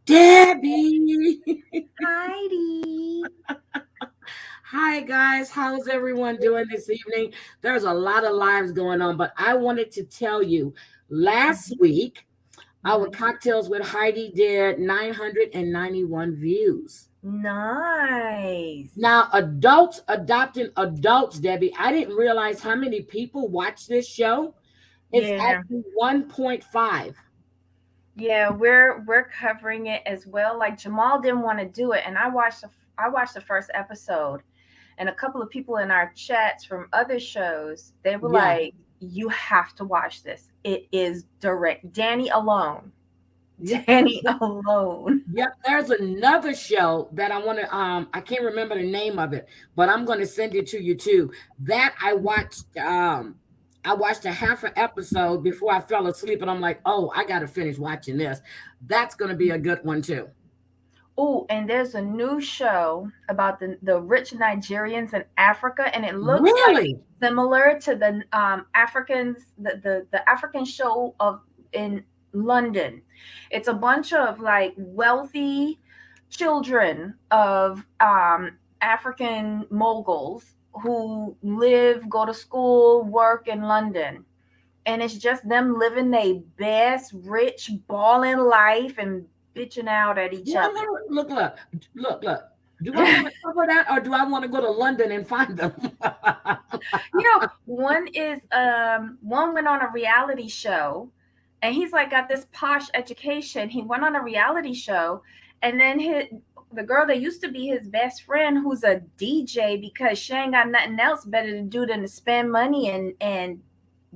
Debbie. Heidi. Hi, guys. How's everyone doing this evening? There's a lot of lives going on, but I wanted to tell you last week, our Cocktails with Heidi did 991 views. Nice. Now, adults adopting adults, Debbie, I didn't realize how many people watch this show. It's Yeah. actually 1.5. Yeah, we're covering it as well. Like Jamal didn't want to do it, and I watched the first episode, and a couple of people in our chats from other shows, they were Yeah. like, "You have to watch this. It is direct." Danny alone. Yeah. Danny alone. Yep, there's another show that I want to I can't remember the name of it, but I'm going to send it to you too. That I watched a half an episode before I fell asleep and I'm like, "Oh, I got to finish watching this." That's going to be a good one too. Oh, and there's a new show about the rich Nigerians in Africa, and it looks like Really? similar to the Africans, the African show of in London. It's a bunch of like wealthy children of African moguls who live, go to school, work in London. And it's just them living their best, rich, balling life and bitching out at each Well, other. look. Do I want to cover that or do I want to go to London and find them? One went on a reality show, and he's like got this posh education. He went on a reality show, and then the girl that used to be his best friend, who's a DJ, because she ain't got nothing else better to do than to spend money and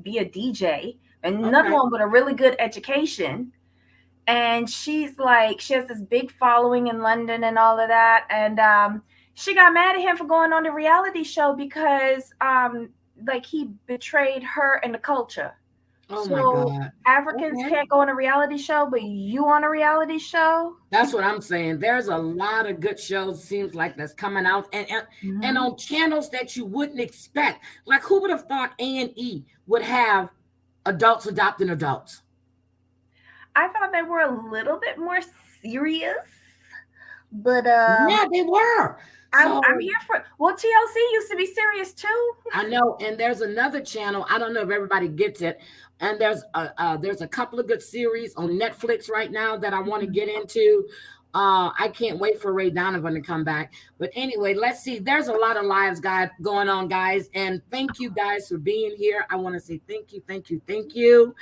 be a DJ. Another Okay. one with a really good education. And she's like, she has this big following in London and all of that. And she got mad at him for going on the reality show because like he betrayed her and the culture. Oh my So God. Africans Okay. can't go on a reality show, but you on a reality show? That's what I'm saying. There's a lot of good shows, seems like, that's coming out and Mhm. on channels that you wouldn't expect. Like, who would have thought A&E would have adults adopting adults? I thought they were a little bit more serious, but Yeah, they were. I'm So here for. Well, TLC used to be serious too. I know, and there's another channel. I don't know if everybody gets it. And there's a couple of good series on Netflix right now that I want to get into. I can't wait for Ray Donovan to come back. But anyway, let's see. There's a lot of lives going on, guys, and thank you guys for being here. I want to say thank you, thank you, thank you.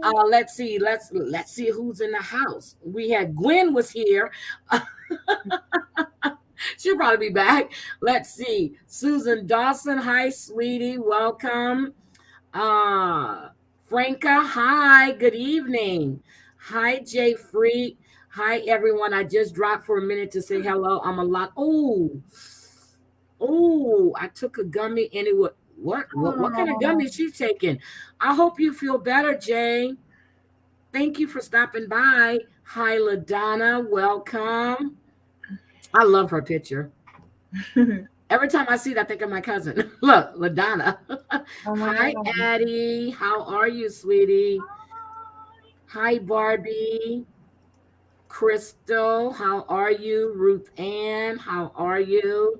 Let's see. Let's see who's in the house. We had Gwen was here. She'll probably be back. Let's see. Susan Dawson. Hi, sweetie. Welcome. Uh Franca. Hi. Good evening. Hi, Jay Freak. Hi, everyone. I just dropped for a minute to say hello. I'm a lot. Oh, I took a gummy and it would what kind of gummy is she taking? I hope you feel better, Jay. Thank you for stopping by. Hi, LaDonna. Welcome. I love her picture. Every time I see it, I think of my cousin. Look, LaDonna. Oh my Hi, God. Addie. How are you, sweetie? Hi, Barbie. Crystal. How are you? Ruth Ann. How are you?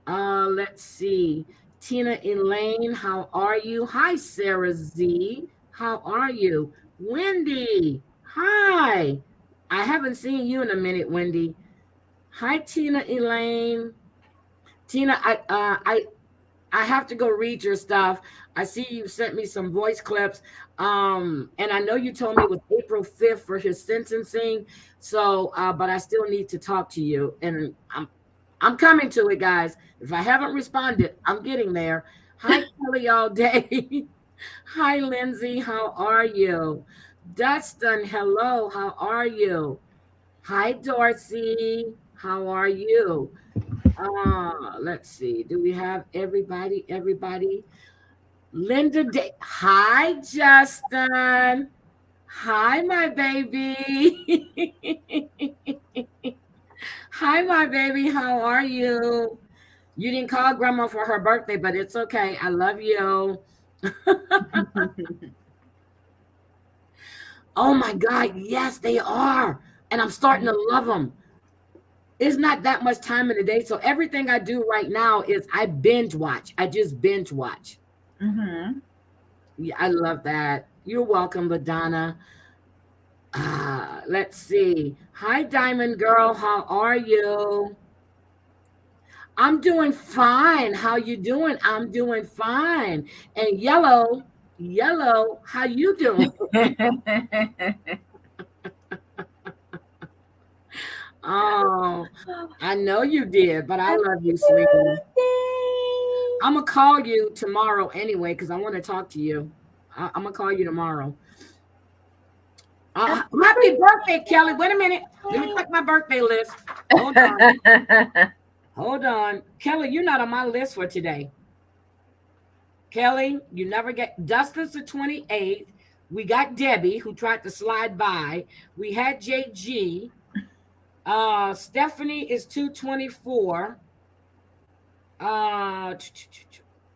Let's see. Tina Elaine. How are you? Hi, Sarah Z. How are you? Wendy. Hi. I haven't seen you in a minute, Wendy. Hi, Tina Elaine. Tina, I have to go read your stuff. I see you sent me some voice clips. And I know you told me it was April 5th for his sentencing. So, but I still need to talk to you. And I'm coming to it, guys. If I haven't responded, I'm getting there. Hi, Kelly all day. Hi, Lindsay. How are you? Dustin, hello. How are you? Hi, Dorsey. How are you? Let's see. Do we have everybody? Everybody? Linda Day. Hi, Justin. Hi, my baby. Hi, my baby. How are you? You didn't call grandma for her birthday, but it's okay. I love you. Oh my God. Yes, they are. And I'm starting to love them. It's not that much time in the day. So everything I do right now is I binge watch. I just binge watch. Mm-hmm. Yeah, I love that. You're welcome, Ladonna. Let's see. Hi, Diamond Girl. How are you? I'm doing fine. How you doing? I'm doing fine. And yellow, how you doing? Oh, I know you did, but I love Happy you, sweetie. birthday. I'm gonna call you tomorrow anyway because I want to talk to you. I'm gonna call you tomorrow. Happy Happy birthday, Kelly. Wait a minute. Let me birthday. check my birthday list. Hold on. Hold on. Kelly, you're not on my list for today. Kelly, you never get Dustin's the 28th. We got Debbie who tried to slide by. We had JG. Stephanie is 224. Uh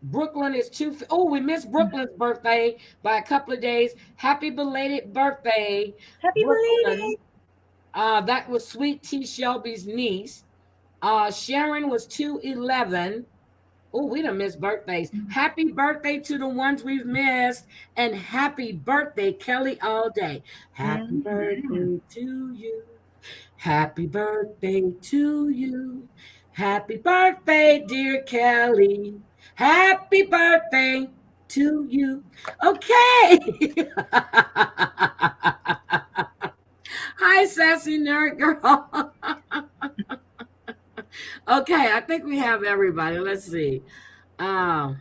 Brooklyn is two. Oh, we missed Brooklyn's birthday by a couple of days. Happy belated birthday, Happy Brooklyn. belated. That was Sweet Tea Shelby's niece. Sharon was 211. Oh, we done missed birthdays. Happy birthday to the ones we've missed. And happy birthday, Kelly, all day. Happy Mhm. birthday to you. Happy birthday to you. Happy birthday, dear Kelly. Happy birthday to you. Okay. Hi, sassy nerd girl. Okay, I think we have everybody. Let's see. Um,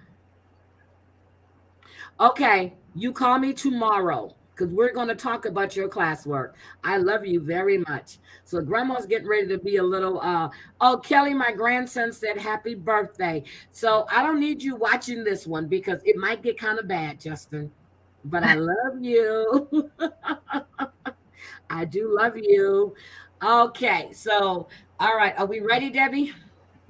Okay, you call me tomorrow because we're going to talk about your classwork. I love you very much. So grandma's getting ready to be a little oh, Kelly, my grandson said happy birthday. So I don't need you watching this one because it might get kind of bad, Justin. But I love you. I do love you. Okay, so all right, are we ready, Debbie?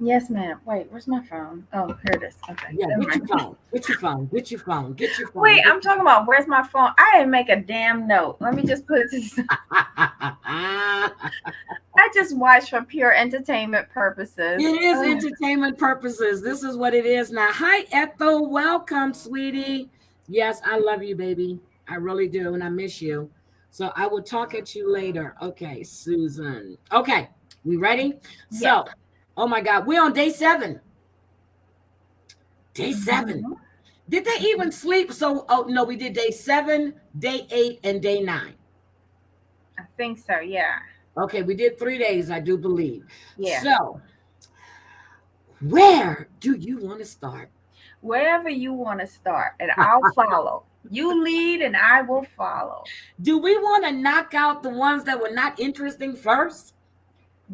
Yes, ma'am. Wait, where's my phone? Oh, here it is. Okay, Yeah, never get your mind. phone. Get your phone. Get your phone. Get your phone. Wait, Get I'm talking about where's my phone? I didn't make a damn note. Let me just put it to. I just watch for pure entertainment purposes. It is Ugh. entertainment purposes. This is what it is now. Hi, Ethel. Welcome, sweetie. Yes, I love you, baby. I really do, and I miss you. So I will talk at you later. Okay, Susan. Okay, we ready? Yes. So, oh my God, we're on day 7. Day 7. Mhm. Did they even sleep? So, oh no, we did day 7, day 8, and day 9. I think so. Yeah. Okay, we did 3 days, I do believe. Yeah. So, where do you want to start? Wherever you want to start, and I'll follow. You lead, and I will follow. Do we want to knock out the ones that were not interesting first?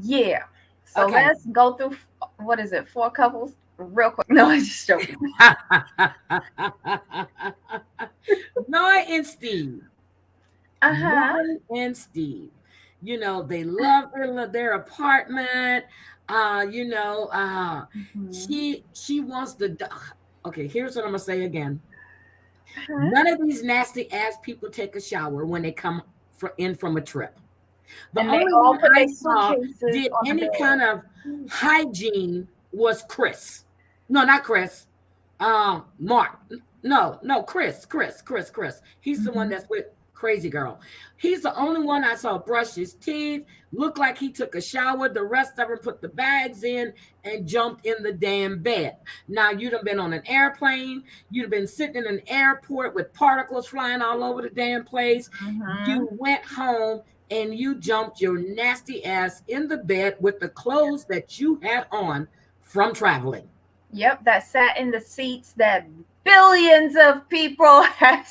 Yeah. So Okay. let's go through what is it? 4 couples real quick. No, I'm just joking. Noah and Steve. Uh huh. Noah and Steve. They love their apartment. Uh, you know, uh, Mhm. she wants the. Okay, here's what I'm gonna say again. Uh-huh. None of these nasty ass people take a shower when they come in from a trip. The And they only all one put I their saw suitcases did on the any bed. kind of hygiene was Chris. No, not Chris. Mark. No, Chris. He's the one Mm-hmm. that's with Crazy Girl. He's the only one I saw brush his teeth, look like he took a shower. The rest of them put the bags in and jumped in the damn bed. Now you'd have been on an airplane. You'd have been sitting in an airport with particles flying all over the damn place. Mm-hmm. You went home and you jumped your nasty ass in the bed with the clothes that you had on from traveling. Yep, that sat in the seats, that billions of people have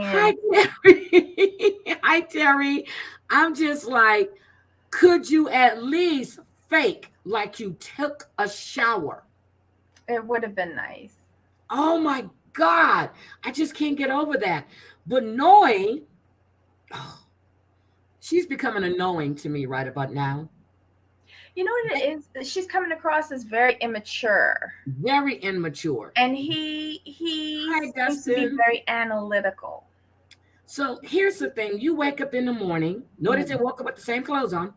Hi, seen. Terry. Hi, Terry. I'm just like, could you at least fake like you took a shower? It would have been nice. Oh my God. I just can't get over that. But knowing, oh, she's becoming annoying to me right about now. You know what it is? She's coming across as very immature, Very immature. and he Hi, seems to be Dustin. very analytical. So here's the thing, you wake up in the morning. Notice they Mm. woke up with the same clothes on.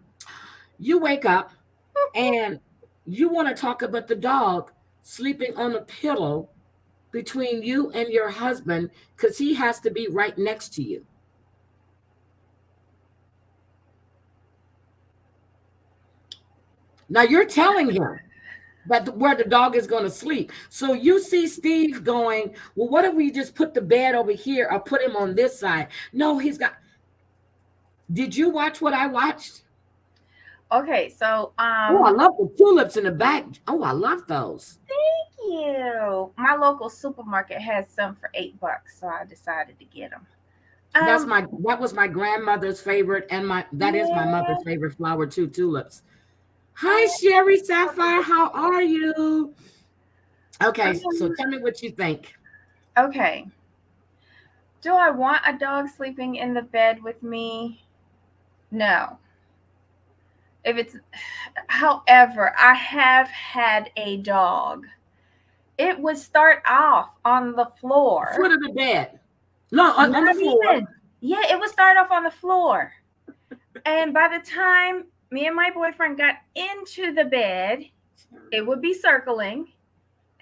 You wake up and you want to talk about the dog sleeping on a pillow between you and your husband because he has to be right next to you. Now you're telling him where the dog is going to sleep. So you see Steve going, well, what if we just put the bed over here or put him on this side? No, he's got. Did you watch what I watched? Okay, so Oh, I love the tulips in the back. Oh, I love those. thank you. My local supermarket has some for $8, so I decided to get them. Um, That was my grandmother's favorite, and that is my yeah. mother's favorite flower too, tulips. Hi, I Sherry Sapphire. How are you? Okay, so um, tell me what you think. okay. Do I want a dog sleeping in the bed with me? No. If it's, however, I have had a dog. It would start off on the Foot floor. of the bed. No, on the Not floor. even. Yeah, it would start off on the floor. And by the time me and my boyfriend got into the bed, it would be circling.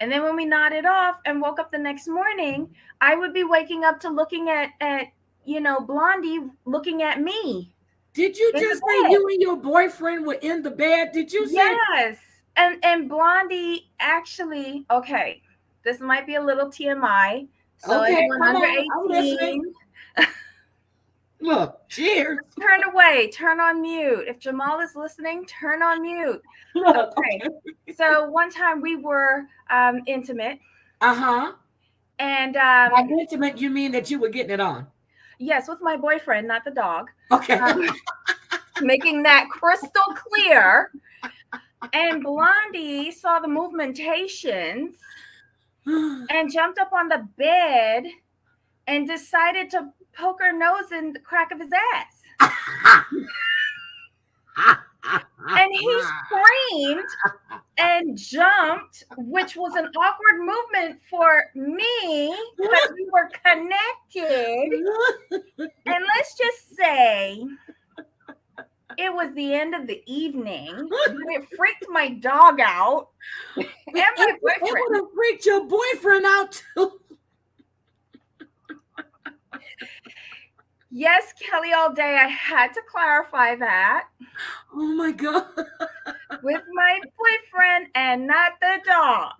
And then when we nodded off and woke up the next morning, I would be waking up to looking at Blondie looking at me Did you in the just say bed. you and your boyfriend were in the bed? Did you say? Yes. And Blondie actually, okay, this might be a little TMI. So Okay, anyone come under on. I'm listening. 18, Look, cheers. turn away, turn on mute. If Jamal is listening, turn on mute. Look, Okay. okay. So one time we were intimate, Uh huh. and By intimate, you mean that you were getting it on? yes, with my boyfriend, not the dog, Okay. um, making that crystal clear. And Blondie saw the movementations and jumped up on the bed and decided to poke her nose in the crack of his ass. And he screamed and jumped, which was an awkward movement for me because we were connected. And let's just say it was the end of the evening, but it freaked my dog out and my It would boyfriend. have freaked your boyfriend out too. Yes, Kelly, all day I had to clarify that Oh my God. with my boyfriend and not the dog.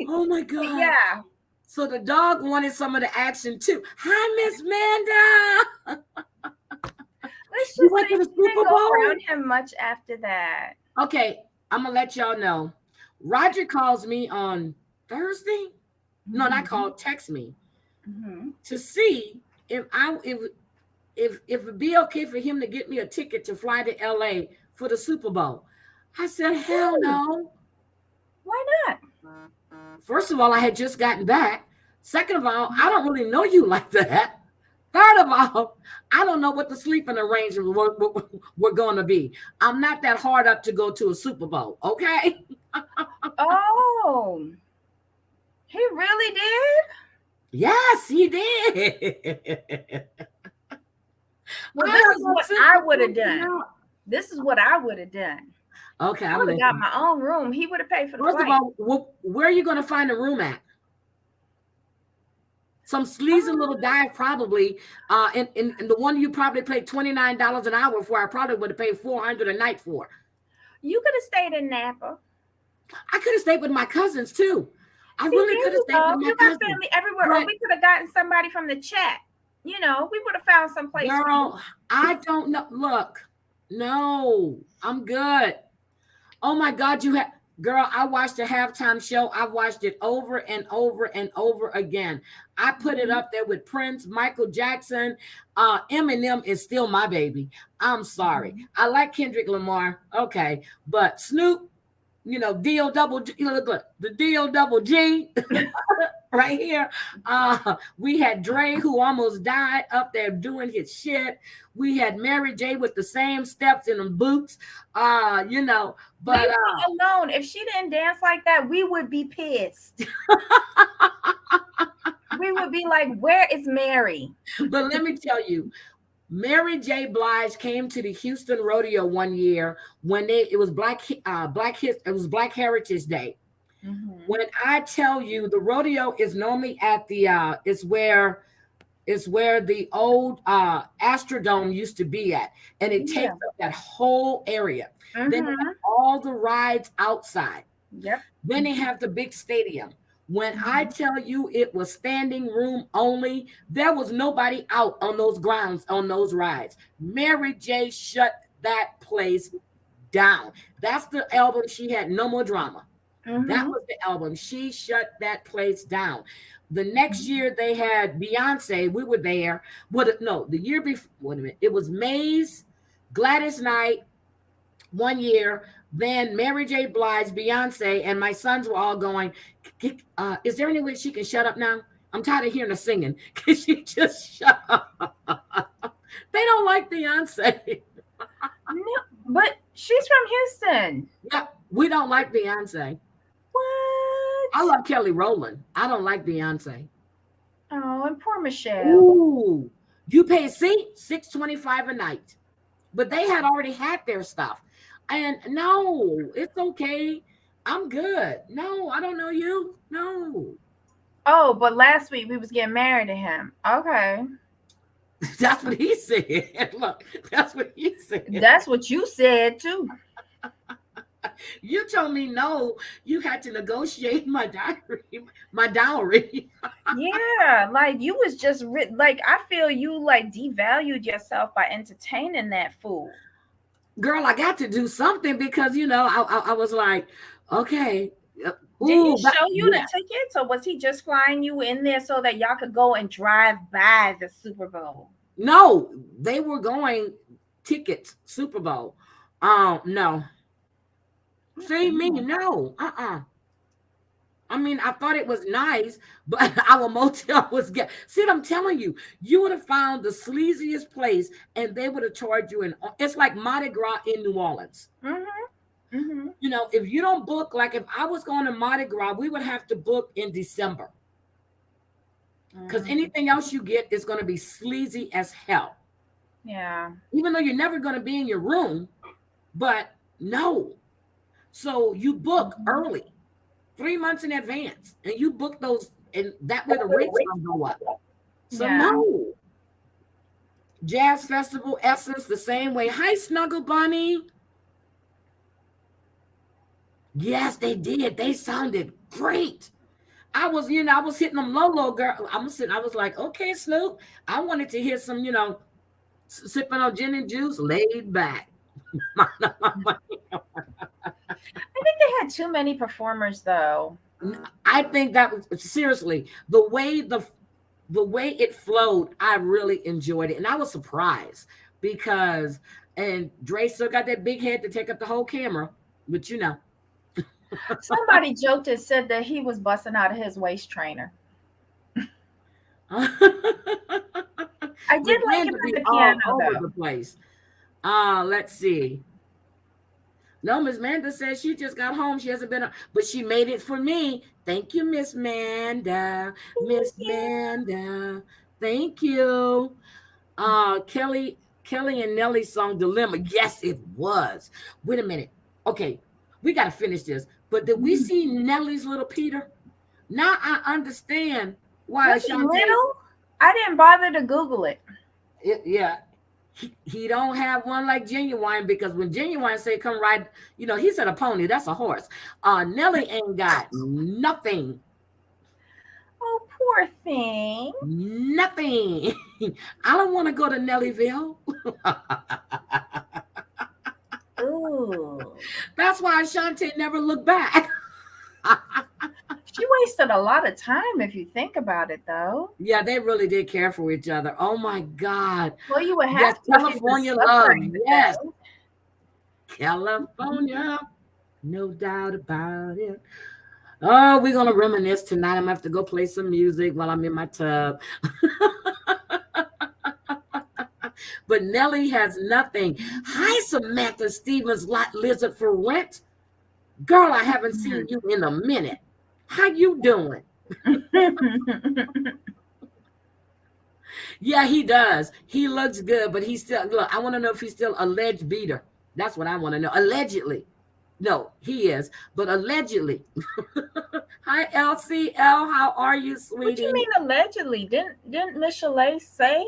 Oh my But God. yeah, So the dog wanted some of the action too. Hi, Miss Manda. let's You just went say to the she didn't Super go Bowl? around him much after that. Okay, I'm gonna let y'all know. Roger calls me on Thursday. No, not Mm-hmm. call, text me Mm-hmm. to see if it'd be okay for him to get me a ticket to fly to LA for the Super Bowl. I said, hell Ooh, no. why not? First of all, I had just gotten back. Second of all, I don't really know you like that. Third of all, I don't know what the sleeping arrangements were going to be. I'm not that hard up to go to a Super Bowl, okay? Oh, he really did? Yes, he did. Well, I this have is no what sense I of would have freaking done. out. This is what I would have done. Okay, I I'm would have got listening. my own room. He would have paid for the First of flight. all, where are you going to find a room at? Some sleazy little Um, dive, probably. And the one you probably paid $29 an hour for, I probably would have paid 400 a night for. you could have stayed in Napa. I could have stayed with my cousins too. I See, really there could have you stayed with go. my You got cousins. family everywhere. Or But we could have gotten somebody from the chat. We would have found some place for you. girl, I don't know. Look, no, I'm good. Oh my God, Girl, I watched the halftime show. I watched it over and over and over again. I put it Mhm. up there with Prince, Michael Jackson. Eminem is still my baby. I'm sorry. Mhm. I like Kendrick Lamar. Okay. But Snoop, D-O double G, look, the D-O double G right here. We had Dre, who almost died up there doing his shit. We had Mary J with the same steps in them boots. But Leave her alone. If she didn't dance like that, we would be pissed. We would be like, "Where is Mary?" but let me tell you, Mary J. Blige came to the Houston Rodeo one year when it was Black Heritage Day. Mhm. When I tell you, the rodeo is normally at the is where the old Astrodome used to be at, and it takes Yeah. up that whole area. Then they have Mhm. all the rides outside. Yep. Then they have the big stadium. When I Mhm. tell you it was standing room only, there was nobody out on those grounds on those rides. Mary J shut that place down. That's the album she had no more drama. That Mhm. was the album. She shut that place down. The next year they had Beyonce. We were there. What? No, the year before. Wait a minute. It was Maze, Gladys Knight, one year. Then Mary J. Blige, Beyonce, and my sons were all going. Is there any way she can shut up now? I'm tired of hearing her singing. Can she just shut up? They don't like Beyonce. No, but she's from Houston. Yeah, we don't like Beyonce. I What? love Kelly Rowland. I don't like Beyonce. Oh, and poor Michelle. Ooh, you pay $6.25 a night, but they had already had their stuff. And no, it's okay. I'm good. No, I don't know you. No, Oh, but last week we was getting married to him. Okay. that's what he said. Look, that's what he said. That's what you said too. You told me no. You had to negotiate my diary, my dowry. Yeah, like you was just like I feel you like devalued yourself by entertaining that fool. Girl, I got to do something because I was like, okay, Did he ooh, but show you the yeah. tickets or was he just flying you in there so that y'all could go and drive by the Super Bowl? No, they were going tickets, Super Bowl. No. See me, Mm-mm. no. I mean, I thought it was nice, but our motel was get. See, I'm telling you, you would have found the sleaziest place, and they would have charged you. It's like Mardi Gras in New Orleans. Mhm. Mhm. If you don't book, like if I was going to Mardi Gras, we would have to book in December because Mm. anything else you get is going to be sleazy as hell. Yeah. Even though you're never going to be in your room, but no. So you book Mhm. early, 3 months in advance, and you book those, and that way the rates don't go up. So Yeah. no. Jazz Festival Essence the same way. Hi, Snuggle Bunny. Yes, they did. They sounded great. I was hitting them low, girl. I was like, okay, Snoop. I wanted to hear some, sipping on gin and juice, laid back. I think they had too many performers though. I think that was seriously the way it flowed. I really enjoyed it, and I was surprised because and Dre still got that big head to take up the whole camera, but Somebody joked and said that he was busting out of his waist trainer. I did Miss like him Manda at be the piano all over though. the place. Let's see. No, Miss Manda says she just got home. She hasn't been, but she made it for me. Thank you, Miss Manda. Miss Manda. Thank you. Kelly and Nelly's song Dilemma. Yes, it was. Wait a minute. Okay, we gotta finish this. But did we Mhm. see Nelly's little Peter? Now I understand why Was he Ashante. little? I didn't bother to Google it. Yeah, he don't have one like Genuine because when Genuine say come ride, he said a pony. That's a horse. Nelly ain't got nothing. Oh, poor thing. Nothing. I don't want to go to Nellyville. Ooh. That's why Ashante never looked back. She wasted a lot of time if you think about it, though. Yeah, they really did care for each other. Oh my God. Well, you would Yes, have to if he was California love. suffering with Yes, that. California. No doubt about it. Oh, we're gonna reminisce tonight. I'm gonna have to go play some music while I'm in my tub. But Nelly has nothing. Hi, Samantha Stevens, Lizard for Rent. Girl, I haven't seen you in a minute. How you doing? Yeah, he does. He looks good, but he's still look. I want to know if he's still alleged beater. That's what I want to know. Allegedly. No, he is, but allegedly. Hi, LCL. How are you, What you sweetie? mean allegedly? Didn't Michelet say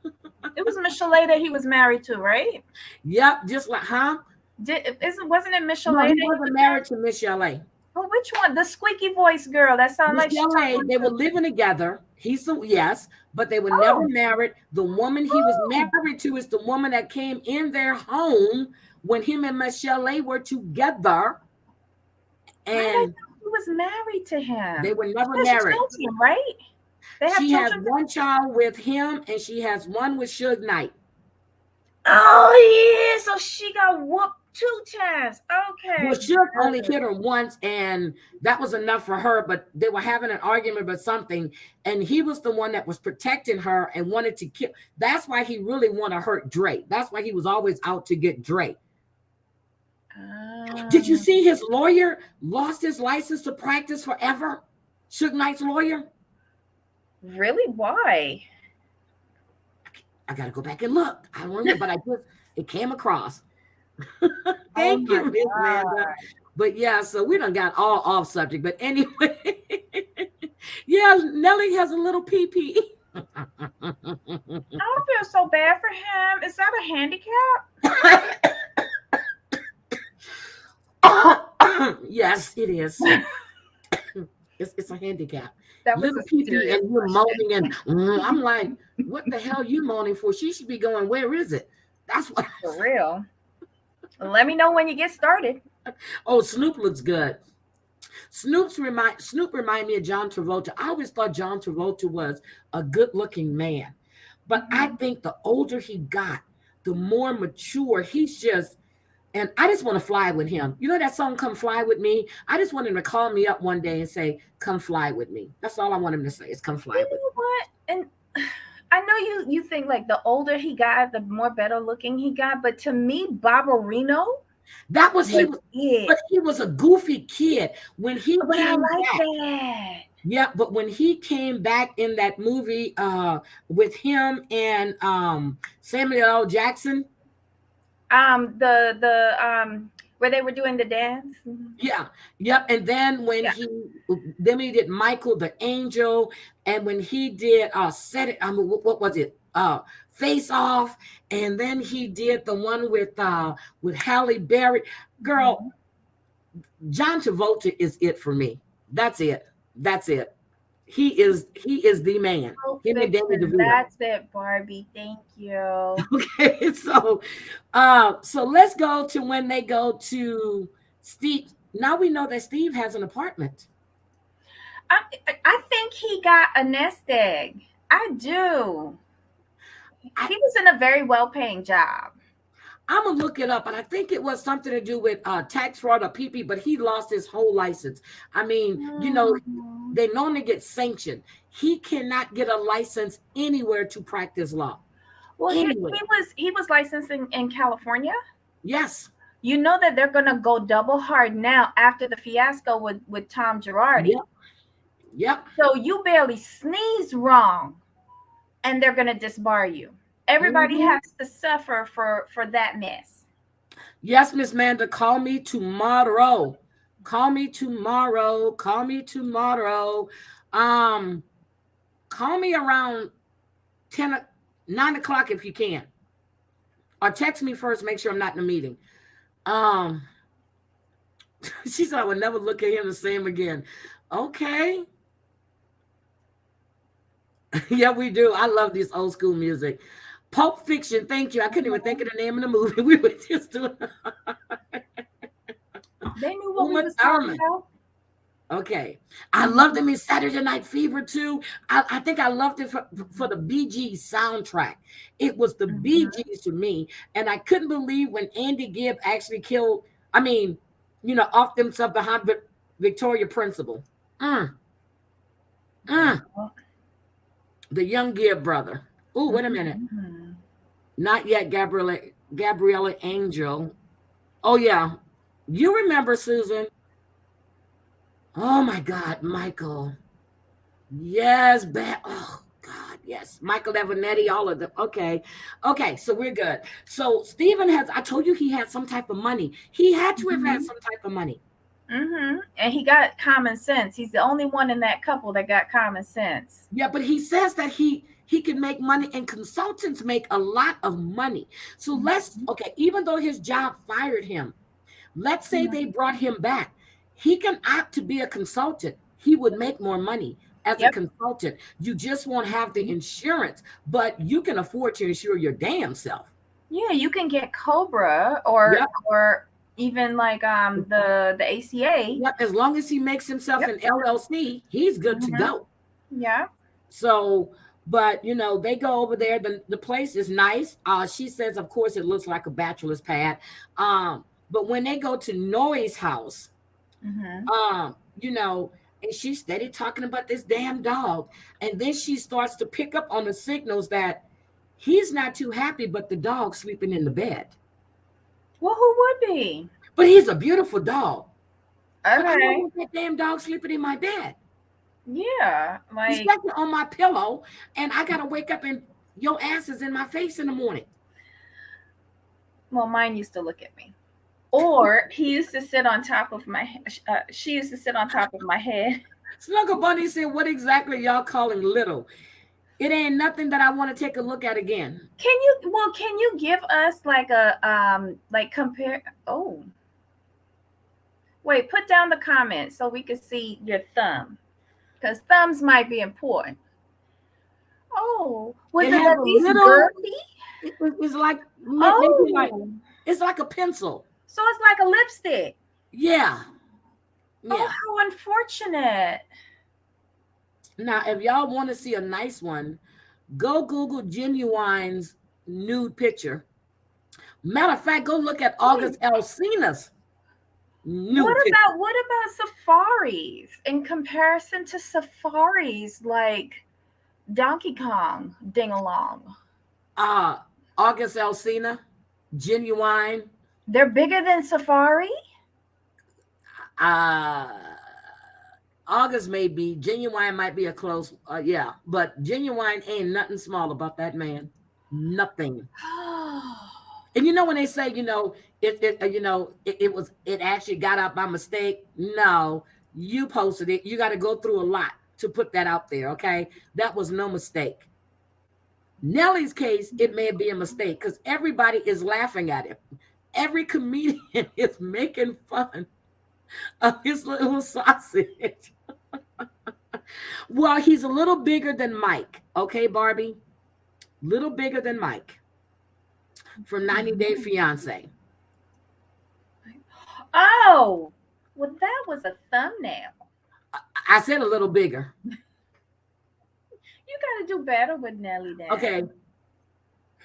it was Michelet that he was married to, right? Yep, just like, huh? Wasn't it No, Michelet he that he was wasn't married? married to Miss Chalet. Oh, which one? The squeaky voice girl that sounded Miss like she Chalet, talking they were to. living together. He's the yes, but they were never Oh, married. The woman he was oh. married to is the woman that came in their home when him and Miss Chalet were together, Why did I and think he was married to they him? were She never has married. children, right? They have She has children. one child with him, and she has one with Suge Knight. Oh yeah, so she got whooped 2 times. Well, Okay, Suge only good. hit her once, and that was enough for her. But they were having an argument about something, and he was the one that was protecting her and wanted to kill. That's why he really wanted to hurt Dre. That's why he was always out to get Dre. Did you Um, see his lawyer lost his license to practice forever? Suge Knight's lawyer. really? Why? I got to go back and look. I don't remember, but I just it came across. Oh Thank my you, Miss Amanda. god. But yeah, so we done got all off subject. But anyway, yeah, Nelly has a little pee pee. I don't feel so bad for him. Is that a handicap? Yes, it is. It's a handicap. That was Little a pee pee, serious and you're question. moaning, and I'm like, what the hell you moaning for? She should be going, where is it? That's what. For real. Let me know when you get started. Oh, Snoop looks good. Snoop remind me of John Travolta. I always thought John Travolta was a good looking man, but I Mhm. think the older he got, the more mature he's just. And I just want to fly with him. You know that song, Come Fly With Me? I just want him to call me up one day and say, Come fly with me. That's all I want him to say is come fly You with know what? And I know you think like the older he got, the more better looking he got, but to me, Barbarino me. That was he was was it. but he was a goofy kid when he But I came like back. that. Yeah, but when he came back in that movie with him and Samuel L. Jackson, The where they were doing the dance. Mhm. yeah, yep. And then Yeah. then he did Michael the Angel, and when he did set it, what was it? Face Off, and then he did the one with Halle Berry. Girl, Mhm. John Travolta is it for me. That's it. That's it. He is the man. Pulp Him and Danny Fiction. DeVito. That's it, Barbie. Thank you. Okay, so let's go to when they go to Steve. Now we know that Steve has an apartment. I I think he got a nest egg. I do. I, He was in a very well paying job. I'm gonna look it up, and I think it was something to do with tax fraud or PP, but he lost his whole license. I mean, Mhm. they normally get sanctioned. He cannot get a license anywhere to practice law. Well, Anywhere. he was licensed in California. Yes. You know that they're gonna go double hard now after the fiasco with Tom Girardi. Yep. Yep. So you barely sneeze wrong, and they're gonna disbar you. Everybody Mhm. has to suffer for that mess. Yes, Miss Manda, call me tomorrow. Call me tomorrow. Call me tomorrow. Um, call me around 9 o'clock if you can. Or text me first, make sure I'm not in a meeting. Um, she said I would never look at him the same again. Okay. Yeah, we do. I love this old school music. Pulp Fiction, thank you. I couldn't even think of the name of the movie. We were just doing. They knew what we Uma was talking Thurman. about. Okay. I loved Mhm. him in Saturday Night Fever too. I think I loved it for the Bee Gees soundtrack. It was the Bee Mhm. Gees to me. And I couldn't believe when Andy Gibb actually killed, I mean, off themselves behind Victoria Principal. Mm, mm, Yeah. the young Gibb brother. Oh, wait a minute. Mhm. Not yet, Gabriella Angel. Oh, yeah. You remember, Susan? Oh, my God, Michael. Yes, bad. Oh God, yes. Michael Evanetti, all of them. Okay. Okay, so we're good. So Stephen has, I told you he had some type of money. He had to have had Mhm. some type of money. And he got common sense. He's the only one in that couple that got common sense. Yeah, but he says that he can make money and consultants make a lot of money. So let's Mhm. okay, even though his job fired him, let's say they Mhm. brought him back. He can opt to be a consultant. He would make more money as a Yep. consultant. You just won't have the insurance, but you can afford to insure your damn self. Yeah, you can get Cobra or Yep. even like the ACA. Yep. As long as he makes himself Yep. an LLC, he's good to Mhm. go. Yeah. So, but they go over there. The place is nice. She says, of course, it looks like a bachelor's pad. But when they go to Noe's house, Mhm. um, you know, and she's steady talking about this damn dog. And then she starts to pick up on the signals that he's not too happy, but the dog sleeping in the bed. Well, who would be? But he's a beautiful dog. But I don't Okay. want that damn dog sleeping in my bed, Yeah. Like, especially on my pillow. And I gotta wake up and your ass is in my face in the morning. well, mine used to look at me. Or he used to sit on top of my. She used to sit on top of my head. Snuggle Bunny said, "What exactly y'all calling little? It ain't nothing that I want to take a look at again." Can you give us like a like compare? Oh, wait, put down the comments so we can see your thumb, because thumbs might be important. Oh, was It it has at a least little. girthy? It's like maybe like Oh, it's like a pencil. so it's like a lipstick. Yeah, Oh, yeah. how unfortunate. Now, if y'all want to see a nice one, go Google Genuine's nude picture. Matter of fact, go look at Wait, August Alsina's nude picture. what about safaris in comparison to safaris like Donkey Kong Ding Along? Uh, August Alsina, Genuine. They're bigger than Safari? Uh, August may be, Genuine might be a close, yeah, but Genuine ain't nothing small about that man. Nothing. And when they say, it actually got out by mistake. No, you posted it. You got to go through a lot to put that out there. Okay. That was no mistake. Nelly's case, it may be a mistake because everybody is laughing at him. Every comedian is making fun of his little sausage. Well, he's a little bigger than Mike. Okay, Barbie? Little bigger than Mike from 90 Day Fiance. Oh, well, that was a thumbnail. I said a little bigger. You got to do better with Nelly Okay. then.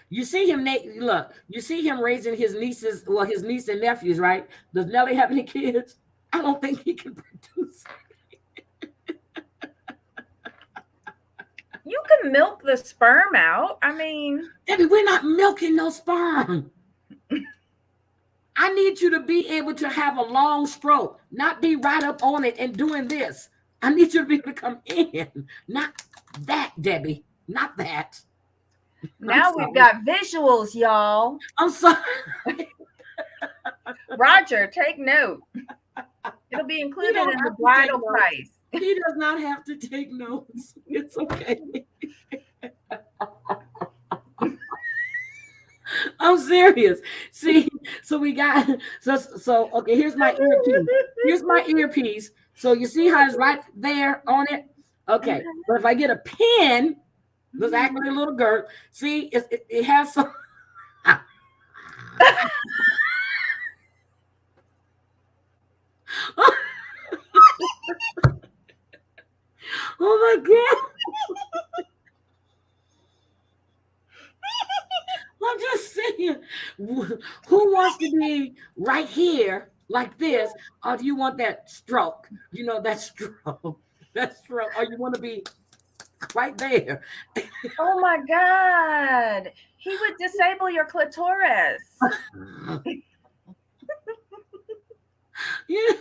You see him, Nate. Look, you see him raising his nieces, well, his niece and nephews, right? Does Nelly have any kids? I don't think he can produce. You can milk the sperm out. I mean, Debbie, we're not milking no sperm. I need you to be able to have a long stroke, not be right up on it and doing this. I need you to be able to come in. Not that, Debbie. Not that. I'm now we've sorry. got visuals, y'all. I'm sorry. Roger, take note. It'll be You included don't in the have to take bridal notes. price. He does not have to take notes. It's okay. I'm serious. See, so we got so okay, here's my earpiece. Here's my earpiece. So you see how it's right there on it? Okay. But if I get a pen, there's actually a little girl. See, it has some. Oh my God. I'm just saying, who wants to be right here like this, or do you want that stroke? You know, that stroke, that stroke, or you want to be right there? Oh my God. He would disable your clitoris. Yeah.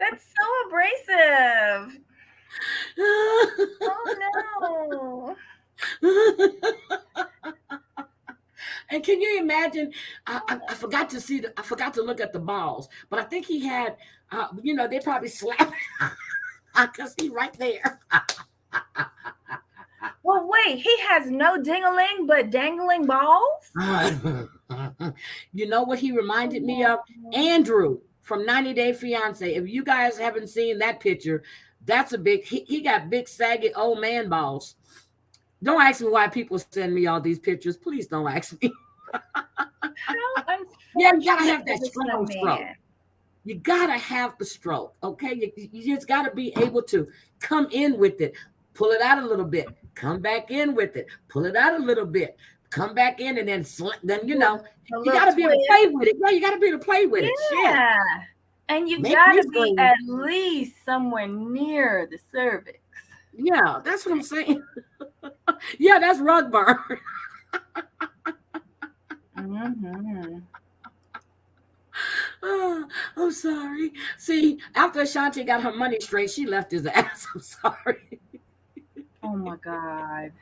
That's so abrasive. Oh no. And can you imagine? I forgot to see. I forgot to look at the balls, but I think he had. They probably slapped because he right there. Well, wait, he has no dingling but dangling balls? You know what he reminded me of? Oh, Andrew from 90 Day Fiance. If you guys haven't seen that picture, that's a big. He got big saggy old man balls. Don't ask me why people send me all these pictures. Please don't ask me. how Yeah, you gotta unfortunate have for that this young strong stroke. man. You gotta have the stroke, okay? You just gotta be able to come in with it, pull it out a little bit, come back in with it, pull it out a little bit, come back in, and then Do a you little gotta be able to twist. play with it. Yeah, you gotta be able to play with it. Shit, Yeah. And you make me gotta be scream. at least somewhere near the cervix. Yeah, that's what I'm saying. Yeah, that's rug burn. Hmm. Oh, I'm sorry. See, after Ashanti got her money straight, she left his ass. I'm sorry. Oh my God.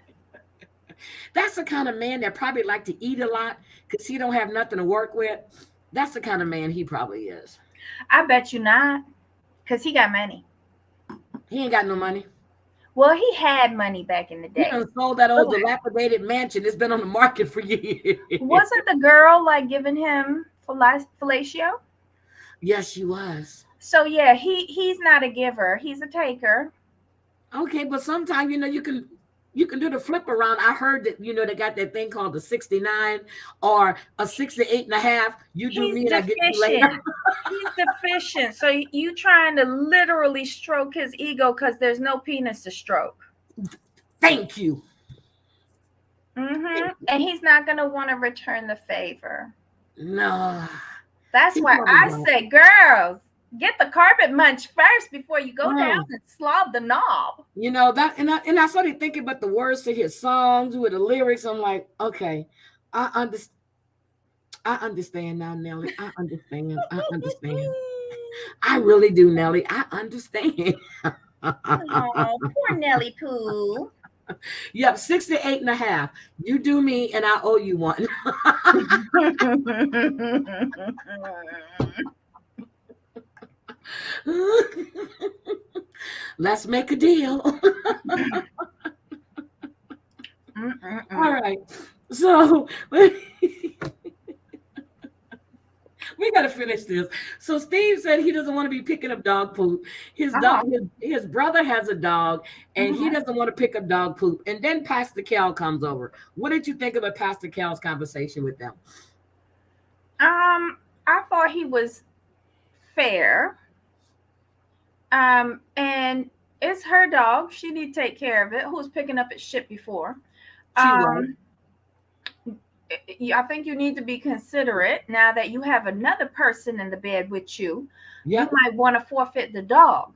That's the kind of man that probably like to eat a lot because he don't have nothing to work with. That's the kind of man he probably is. I bet you not, because he got money. He ain't got no money. Well, he had money back in the He day. done sold that But old dilapidated mansion. It's been on the market for years. wasn't the girl like giving him fellatio? Yes, she was. So yeah, he's not a giver. He's a taker. Okay, but sometimes you can do the flip around. I heard that they got that thing called the 69 or a 68 and a half. You do He's me and I get you later. deficient. He's deficient. So you trying to literally stroke his ego because there's no penis to stroke. Thank you. Thank you. And he's not gonna want to return the favor. No, That's he why probably I don't. say, girls, get the carpet munch first before you go down Mm. and slob the knob. That, and I started thinking about the words to his songs with the lyrics. I'm like, okay, I understand. I understand now, Nelly. I understand. I understand. I really do, Nelly. I understand. Oh, poor Nelly Pooh. Yep, 68 and a half. You do me, and I owe you one. Let's make a deal. All right. So we got to finish this. So Steve said he doesn't want to be picking up dog poop. His Uh-huh. dog, his brother has a dog, and he Mhm. doesn't want to pick up dog poop. And then Pastor Cal comes over. What did you think about Pastor Cal's conversation with them? I thought he was fair. And it's her dog. She need to take care of it. Who's picking up its shit before? She was. Um, I think you need to be considerate now that you have another person in the bed with you. You Yep. might want to forfeit the dog.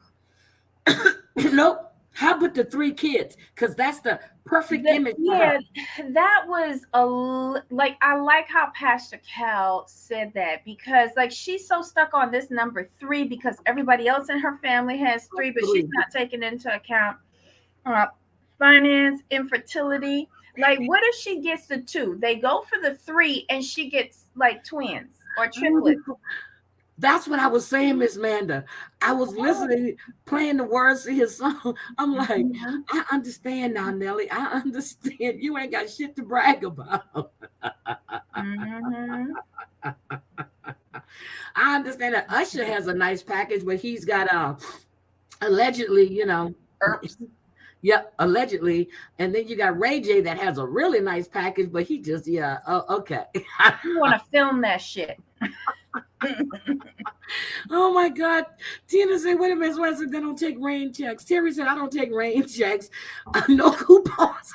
Nope. How about the three kids? Because that's the perfect image for Yeah, her. that was like I like how Pastor Cal said that because like she's so stuck on this number three because everybody else in her family has three, but she's Three. not taking into account uh, finance, infertility. Like, what if she gets the two? They go for the three, and she gets like twins or triplets. That's what I was saying, Miss Manda. I was listening, playing the words to his song. I'm like, Mhm. I understand now, Nelly. I understand. You ain't got shit to brag about. Mhm. I understand that Usher has a nice package, but he's got allegedly, Erps. yep, allegedly. And then you got Ray J that has a really nice package, but he just, yeah, oh, okay. You want to film that shit? Oh my God. Tina said, wait a minute, why they don't take rain checks? Terry said, I don't take rain checks. No coupons.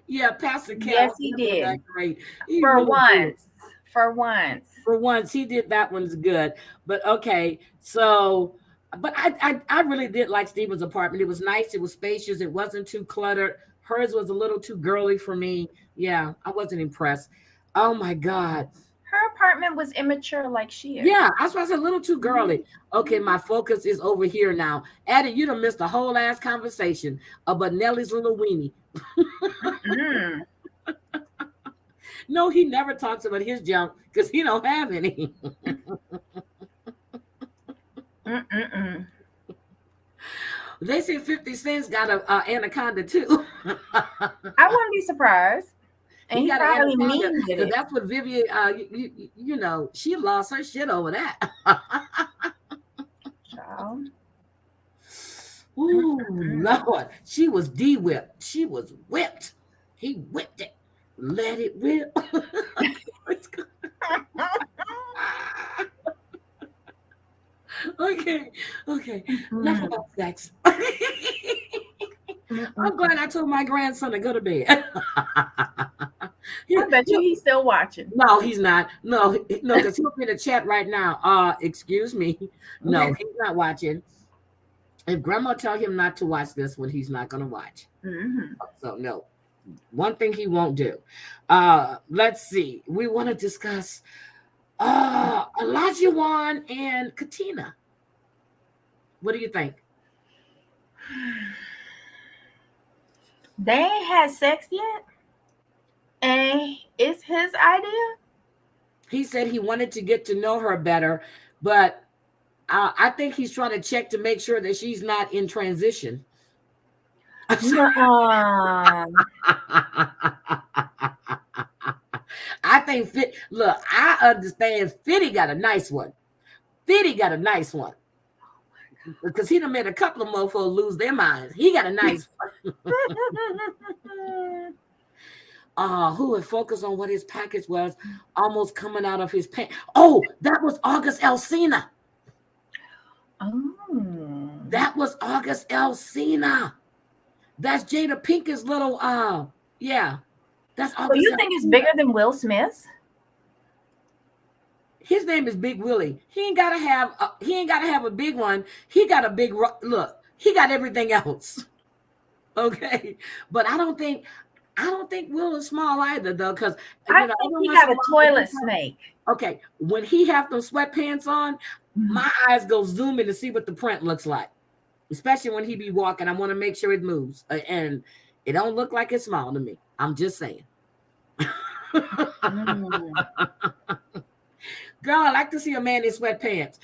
Yeah, Pastor Yes, Cal, he that was that did. great. He For really did. once. For once. For once, he did that one's good. But okay, so but I really did like Stephen's apartment. It was nice, it was spacious, it wasn't too cluttered. Hers was a little too girly for me. Yeah, I wasn't impressed. Oh my God. Her apartment was immature like she is. Yeah, that's why I said a little too girly. Okay, my focus is over here now. Addie, you done missed a whole ass conversation about Nelly's little weenie. Mm-mm. No, he never talks about his junk because he don't have any. Mm-mm. They say 50 Cent's got a anaconda too. I wouldn't be surprised. And He he got an probably anaconda needed because it. that's what Vivian. You know, she lost her shit over that. Child. Ooh, Mm-mm. Lord, she was de-whipped. She was whipped. He whipped it. Let it whip. Okay, okay. Enough Mm-mm. about sex. I'm Mm-mm. glad I told my grandson to go to bed. I bet you he's still watching. No, he's not. No, no, because he'll be in the chat right now. Excuse me. No, he's not watching. If grandma tell him not to watch this one, he's not gonna watch. Mm-hmm. So no. One thing he won't do. Let's see. We want to discuss Olajuwon and Katina. What do you think? They ain't had sex yet, and it's his idea. He said he wanted to get to know her better, but I think he's trying to check to make sure that she's not in transition. Nuh-uh. I think look, I understand Fitty got a nice one. Fitty got a nice one. Because he done made a couple of mofos lose their minds. He got a nice one. Who would focus on what his package was almost coming out of his pants. Oh, that was August Alsina. Oh. That was August Alsina. That's Jada Pinkett's little yeah. That's So August you think it's Alsina. bigger than Will Smith's? His name is Big Willie. He ain't gotta have a big one. He got a big look. He got everything else. Okay, but I don't think Will is small either though, because I you know think every he once got in a a while. toilet snake. Okay, when he have those sweatpants on, my eyes go zooming to see what the print looks like. Especially when he be walking, I want to make sure it moves, and it don't look like it's small to me. I'm just saying. Mm. Girl, I like to see a man in sweatpants.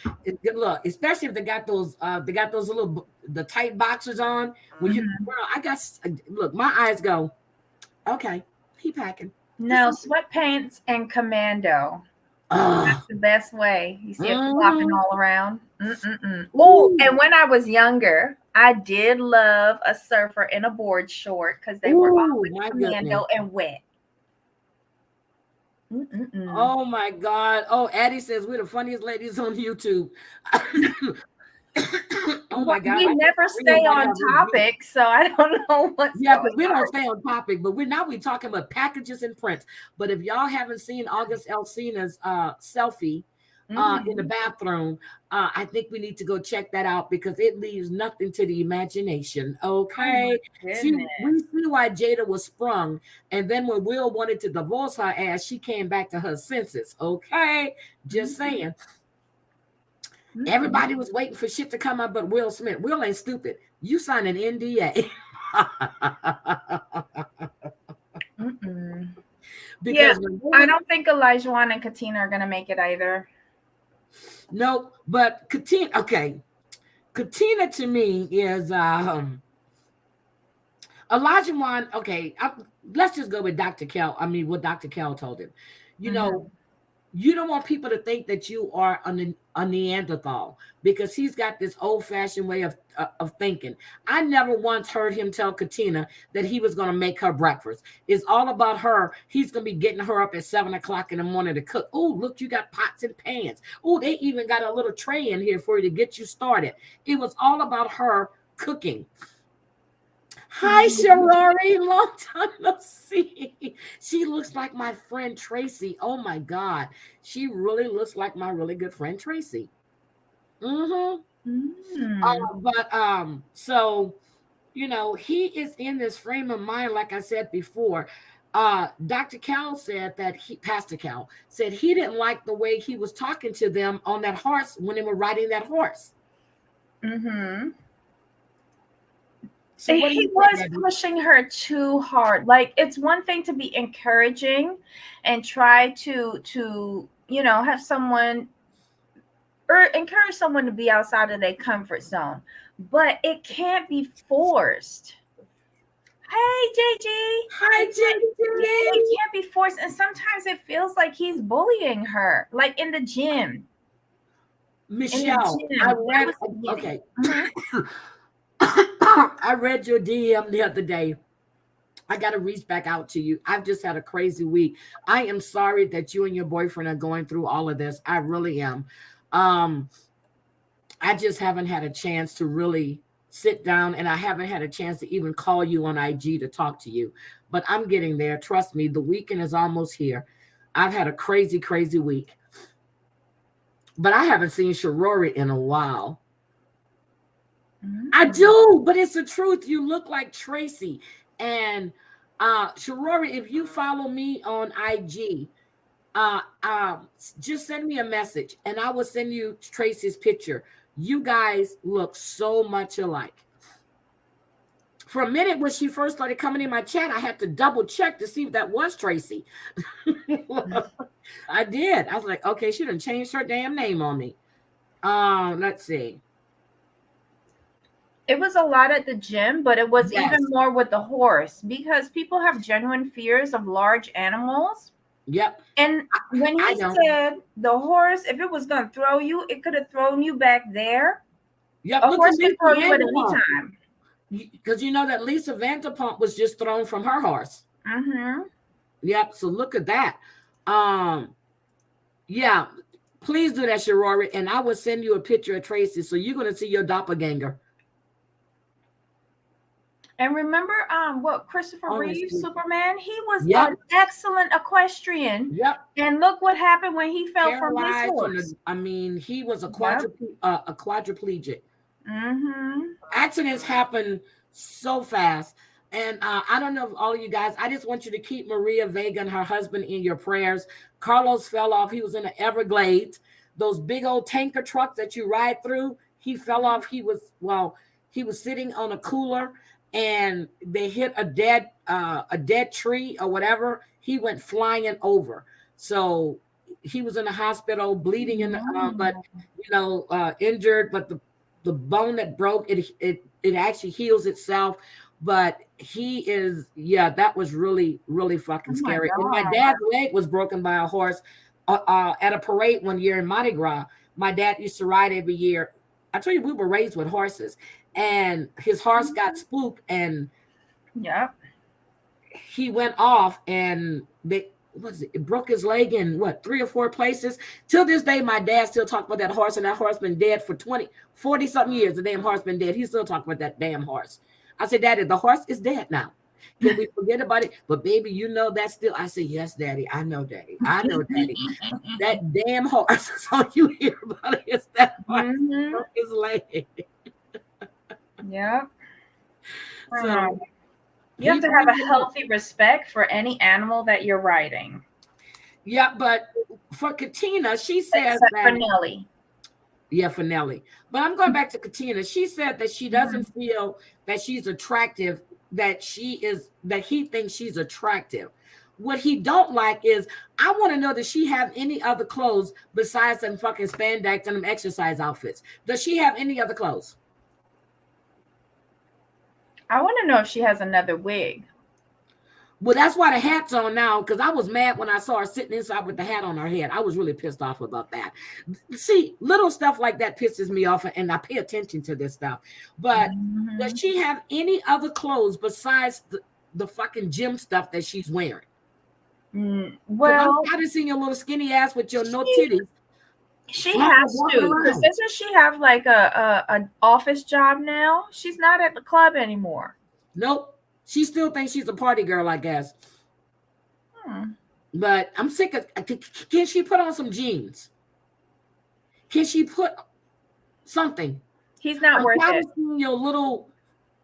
Look, especially if they got those little the tight boxers on. When you, Mhm. girl, I got look, my eyes go, okay, he packing. No, sweatpants and commando. Oh, That's the best way. You see it flopping mm-hmm. all around. Mm-mm-mm. Oh, Ooh, and when I was younger, I did love a surfer in a board short because they were ooh, always my goodness. commando and wet. Mm-mm-mm. Oh my God. Oh, Addie says we're the funniest ladies on YouTube. Oh Well, my God. we I think never Maria stay might on have this beat. topic, so I don't know what's Yeah, going because we don't stay on topic, but we're talking about packages and prints. But if y'all haven't seen August Alsina's selfie on. in the bathroom, I think we need to go check that out because it leaves nothing to the imagination. Oh my Okay. See, goodness. we see why Jada was sprung. And then when Will wanted to divorce her ass, she came back to her senses. Okay. Just saying. Mm-mm. Everybody was waiting for shit to come up but Will Smith. Will ain't stupid. You signed an NDA. Mm-mm. Yeah, Because when I women, don't think Elijah and Katina are gonna make it either. no, but Katina, okay. Katina to me is Elijah Wan, okay. Let's just go with Dr. Kel. I mean, what Dr. Kel told him. You know, Mhm. You don't want people to think that you are a Neanderthal because he's got this old fashioned way of thinking. I never once heard him tell Katina that he was going to make her breakfast. It's all about her. He's going to be getting her up at 7 o'clock in the morning to cook. Oh, look, you got pots and pans. Oh, they even got a little tray in here for you to get you started. It was all about her cooking. Hi, Sharari. Long time no see. She looks like my friend Tracy. Oh my God. She really looks like my really good friend Tracy. Mm-hmm. So he is in this frame of mind, like I said before. Dr. Cal said that Pastor Cal said he didn't like the way he was talking to them on that horse when they were riding that horse. Mm-hmm. So what He do you was think, pushing her too hard. Like, it's one thing to be encouraging and try to have someone or encourage someone to be outside of their comfort zone, but it can't be forced. Hey, JG. Hi, Yeah, it JJ. can't be forced, and sometimes it feels like he's bullying her, like in the gym. In the Michelle, I gym, that read. was the beginning. Okay, Mhm. I read your DM the other day. I got to reach back out to you. I've just had a crazy week. I am sorry that you and your boyfriend are going through all of this. I really am. Um, I just haven't had a chance to really sit down, and I haven't had a chance to even call you on IG to talk to you. But I'm getting there. Trust me, the weekend is almost here. I've had a crazy, crazy week. But I haven't seen Sharori in a while. I Mhm. do, but it's the truth. You look like Tracy. And Sharori, if you follow me on IG, just send me a message and I will send you Tracy's picture. You guys look so much alike. For a minute, when she first started coming in my chat, I had to double check to see if that was Tracy. I did. I was like, okay, she done changed her damn name on me. Let's see. It was a lot at the gym, but it was even Yes. more with the horse because people have genuine fears of large animals. Yep. And when I he don't. said the horse, if it was going to throw you, it could have thrown you back there. Yep. A Look at horse can Lisa throw you at any Vanderpump. time. Because you know that Lisa Vanderpump was just thrown from her horse. Mm-hmm. Yep. So look at that. Um, yeah. Please do that, Sharori, and I will send you a picture of Tracy, so you're gonna see your doppelganger. And remember, what Christopher Reeve, Honestly. Superman, he was Yep. an excellent equestrian. Yep. And look what happened when he fell from his Paralyzed from the. horse. I mean, he was Yep. a quadriplegic. Mm-hmm. Accidents happen so fast. And I don't know if all of you guys, I just want you to keep Maria Vega and her husband in your prayers. Carlos fell off. He was in the Everglades. Those big old tanker trucks that you ride through, he fell off. He was sitting on a cooler and they hit a dead tree or whatever. He went flying over. So he was in the hospital bleeding in the, but No. injured, but the bone that broke it actually heals itself. But he is, yeah, that was really really fucking Oh my scary. And my God. dad's leg was broken by a horse at a parade one year in Mardi Gras. My dad used to ride every year. I tell you, we were raised with horses, and his horse got spooked and Yep. he went off, and it broke his leg in what, 3 or 4 places. Till this day, my dad still talk about that horse, and that horse been dead for 20, 40 something years. The damn horse been dead. He still talk about that damn horse. I said, Daddy, the horse is dead now. Can we forget about it? But baby, that's still. I said, yes, Daddy. I know, Daddy. I know, Daddy. That damn horse. That's all you hear about it is that horse Mm-hmm. broke his leg. Yep. So You have he to have brings a it up. healthy respect for any animal that you're riding, Yeah, but for Katina, she says except for that. Nelly. Yeah, for Nelly. But I'm going back to Katina. She said that she doesn't Mhm. feel that she's attractive, that he thinks she's attractive. What he don't like is, I want to know, does she have any other clothes besides them fucking spandex and them exercise outfits? Does she have any other clothes? I want to know if she has another wig. Well, that's why the hat's on now, because I was mad when I saw her sitting inside with the hat on her head. I was really pissed off about that. See, little stuff like that pisses me off, and I pay attention to this stuff. But does Mm-hmm. she have any other clothes besides the fucking gym stuff that she's wearing? Because I'm Well, tired of seeing your little skinny ass with your no she titties she flapping has walking to, because around. doesn't she have like a an office job now? She's not at the club anymore. Nope. She still thinks she's a party girl, I guess. Hmm. But I'm sick of. Can she put on some jeans? Can she put something? He's not I'm worth tired it. of seeing your little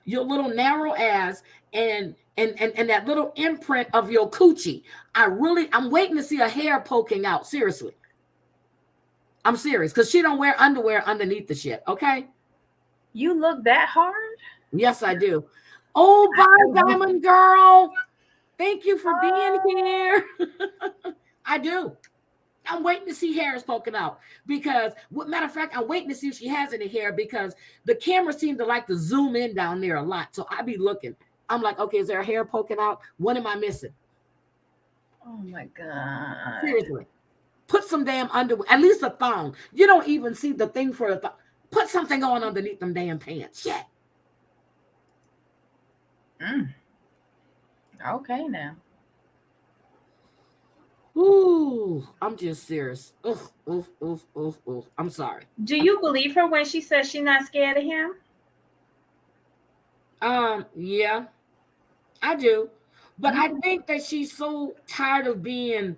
narrow ass and that little imprint of your coochie. I'm waiting to see a hair poking out. Seriously. I'm serious. Because she don't wear underwear underneath the shit. Okay. You look that hard? Yes, I do. Oh, bye, Diamond Girl. Thank you for being here. I do. I'm waiting to see hairs poking out because, matter of fact, I'm waiting to see if she has any hair because the camera seemed to like to zoom in down there a lot. So I be looking. I'm like, okay, is there a hair poking out? What am I missing? Oh my god. Seriously, put some damn underwear, at least a thong. You don't even see the thing for a thong. Put something on underneath them damn pants. Shit. Mm. Okay now. Ooh, I'm just serious. Oof, oof, oof, oof, oof. I'm sorry. Do you believe her when she says she's not scared of him? Yeah, I do. But I Mm-hmm. think that she's so tired of being,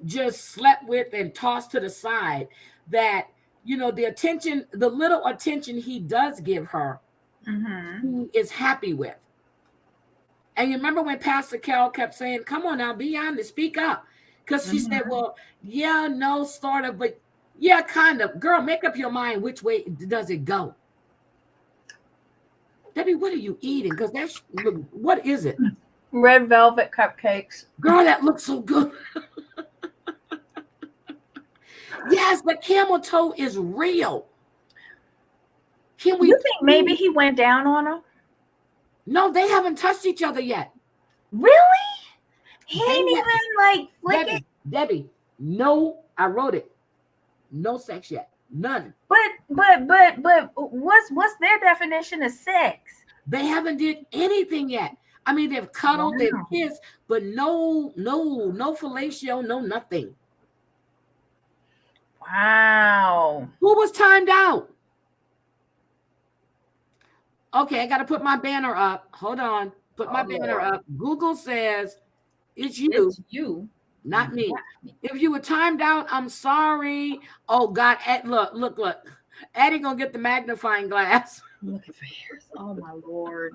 just slept with and tossed to the side that, the little attention he does give her, Mm-hmm. he is happy with. And you remember when Pastor Cal kept saying, come on now, be honest, speak up. Because she said, Mm-hmm. well, yeah, no, sort of, but yeah, kind of. Girl, make up your mind which way does it go. Debbie, what are you eating? Because look, what is it? Red velvet cupcakes. Girl, that looks so good. Yes, the camel toe is real. Can we You think maybe please? he went down on her? No, they haven't touched each other yet. Really? He They ain't have, even like flick it. Debbie, no, I wrote it. No sex yet. None. But what's their definition of sex? They haven't did anything yet. I mean, they've cuddled, they've Wow. kissed, but no fellatio, no nothing. Wow. Who was timed out? Okay, I got to put my banner up. Hold on. Put my Oh banner Lord. up. Google says it's you, It's you. not me. Not me. If you were timed out, I'm sorry. Oh God, look. Addie gonna get the magnifying glass. I'm looking for hairs. Oh my Lord.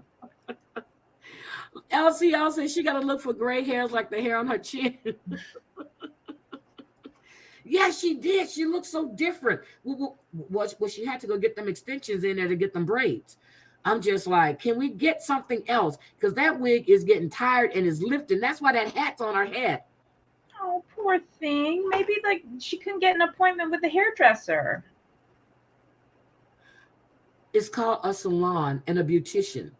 LCL says she gotta look for gray hairs like the hair on her chin. Yeah, she did. She looked so different. Well, she had to go get them extensions in there to get them braids. I'm just like, can we get something else? Because that wig is getting tired and is lifting. That's why that hat's on her head. Oh, poor thing. Maybe like she couldn't get an appointment with the hairdresser. It's called a salon and a beautician.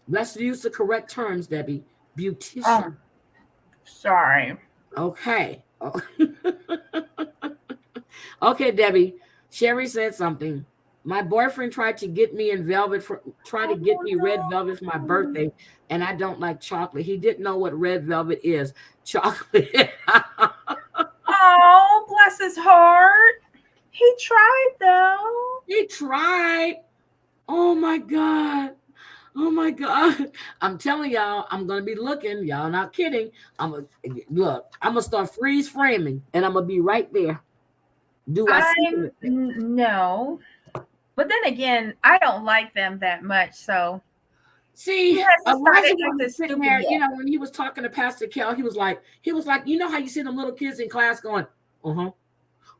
Let's use the correct terms, Debbie. Beautician. Oh, sorry. Okay. Okay, Debbie. Sherry said something. My boyfriend tried to get me try to get Oh me red velvet for my no. birthday, and I don't like chocolate. He didn't know what red velvet is. Chocolate. Oh, bless his heart. He tried though. He tried. Oh my God. Oh my God. I'm telling y'all, I'm gonna be looking. Y'all not kidding. I'm gonna start freeze framing and I'm gonna be right there. Do I see it? No. But then again, I don't like them that much, so he See, hasn't Elijah started wasn't acting sitting stupid there, yet. when he was talking to Pastor Kel, he was like, you know how you see them little kids in class going, uh-huh,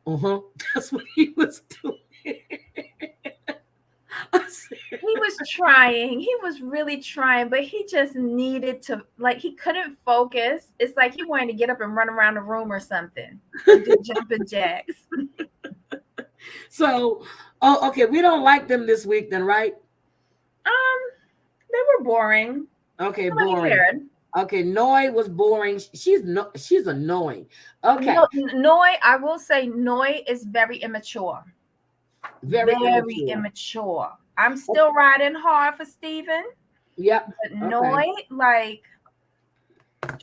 uh-huh. That's what he was doing. He was trying. He was really trying, but he just needed to, like, he couldn't focus. It's like he wanted to get up and run around the room or something and do jumping jacks. So, okay, we don't like them this week then, right? They were boring. Okay, Let me boring. hear it. Okay, Noi was boring. She's annoying. Okay, No, Noi, I will say Noi is very immature. very Very immature. immature. I'm Okay, still riding hard for Steven, yep. but Okay, Noi, like,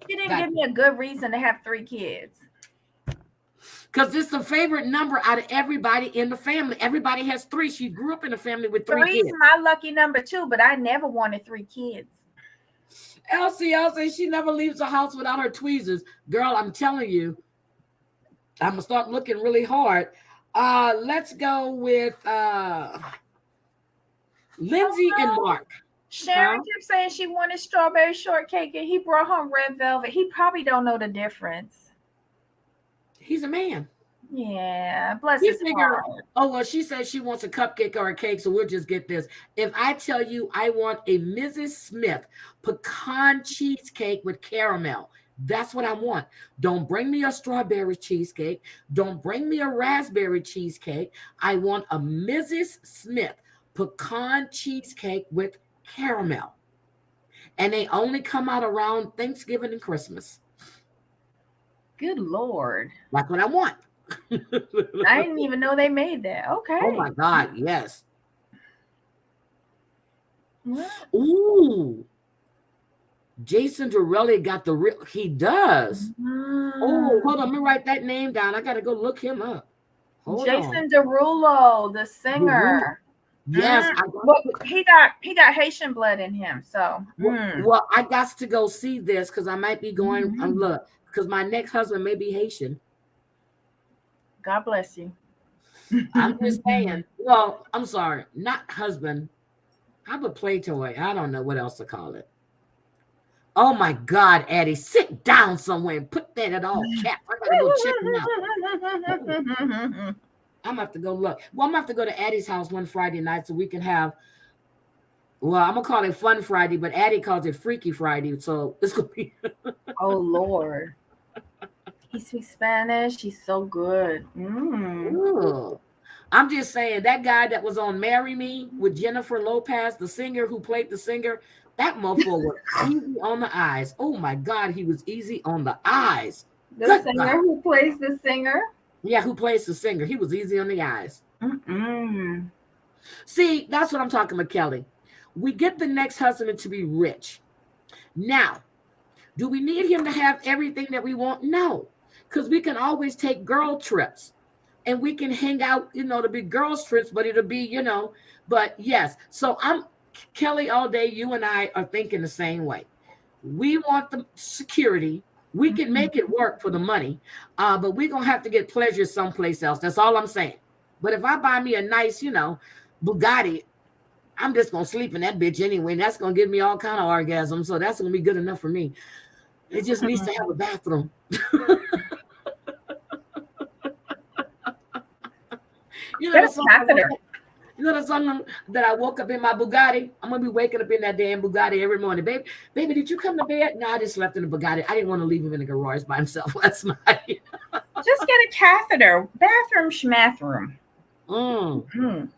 she didn't got give you. me a good reason to have 3 kids. Because it's the favorite number out of everybody in the family. Everybody has three. She grew up in a family with three Three's kids. my lucky number too, but I never wanted 3 kids. Elsie, she never leaves the house without her tweezers. Girl, I'm telling you, I'm gonna start looking really hard. Let's go with Oh Lindsay and no. Mark. Sharon Huh? kept saying she wanted strawberry shortcake and he brought home red velvet. He probably don't know the difference. He's a man. Yeah, bless He his figured, heart. oh well, she says she wants a cupcake or a cake, so we'll just get this. If I tell you I want a Mrs. Smith pecan cheesecake with caramel, that's what I want. Don't bring me a strawberry cheesecake. Don't bring me a raspberry cheesecake. I want a Mrs. Smith pecan cheesecake with caramel. And they only come out around Thanksgiving and Christmas. Good Lord. That's what I want. I didn't even know they made that. Oh my Okay. God, yes. What? Ooh, Jason Dorelli got the real. He does. Oh, hold on. Let me Mm. write that name down. I got to go look him up. Hold on. Jason Derulo, the Derulo. singer. Yes, Mm. I got Well, to. he got Haitian blood in him. So Well, I got to go see this because I might be going. Mhm. Look, because my next husband may be Haitian. God bless you. I'm just saying. Well, I'm sorry, not husband. How about play toy? I don't know what else to call it. Oh my God, Addie, sit down somewhere and put that at all caps. I gotta go check him out. Oh, I'm gonna have to go look. Well, I'm gonna have to go to Addie's house one Friday night so we can have. Well, I'm gonna call it Fun Friday, but Addie calls it Freaky Friday, so it's gonna be. Oh Lord. He speaks Spanish. He's so good. Mm. Ooh. I'm just saying that guy that was on "Marry Me" with Jennifer Lopez, the singer who played the singer, that motherfucker was easy on the eyes. Oh my God, he was easy on the eyes. The Good God. singer who plays the singer. Yeah, who plays the singer? He was easy on the eyes. Mm-mm. See, that's what I'm talking about, Kelly. We get the next husband to be rich. Now, do we need him to have everything that we want? No, because we can always take girl trips and we can hang out, to be girls' trips, but it'll be, but yes. So I'm Kelly all day. You and I are thinking the same way. We want the security. We can Mm-mm. make it work for the money, but we're going to have to get pleasure someplace else. That's all I'm saying. But if I buy me a nice, Bugatti, I'm just going to sleep in that bitch anyway. And that's going to give me all kind of orgasms. So that's going to be good enough for me. It just needs to have a bathroom. You know Get the a song I woke catheter. up. You know the song that I woke up in my Bugatti. I'm gonna be waking up in that damn Bugatti every morning, baby. Did you come to bed? No, I just slept in the Bugatti. I didn't want to leave him in the garage by himself last night. Just get a catheter. Bathroom schmathroom. Mm. Mm.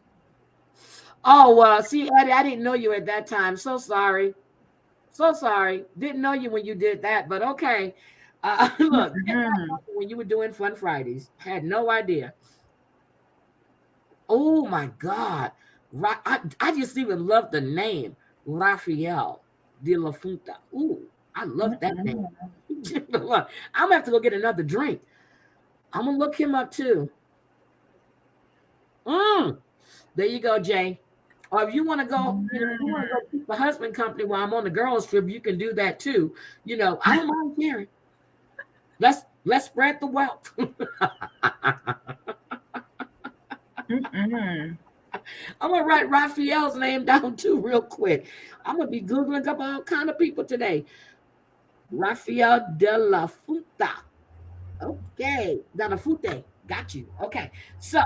Oh, see, Eddie, I didn't know you at that time. So sorry. So sorry. Didn't know you when you did that, but okay. Look, get back Mm-hmm. when you were doing Fun Fridays. Had no idea. Oh my God. I just even love the name Rafael de la Funta. Ooh, I love that name. Mm-mm. I'm gonna have to go get another drink. I'm gonna look him up too. Mm, there you go, Jay. Or if you want to go, if you want to go keep the husband company while I'm on the girls' trip, you can do that too. I don't mind sharing. Let's spread the wealth. Mm-mm. I'm gonna write Raphael's name down too, real quick. I'm gonna be googling up all kind of people today. Rafael de la Futa. Okay, de la Fute. Got you. Okay, so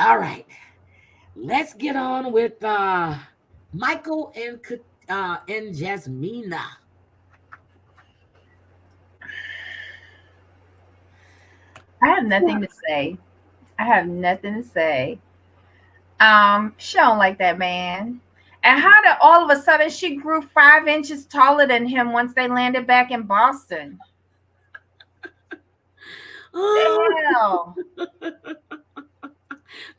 all right, let's get on with Michael and Jasmina. I have nothing to say. I have nothing to say. She don't like that man. And how did all of a sudden she grew 5 inches taller than him once they landed back in Boston? The hell?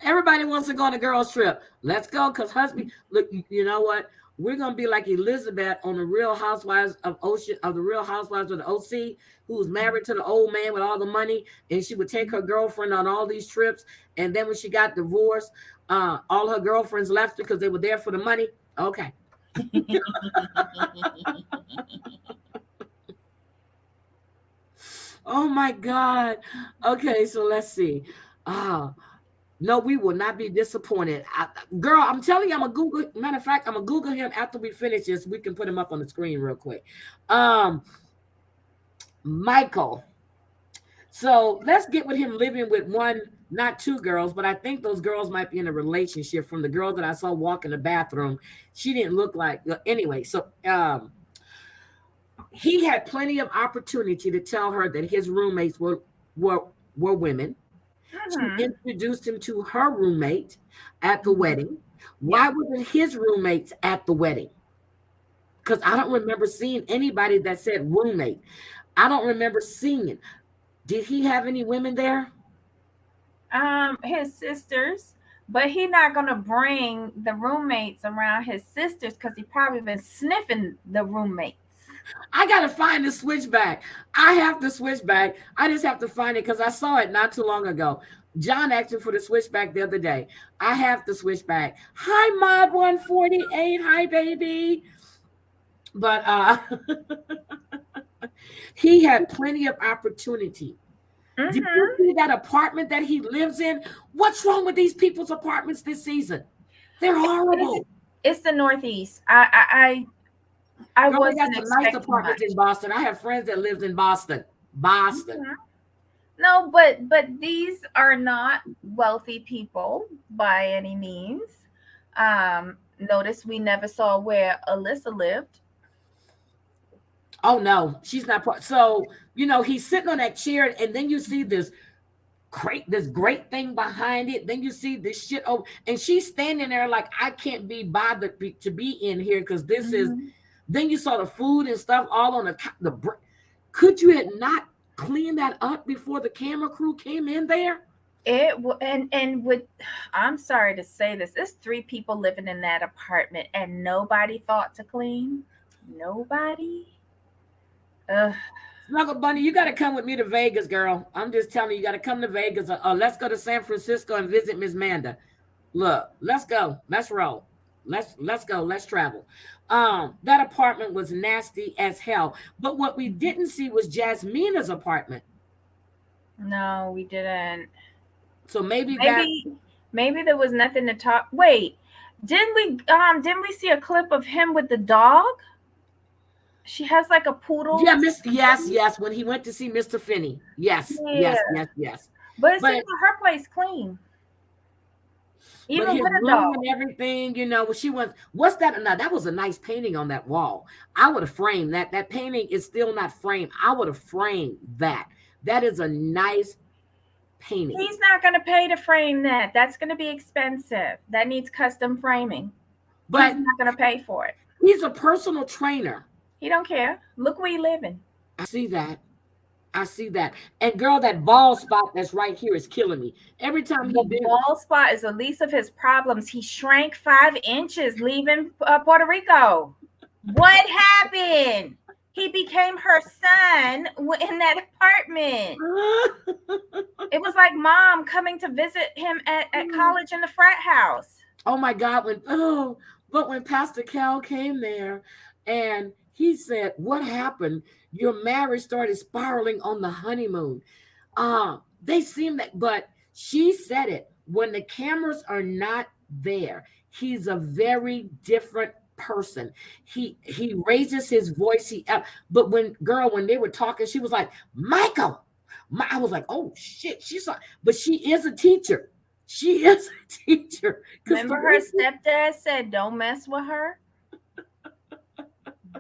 Everybody wants to go on a girls trip. Let's go, because husband, look, you know what? We're gonna be like Elizabeth on the Real Housewives of Ocean of the Real Housewives of the OC, who was married to the old man with all the money, and she would take her girlfriend on all these trips. And then when she got divorced, all her girlfriends left her because they were there for the money. Okay. Oh my God. Okay, so let's see. Ah, no, we will not be disappointed. Girl, I'm telling you, I'm a Google. Matter of fact, I'm gonna Google him after we finish this. We can put him up on the screen real quick. Um, Michael. So let's get with him living with one, not two girls, but I think those girls might be in a relationship. From the girl that I saw walk in the bathroom, she didn't look like. Anyway, so he had plenty of opportunity to tell her that his roommates were were women. She Mm-hmm. introduced him to her roommate at the wedding. Yep. Why wasn't his roommates at the wedding? Because I don't remember seeing anybody that said roommate. I don't remember seeing it. Did he have any women there? His sisters, but he not gonna bring the roommates around his sisters because he probably been sniffing the roommates. I gotta find the switchback. I have the switchback. I just have to find it because I saw it not too long ago. John asked me for the switchback the other day. I have the switchback. Hi, Mod 148. Hi, baby. But he had plenty of opportunity. Did you Mm-hmm. see that apartment that he lives in? What's wrong with these people's apartments this season? They're It's, horrible. it's the Northeast. I Girl, they got wasn't some nice expecting apartments in much. Boston. I have friends that lived in Boston. Boston. Mhm. No, but these are not wealthy people by any means. Notice we never saw where Alyssa lived. Oh no, she's not part. So, he's sitting on that chair, and then you see this great thing behind it. Then you see this shit over, and she's standing there like, I can't be bothered to be in here because this is. Mhm. Then you saw the food and stuff all on Could you had not cleaned that up before the camera crew came in there? And with, I'm sorry to say this, there's 3 people living in that apartment and nobody thought to clean. Nobody. Ugh. Snuggle Bunny, you got to come with me to Vegas, girl. I'm just telling you, you got to come to Vegas. Let's go to San Francisco and visit Miss Manda. Look, let's go. Let's roll. Let's go. Let's travel. That apartment was nasty as hell. But what we didn't see was Jasmina's apartment. No, we didn't. So maybe that. Maybe maybe there was nothing to talk. Wait, didn't we see a clip of him with the dog? She has like a Yeah, poodle. Miss. Yes, yes. When he went to see Mr. Finney. Yes, Yeah, yes, yes, yes. but it seemed But like her place clean, but even his with a room dog. and everything, she went. What's that? Now that was a nice painting on that wall. I would have framed that. That painting is still not framed. I would have framed that. That is a nice painting. He's not going to pay to frame that. That's going to be expensive. That needs custom framing. He's But not going to pay for it. he's a personal trainer. He don't care. Look where he living. I see that. I see that. And girl, that bald spot that's right here is killing me. Every time he The been. bald spot is the least of his problems. He shrank 5 inches leaving Puerto Rico. What happened? He became her son in that apartment. It was like mom coming to visit him at college in the frat house. Oh my God! But when Pastor Cal came there, and he said, "What happened? Your marriage started spiraling on the honeymoon." They seem that, but she said it. When the cameras are not there, he's a very different person. He raises his voice. But when they were talking, she was like, "Michael." I was like, "Oh shit!" She's like, but she is a teacher. She is a teacher because the Remember her way stepdad said, "Don't mess with her."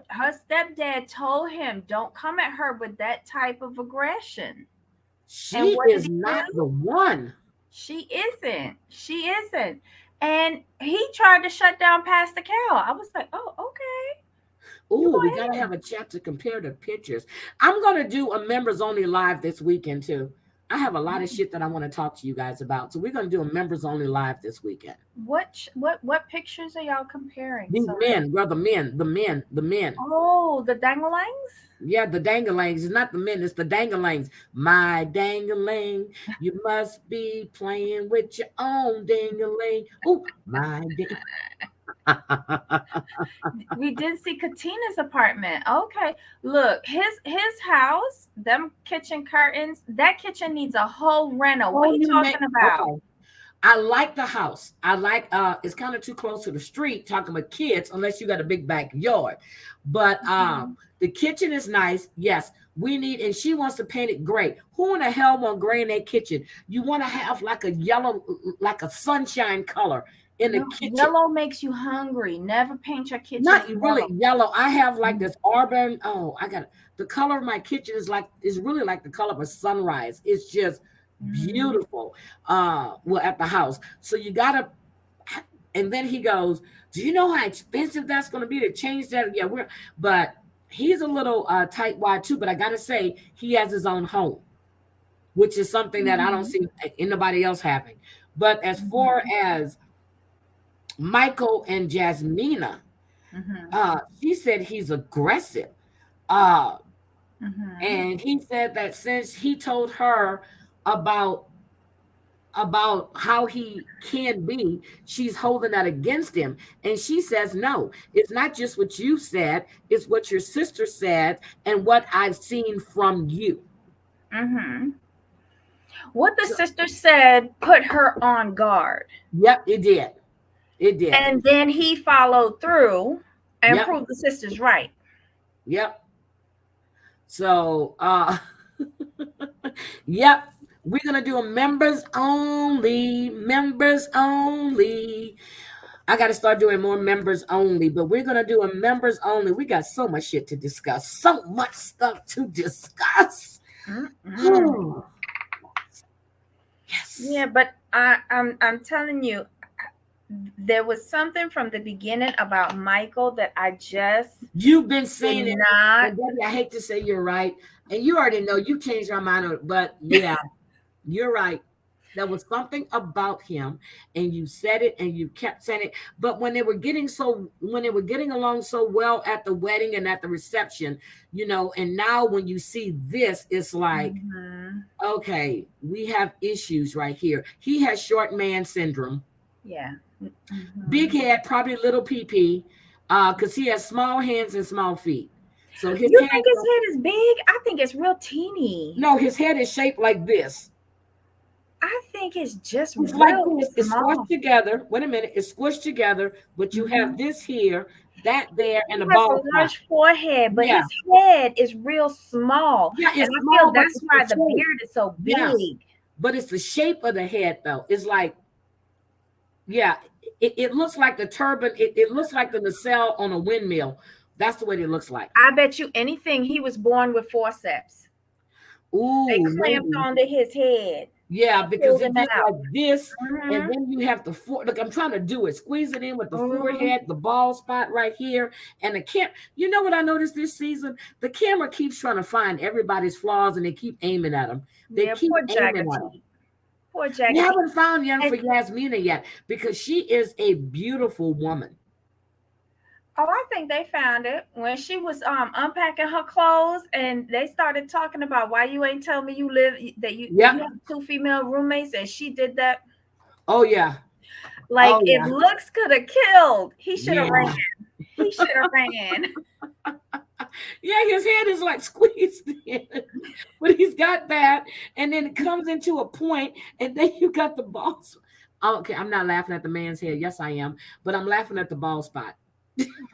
Her stepdad told him, "Don't come at her with that type of aggression." And she what did is he not do? the one. She isn't. She isn't. and he tried to shut down Pastor Cal. I was like, oh, okay, you Oh, go we gotta ahead. have a chat to compare the pictures. I'm gonna do a members only live this weekend too. I have a lot of shit that I want to talk to you guys about. So we're gonna do a members only live this weekend. What pictures are y'all comparing? These Sorry. men, brother, the men. Oh, the danglings. Yeah, the danglings. It's not the men, it's the danglings. My dangling, you must be playing with your own dangling. Oh, my dang. We did see Katina's apartment. Okay, look, his house, them kitchen curtains. That kitchen needs a whole reno. What Oh, he you make talking about? okay. I like the house. I like it's kind of too close to the street talking about kids unless you got a big backyard. But Mhm. the kitchen is nice. Yes, we need and she wants to paint it gray. Who in the hell want gray in their kitchen? You want to have like a yellow like a sunshine color in the No, kitchen. yellow makes you hungry. Never paint your kitchen Not really yellow. yellow. I have like this auburn. Oh, I got the color of my kitchen is really like the color of a sunrise. It's just Mhm. beautiful. Well, at the house. So you gotta and then he goes, do you know how expensive that's gonna be to change that? Yeah, but he's a little tightwad too, but I gotta say he has his own home, which is something that I don't Mhm. see anybody else having. But as far Mhm. as Michael and Jasmina, Mhm. she said he's aggressive. Uh, Mhm. and he said that since he told her about how he can be, she's holding that against him. And she says, no, it's not just what you said, it's what your sister said and what I've seen from you. Mhm. What the So, sister said put her on guard, yep, it did. It did. and then he followed through and Yep, proved the sister's right. yep. So, yep, we're gonna do a members only, members only. I got to start doing more members only, but we're going to do a members only. We got so much shit to discuss, so much stuff to discuss. Mm-mm. Oh, yes. Yeah, but I'm telling you, there was something from the beginning about Michael that I just You've been did saying it. not. And Debbie, I hate to say you're right. And you already know you changed your mind on it, but yeah, you're right. There was something about him, and you said it, and you kept saying it. But when they were getting along so well at the wedding and at the reception, and now when you see this, it's like, Hmm. okay, we have issues right here. He has short man syndrome, Yeah. big Hmm. head, probably little PP, because he has small hands and small feet. So his You hands think his don't. head is big? I think it's real teeny. No, his head is shaped like this. I think it's just It's like real this. It's squished small. together. Wait a minute. It's squished together, but you have Hmm. this here, that there, He and a has a bald spot. large forehead, but Yeah. his head is real small. Yeah, And it's I feel small, but that's it's the why the shape. beard is so Yeah. big. But it's the shape of the head, though. It's like, yeah, it looks like the turban. It looks like the nacelle on a windmill. That's the way it looks like. I bet you anything he was born with forceps. They Ooh, clamped maybe. onto his head Yeah, and because pulled it him gets out. like this, and Hmm. then you have the look. I'm trying to do it. Squeeze it in with the Hmm. forehead, the bald spot right here, and the cam. You know what I noticed this season? The camera keeps trying to find everybody's flaws, and they keep aiming at them. They Yeah, keep poor aiming at them. Jaggedy. Poor We Jaggedy. haven't found one for And Yasmina yet because she is a beautiful woman. oh, I think they found it when she was unpacking her clothes, and they started talking about why you ain't tell me you live that you Yep. have two female roommates, and she did that. Oh yeah. Like Oh if yeah. looks could have killed, he should have ran. Yeah. He should have ran. Yeah, his head is like squeezed in, but he's got that, and then it comes into a point, and then you got the balls. Okay, I'm not laughing at the man's head. Yes, I am, but I'm laughing at the ball spot.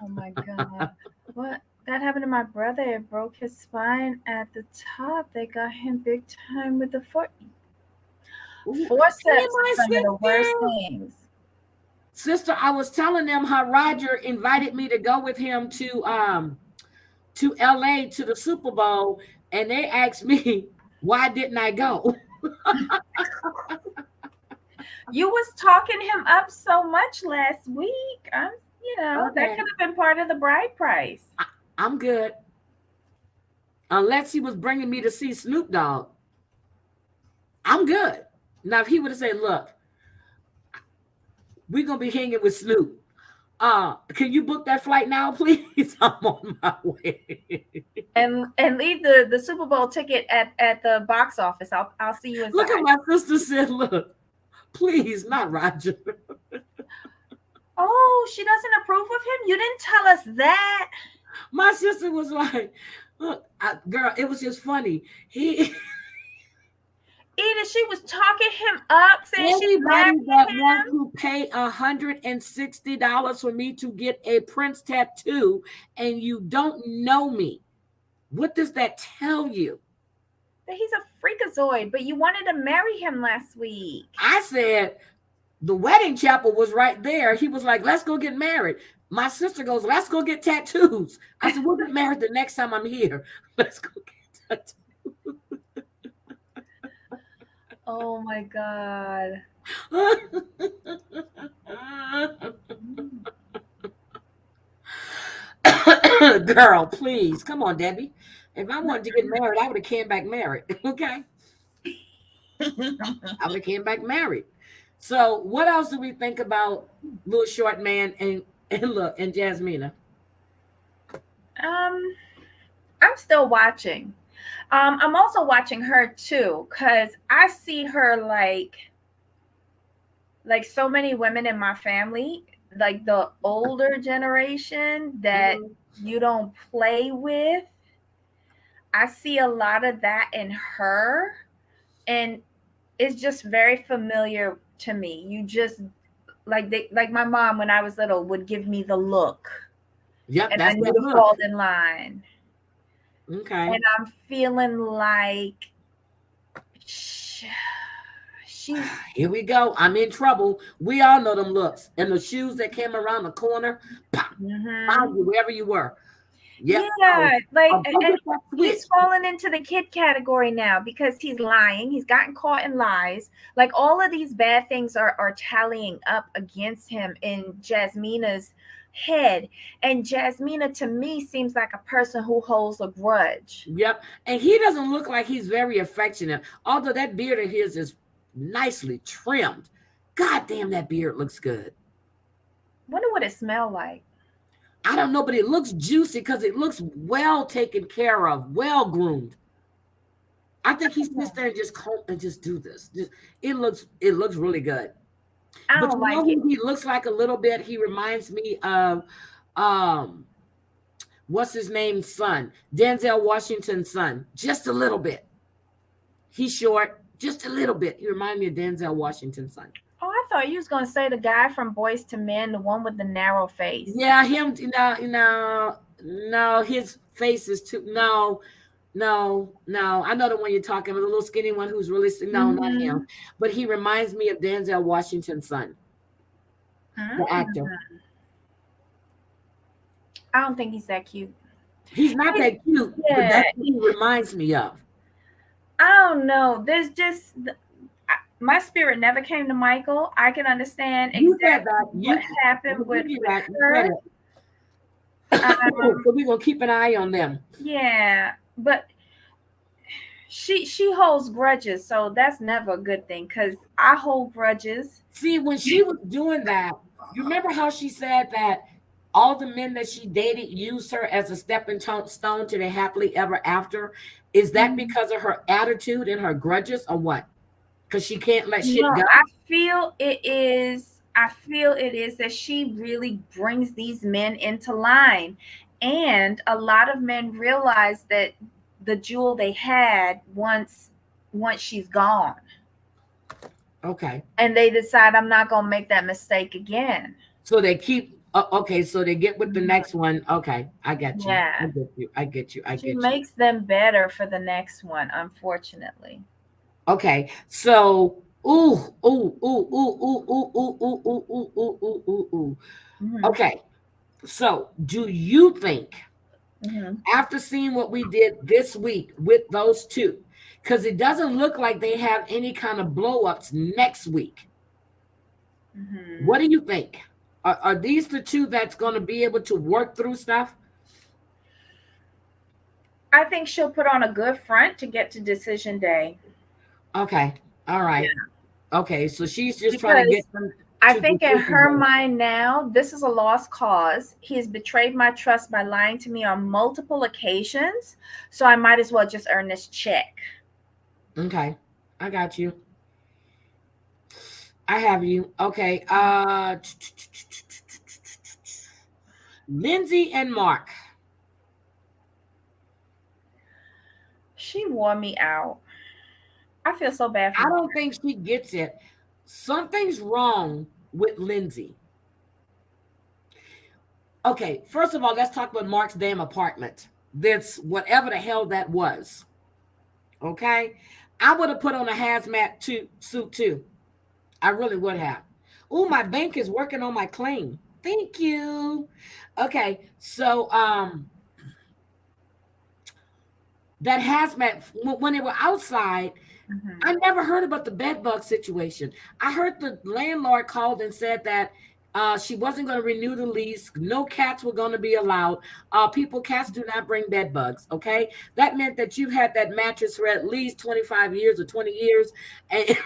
Oh my god. What that happened to my brother? It broke his spine at the top. They got him big time with the Ooh, hey, forceps my is some of the worst sister. things. Sister, I was telling them how Roger invited me to go with him to LA to the Super Bowl, and they asked me why didn't I go. You was talking him up so much last week. That Okay, could have been part of the bride price. I, I'm good. Unless he was bringing me to see Snoop Dogg, I'm good. Now, if he would have said, "Look, we're gonna be hanging with Snoop. Can you book that flight now, please? I'm on my way." And leave the Super Bowl ticket at the box office. I'll see you Look at inside. my sister said, "Look, please, not Roger." Oh, she doesn't approve of him? You didn't tell us that. My sister was like, "Look, girl, it was just funny. He Edith, she was talking him up, saying she's Anybody marrying that wants him. to pay $160 for me to get a Prince tattoo, and you don't know me, what does that tell you?" That he's a freakazoid, but you wanted to marry him last week. I said, the wedding chapel was right there. He was like, "Let's go get married." My sister goes, "Let's go get tattoos." I said, "We'll get married the next time I'm here." Let's go get Oh my God. tattoos. Girl, please. Come on, Debbie. If I wanted to get married, I would have came back married. Okay. I would have came back married. So what else do we think about Little Short Man and Jasmina? um, I'm still watching. I'm also watching her too, because I see her like so many women in my family, like the older generation that Mhm. you don't play with. I see a lot of that in her, and it's just very familiar to me. You just like my mom when I was little would give me the look, Yep, and I that's knew that to fall look. in line. Okay. And I'm feeling like sh- she's Here we go. I'm in trouble. We all know them looks. And the shoes that came around the corner, pop, found mhm. you wherever you were. Yep. Yeah, like, Go and get that he's switch. fallen into the kid category now because he's lying. He's gotten caught in lies. Like all of these bad things are tallying up against him in Jasmina's head. And Jasmina to me seems like a person who holds a grudge. Yep. And he doesn't look like he's very affectionate. Although that beard of his is nicely trimmed. God damn, that beard looks good. Wonder what it smelled like. I don't know, but it looks juicy because it looks well taken care of, well groomed. I think he sits there and just comb and just do this. It looks really good. I But don't you know like it. who he looks like a little bit? He reminds me of um what's his name's son? Denzel Washington's son. Just a little bit. He's short, just a little bit. He reminds me of Denzel Washington's son. Oh, I thought you was gonna say the guy from Boys to Men, the one with the narrow face. Yeah, him, no, his face is too, no, no, no. I know the one you're talking about, the little skinny one who's really, no, not him. Mm-hmm. But he reminds me of Denzel Washington's son, the actor. I don't think he's that cute. He's not He's, that cute, but yeah, that's what he reminds me of. I don't know. There's just my spirit never came to Michael. I can understand You said exactly that. what I'm happened gonna give you with that. You said her. it. Um, So we're gonna keep an eye on them. yeah, but she holds grudges, so that's never a good thing. Cause I hold grudges. See, when she was doing that, you remember how she said that all the men that she dated used her as a stepping stone to their happily ever after? Is that Mhm. because of her attitude and her grudges, or what? Because she can't let shit No, go. I feel it is. I feel it is that she really brings these men into line, and a lot of men realize that the jewel they had once she's gone, Okay, and they decide I'm not gonna make that mistake again. so they keep. Okay, so they get with the Mhm. next one. Okay, I get you. I Yeah, get you. I get you. I she get you. makes them better for the next one, unfortunately. Okay, so ooh. Hmm. Okay, so do you think Hmm. after seeing what we did this week with those two, because it doesn't look like they have any kind of blow ups next week. What Hmm. do you think? Are these the two that's going to be able to work through stuff? I think she'll put on a good front to get to decision day. Okay. All Yeah. right. Okay. So she's just trying to get Because them I to think in decision her day. mind now, this is a lost cause. He has betrayed my trust by lying to me on multiple occasions. So I might as well just earn this check. Okay. I got you. I have you. Okay. Lindsay and Mark. She wore me out. I feel so bad for I Mark. don't think she gets it. Something's wrong with Lindsay. Okay, first of all, let's talk about Mark's damn apartment. This, whatever the hell that was. Okay? I would have put on a suit too. I really would have. Oh, my bank is working on my claim. Thank you. Okay, so that hazmat when they were outside, I Hmm. never heard about the bed bug situation. I heard the landlord called and said that she wasn't going to renew the lease. No cats were going to be allowed. Cats do not bring bed bugs. Okay, that meant that you've had that mattress for at least 25 years or 20 years, and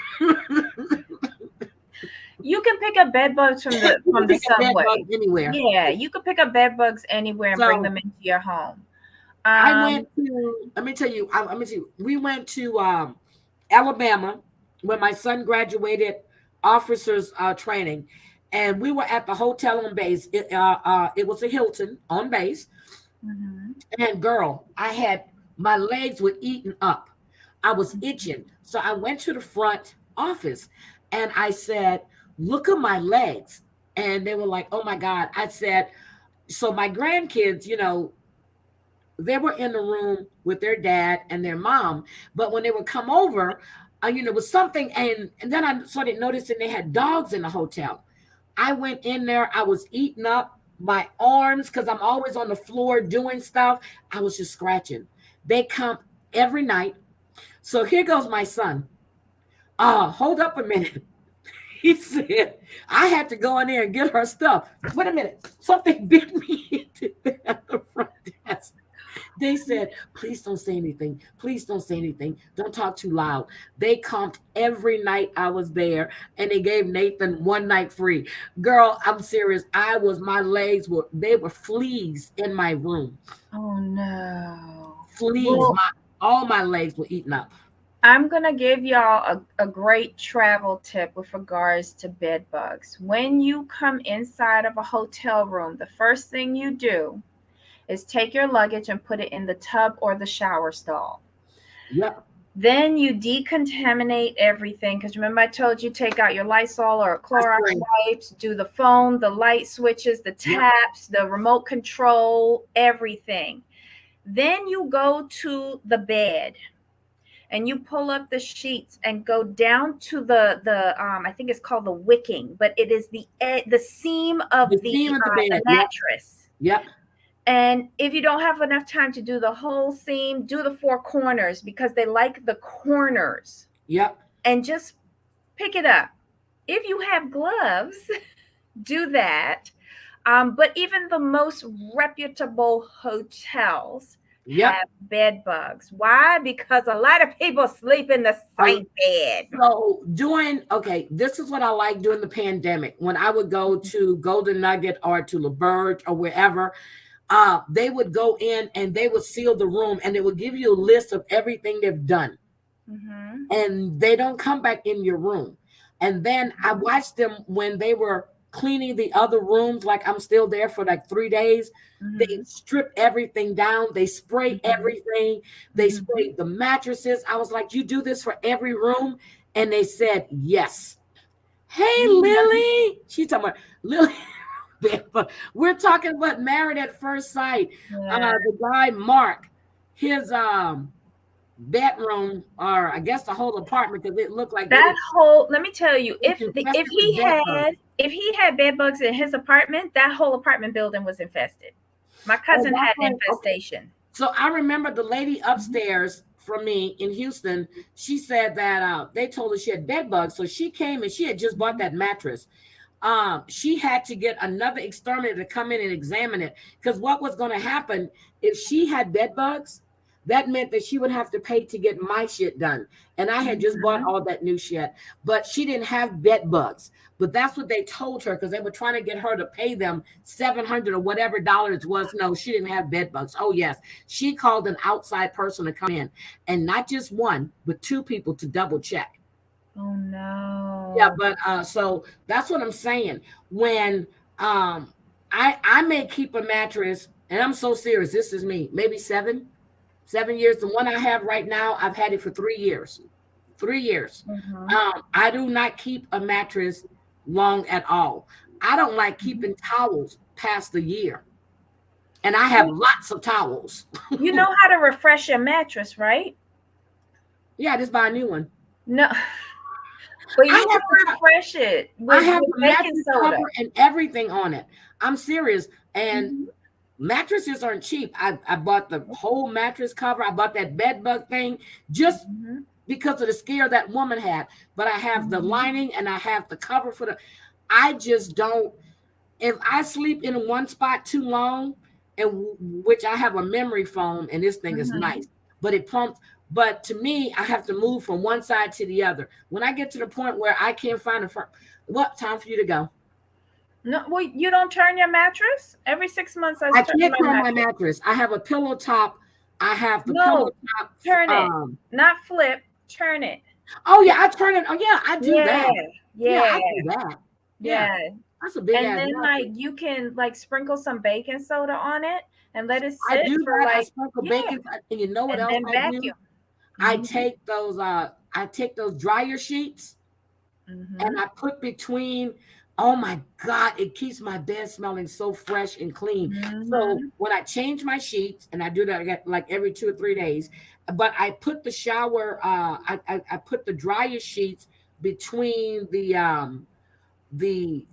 You can pick up bed bugs you from can the pick up bed subway. bugs anywhere. Yeah, you could pick up bed bugs anywhere and bring So them into your home. I went Um, to. Let me tell you. Let me tell you. We went to Alabama when my son graduated officers training, and we were at the hotel on base. It was a Hilton on base, mhm. and girl, I had my legs were eaten up. I was itching, so I went to the front office, and I said, "Look at my legs," and they were like, "Oh my God!" I said, "So my grandkids, they were in the room with their dad and their mom, but when they would come over, it was something, and then I started noticing they had dogs in the hotel. I went in there, I was eating up my arms because I'm always on the floor doing stuff. I was just scratching. They come every night. So here goes my son. Hold up a minute. He said, I had to go in there and get her stuff. Wait a minute. Something bit me at the front desk. They said, please don't say anything. Please don't say anything. Don't talk too loud. They comped every night I was there, and they gave Nathan one night free. Girl, I'm serious. My legs they were fleas in my room. Oh no. Fleas. Well, All my legs were eaten up. I'm gonna give y'all a great travel tip with regards to bed bugs. When you come inside of a hotel room, the first thing you do is take your luggage and put it in the tub or the shower stall. Yep. Then you decontaminate everything because remember I told you take out your Lysol or I Clorox spray. wipes, do the phone, the light switches, the Yep. taps, the remote control, everything. Then you go to the bed and you pull up the sheets and go down to the I think it's called the wicking, but it is the seam The of the seam of the the bed. Yep. mattress. Yep. And if you don't have enough time to do the whole seam, do the four corners because they like the corners. Yep. And just pick it up. If you have gloves, do that. But even the most reputable hotels Yep. have bed bugs. Why? Because a lot of people sleep in the Uh, same bed. So this is what I like during the pandemic. When I would go to Golden Nugget or to LaBerge or wherever, they would go in and they would seal the room and they would give you a list of everything they've done. Mm-hmm. And they don't come back in your room. And then I watched them when they were cleaning the other rooms, like I'm still there for like 3 days. They Mm-hmm. strip everything down, they spray Mm-hmm. everything, they Mm-hmm. spray the mattresses. I was like, you do this for every room? And they said, yes. Hey, Lily. She's talking about Lily. We're talking about Married at First Sight. Yeah. The guy, Mark, his bedroom, or I guess the whole apartment, because it looked like That whole, let me tell you, it was infested with bed bugs. if he had bed bugs in his apartment, that whole apartment building was infested. My Oh, cousin that's had an right. Okay. infestation. So I remember the lady Mhm. upstairs from me in Houston. She said that they told her she had bed bugs, so she came and she had just bought that mattress. she had to get another exterminator to come in and examine it, because what was going to happen if she had bed bugs, that meant that she would have to pay to get my shit done. And I had just bought Mhm. all that new shit, but she didn't have bed bugs. But that's what they told her, because they were trying to get her to pay them 700 or whatever dollars was. No, she didn't have bed bugs. Oh yes, she called an outside person to come in, and not just one, but two people to double check. Oh Yeah, no. but so that's what I'm saying. When I may keep a mattress, and I'm so serious, this is me, maybe 7 years. The one I have right now, I've had it for 3 years. 3 years. Mhm. I do not keep a mattress long at all. I don't like Mhm. keeping towels past a year. And I have Well, lots of towels. you know how to refresh your mattress, right? Yeah, I just buy a new one. No, but I you have can refresh it I with have the baking mattress soda. cover and everything on it. I'm serious. And Mhm. mattresses aren't cheap. I bought the whole mattress cover. I bought that bed bug thing just Mhm. because of the scare that woman had. But I have the Mhm. lining and I have the cover for the. I just don't. If I sleep in one spot too long, and which I have a memory foam, and this thing is nice, Mhm. but it pumps. But to me, I have to move from one side to the other. When I get to the point where I can't find a front, what time for you to go? No, well, you don't turn your mattress every 6 months. I I turn can't my turn my mattress. mattress. I have a pillow top. I have the pillow No, top. turn it, not flip. Turn it. Oh yeah, I turn it. Oh yeah, I do Yeah, that. Yeah, yeah, I do that. Yeah, yeah. that's a big And ass then like mattress. you can like sprinkle some baking soda on it and let it I sit do for that. I like, sprinkle yeah, bacon, and you know what and else then I do? vacuum. Mhm. I take those dryer sheets and Mhm. I put between. Oh my God, it keeps my bed smelling so fresh and clean. So Mhm. when I change my sheets, and I do that like every 2 or 3 days, but I put the shower, I put the dryer sheets between the The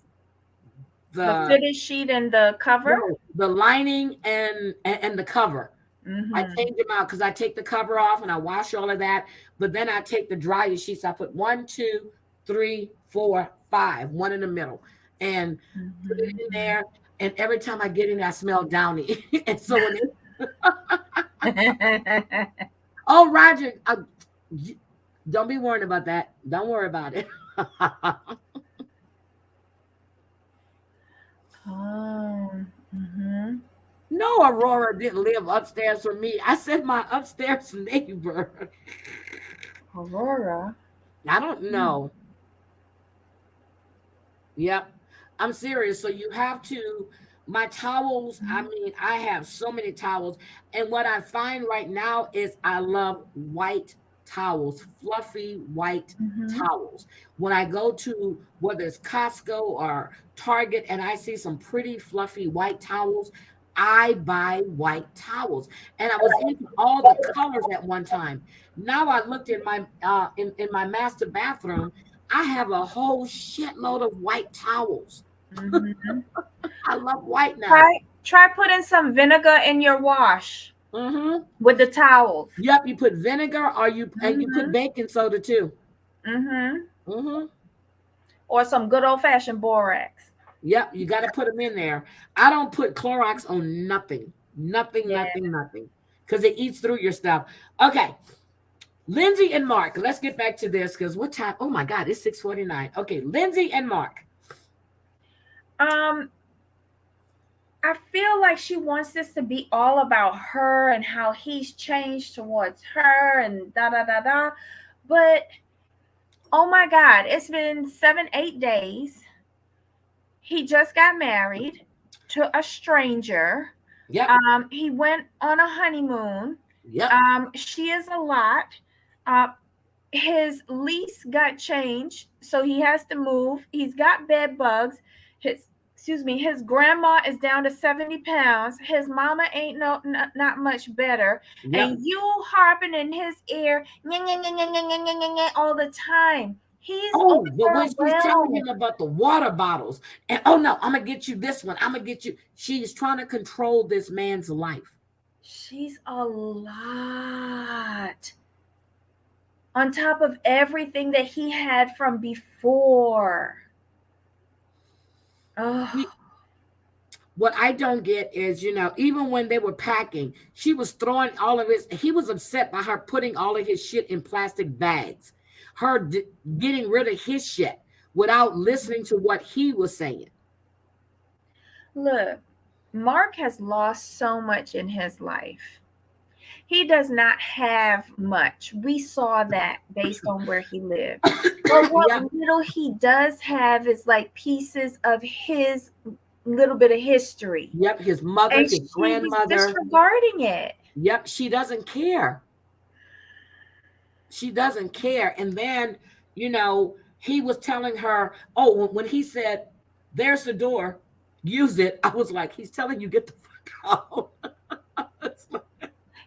the fitted sheet and the cover. no, the lining and the cover. I Mhm. change them out because I take the cover off and I wash all of that. But then I take the dryer sheets. I put one, two, three, four, five, one in the middle, and put it in Mhm. there. And every time I get in, I smell downy. And so when it, oh Roger, don't be worried about that. Don't worry about it. Oh. Mhm. No, Aurora didn't live upstairs from me. I said my upstairs neighbor. Aurora. I don't Hmm. know. Yep. I'm serious. So you have to, my towels, I Mhm. mean, I have so many towels. And what I find right now is I love white towels, fluffy white Mhm. towels. When I go to whether it's Costco or Target and I see some pretty fluffy white towels, I buy white towels. And I was into all the colors at one time. Now I looked in my in my master bathroom, I have a whole shitload of white towels. Mhm. I love white now. Try putting some vinegar in your wash Mm-hmm. with the towels. Yep, you put vinegar or you put Mhm. baking soda too. Mhm. Mm-hmm. Or some good old fashioned borax. Yep, you got to put them in there. I don't put Clorox on nothing. Nothing, Yeah. nothing, nothing. Because it eats through your stuff. Okay. Lindsay and Mark. Let's get back to this because what time? Oh my God, it's 6:49. Okay, Lindsay and Mark. Um, I feel like she wants this to be all about her and how he's changed towards her and da da da da. But oh my God, it's been 7, 8 days. He just got married to a stranger. Yep. He went on a honeymoon. Yep. She is a lot. Uh, his lease got changed, so he has to move. He's got bed bugs. His excuse me, his grandma is down to 70 pounds. His mama ain't not much better. Yep. And you harping in his ear "Nyeh, nyeh, nyeh, nyeh, nyeh, nyeh, nyeh, nyeh," all the time. He's Oh, but when she's telling overwhelmed. him about the water bottles, and oh no, I'm gonna get you this one. I'm gonna get you. She's trying to control this man's life. She's a lot. On top of everything that he had from before. Oh, What I don't get is, even when they were packing, she was throwing all of his. He was upset by her putting all of his shit in plastic bags, her getting rid of his shit without listening to what he was saying. look, Mark has lost so much in his life. He does not have much. We saw that based on where he lived. But what Yep, little he does have is like pieces of his little bit of history. yep. His mother, And his she was grandmother. disregarding it. Yep, she doesn't care. She doesn't care. And then, he was telling her, oh, when he said, "There's the door, use it," I was like, he's telling you get the fuck out.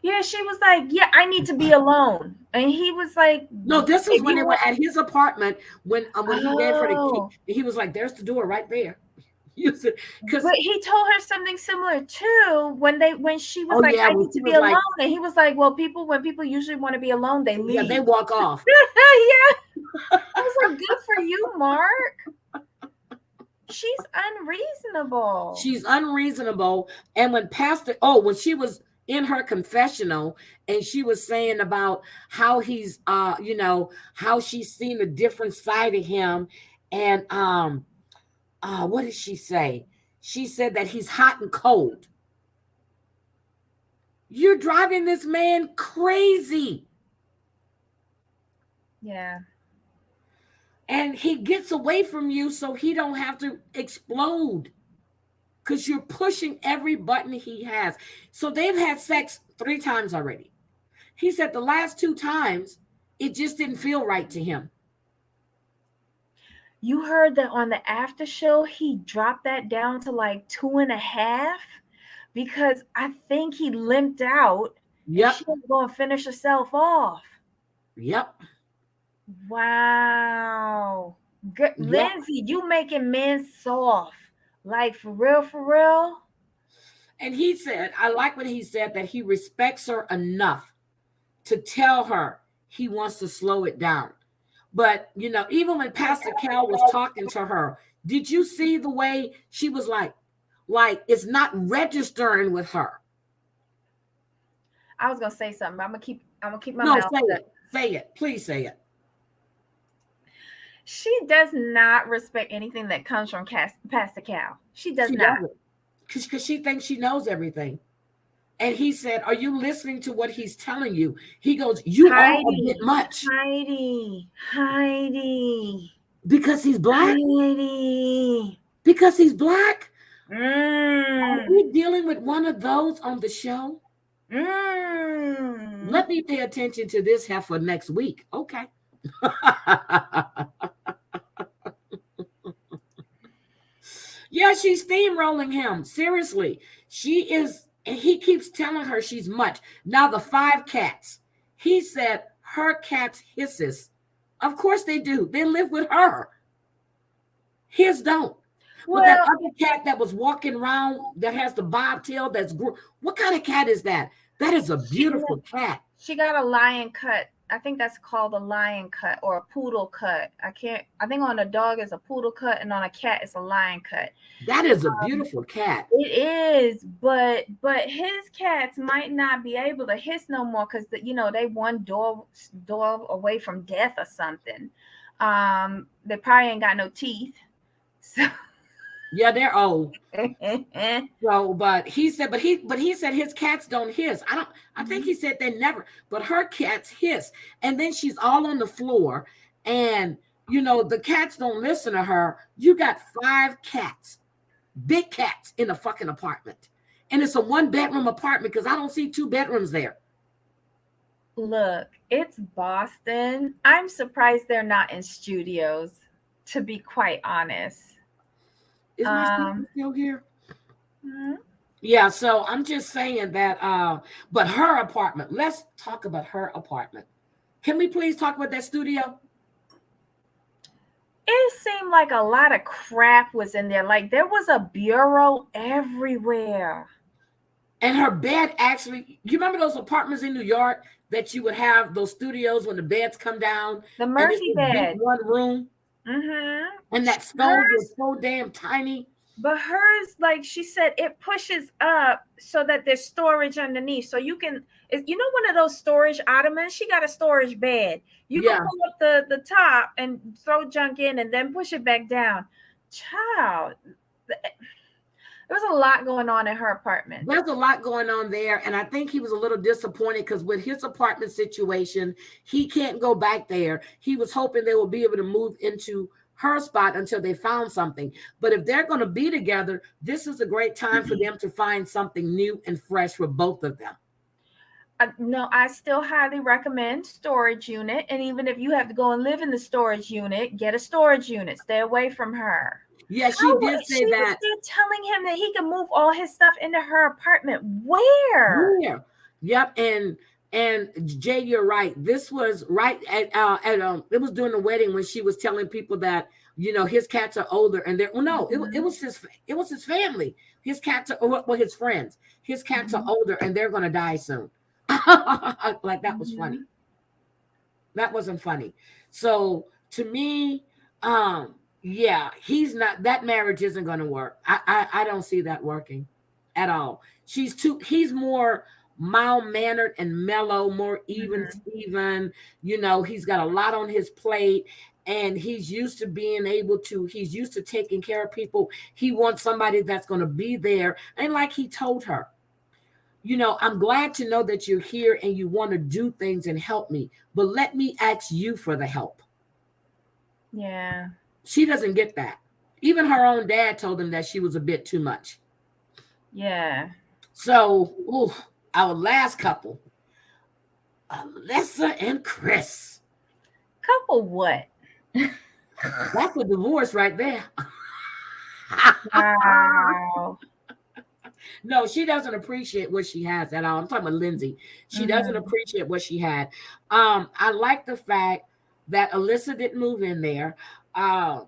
Yeah, she was like, "Yeah, I need to be alone." And he was like, No, this is "If when you they were want." at his apartment when he gave her the key. Oh, He was like, "There's the door right there." Use it, because but he told her something similar too when she was oh like, yeah, "I when need he to be was like, alone," and he was like, "Well, when people usually want to be alone, they yeah, they leave." walk off. Yeah, I was like, "Good for you, Mark." She's unreasonable. She's unreasonable. And when she was in her confessional and she was saying about how he's how she's seen a different side of him. And what did she say? She said that he's hot and cold. You're driving this man crazy. Yeah. And he gets away from you so he don't have to explode, because you're pushing every button he has. So they've had sex 3 times already. He said the last 2 times, it just didn't feel right to him. You heard that on the after show, he dropped that down to like 2.5 because I think he limped out and Yep. she was going to finish herself off. Yep. Wow. Good. Yep. Lindsay, you making men soft. Like for real, for real? And he said, I like what he said, that he respects her enough to tell her he wants to slow it down. But, even when Pastor Cal was talking to her, did you see the way she was like it's not registering with her? I was gonna say something, but I'm gonna keep my No, mouth say shut. it. Say it. Please say it. She does not respect anything that comes from Pastor Cal. She does She not. doesn't. Because she thinks she knows everything. And he said, are you listening to what he's telling you? He goes, you are a bit Heidi, much. Heidi, Because he's black? Heidi. Because he's black? Are Mm, we dealing with one of those on the show? mm. Let me pay attention to this heifer next week. Okay. Yeah, she's steamrolling him. Seriously. She is, and he keeps telling her she's much. Now, the 5 cats. He said her cats hisses. Of course they do. They live with her. His don't. But that Well, other cat that was walking around that has the bobtail, what kind of cat is that? That is a she beautiful cat. she got a lion cut. I think that's called a lion cut or a poodle cut. I can't. I think on a dog is a poodle cut, and on a cat it's a lion cut. That is a beautiful cat. It is, but his cats might not be able to hiss no more because they one door away from death or something. They probably ain't got no teeth. So Yeah, they're old. So, but he said his cats don't hiss. I think he said they never, but her cats hiss. And then she's all on the floor, and the cats don't listen to her. You got 5 cats, big cats in a fucking apartment. And it's a 1-bedroom apartment because I don't see 2 bedrooms there. Look, it's Boston. I'm surprised they're not in studios, to be quite honest. Is my sister Um, still here? mhm. Yeah, so I'm just saying that but her apartment, let's talk about her apartment. Can we please talk about that studio? It seemed like a lot of crap was in there. Like there was a bureau everywhere. And her bed actually, you remember those apartments in New York that you would have those studios when the beds come down The and it's Murphy this big bed. one room, Mm-hmm. and that stove was Hers, so damn tiny. But hers, like she said, it pushes up so that there's storage underneath. So you can, you know, one of those storage ottomans. She got a storage bed. You can Yeah. pull up the top and throw junk in, and then push it back down. Child, there was a lot going on in her apartment. There's a lot going on there. And I think he was a little disappointed because with his apartment situation, he can't go back there. He was hoping they will be able to move into her spot until they found something. But if they're going to be together, this is a great time for them to find something new and fresh for both of them. No, I still highly recommend storage unit. And even if you have to go and live in the storage unit, get a storage unit. Stay away from her. Yeah, How she did she say was that. there telling him that he can move all his stuff into her apartment? Where? Yeah. Yep. And Jay, you're right. This was right at it was during the wedding when she was telling people that his cats are older and they're well, no, Mhm, it was his family. His cats are well, his friends. His cats are mhm, older and they're gonna die soon. Like that was funny. mhm. That wasn't funny. So to me, yeah, he's not that marriage isn't gonna work. I don't see that working at all. He's more mild mannered and mellow, more even Mhm. Steven. He's got a lot on his plate and he's used to taking care of people. He wants somebody that's gonna be there. And like he told her, I'm glad to know that you're here and you want to do things and help me, but let me ask you for the help. Yeah. She doesn't get that. Even her own dad told him that she was a bit too much. Yeah. So, ooh, our last couple, Alyssa and Chris. Couple what? That's a divorce right there. Wow. No, she doesn't appreciate what she has at all. I'm talking about Lindsay. She doesn't Mhm. appreciate what she had. I like the fact that Alyssa didn't move in there. I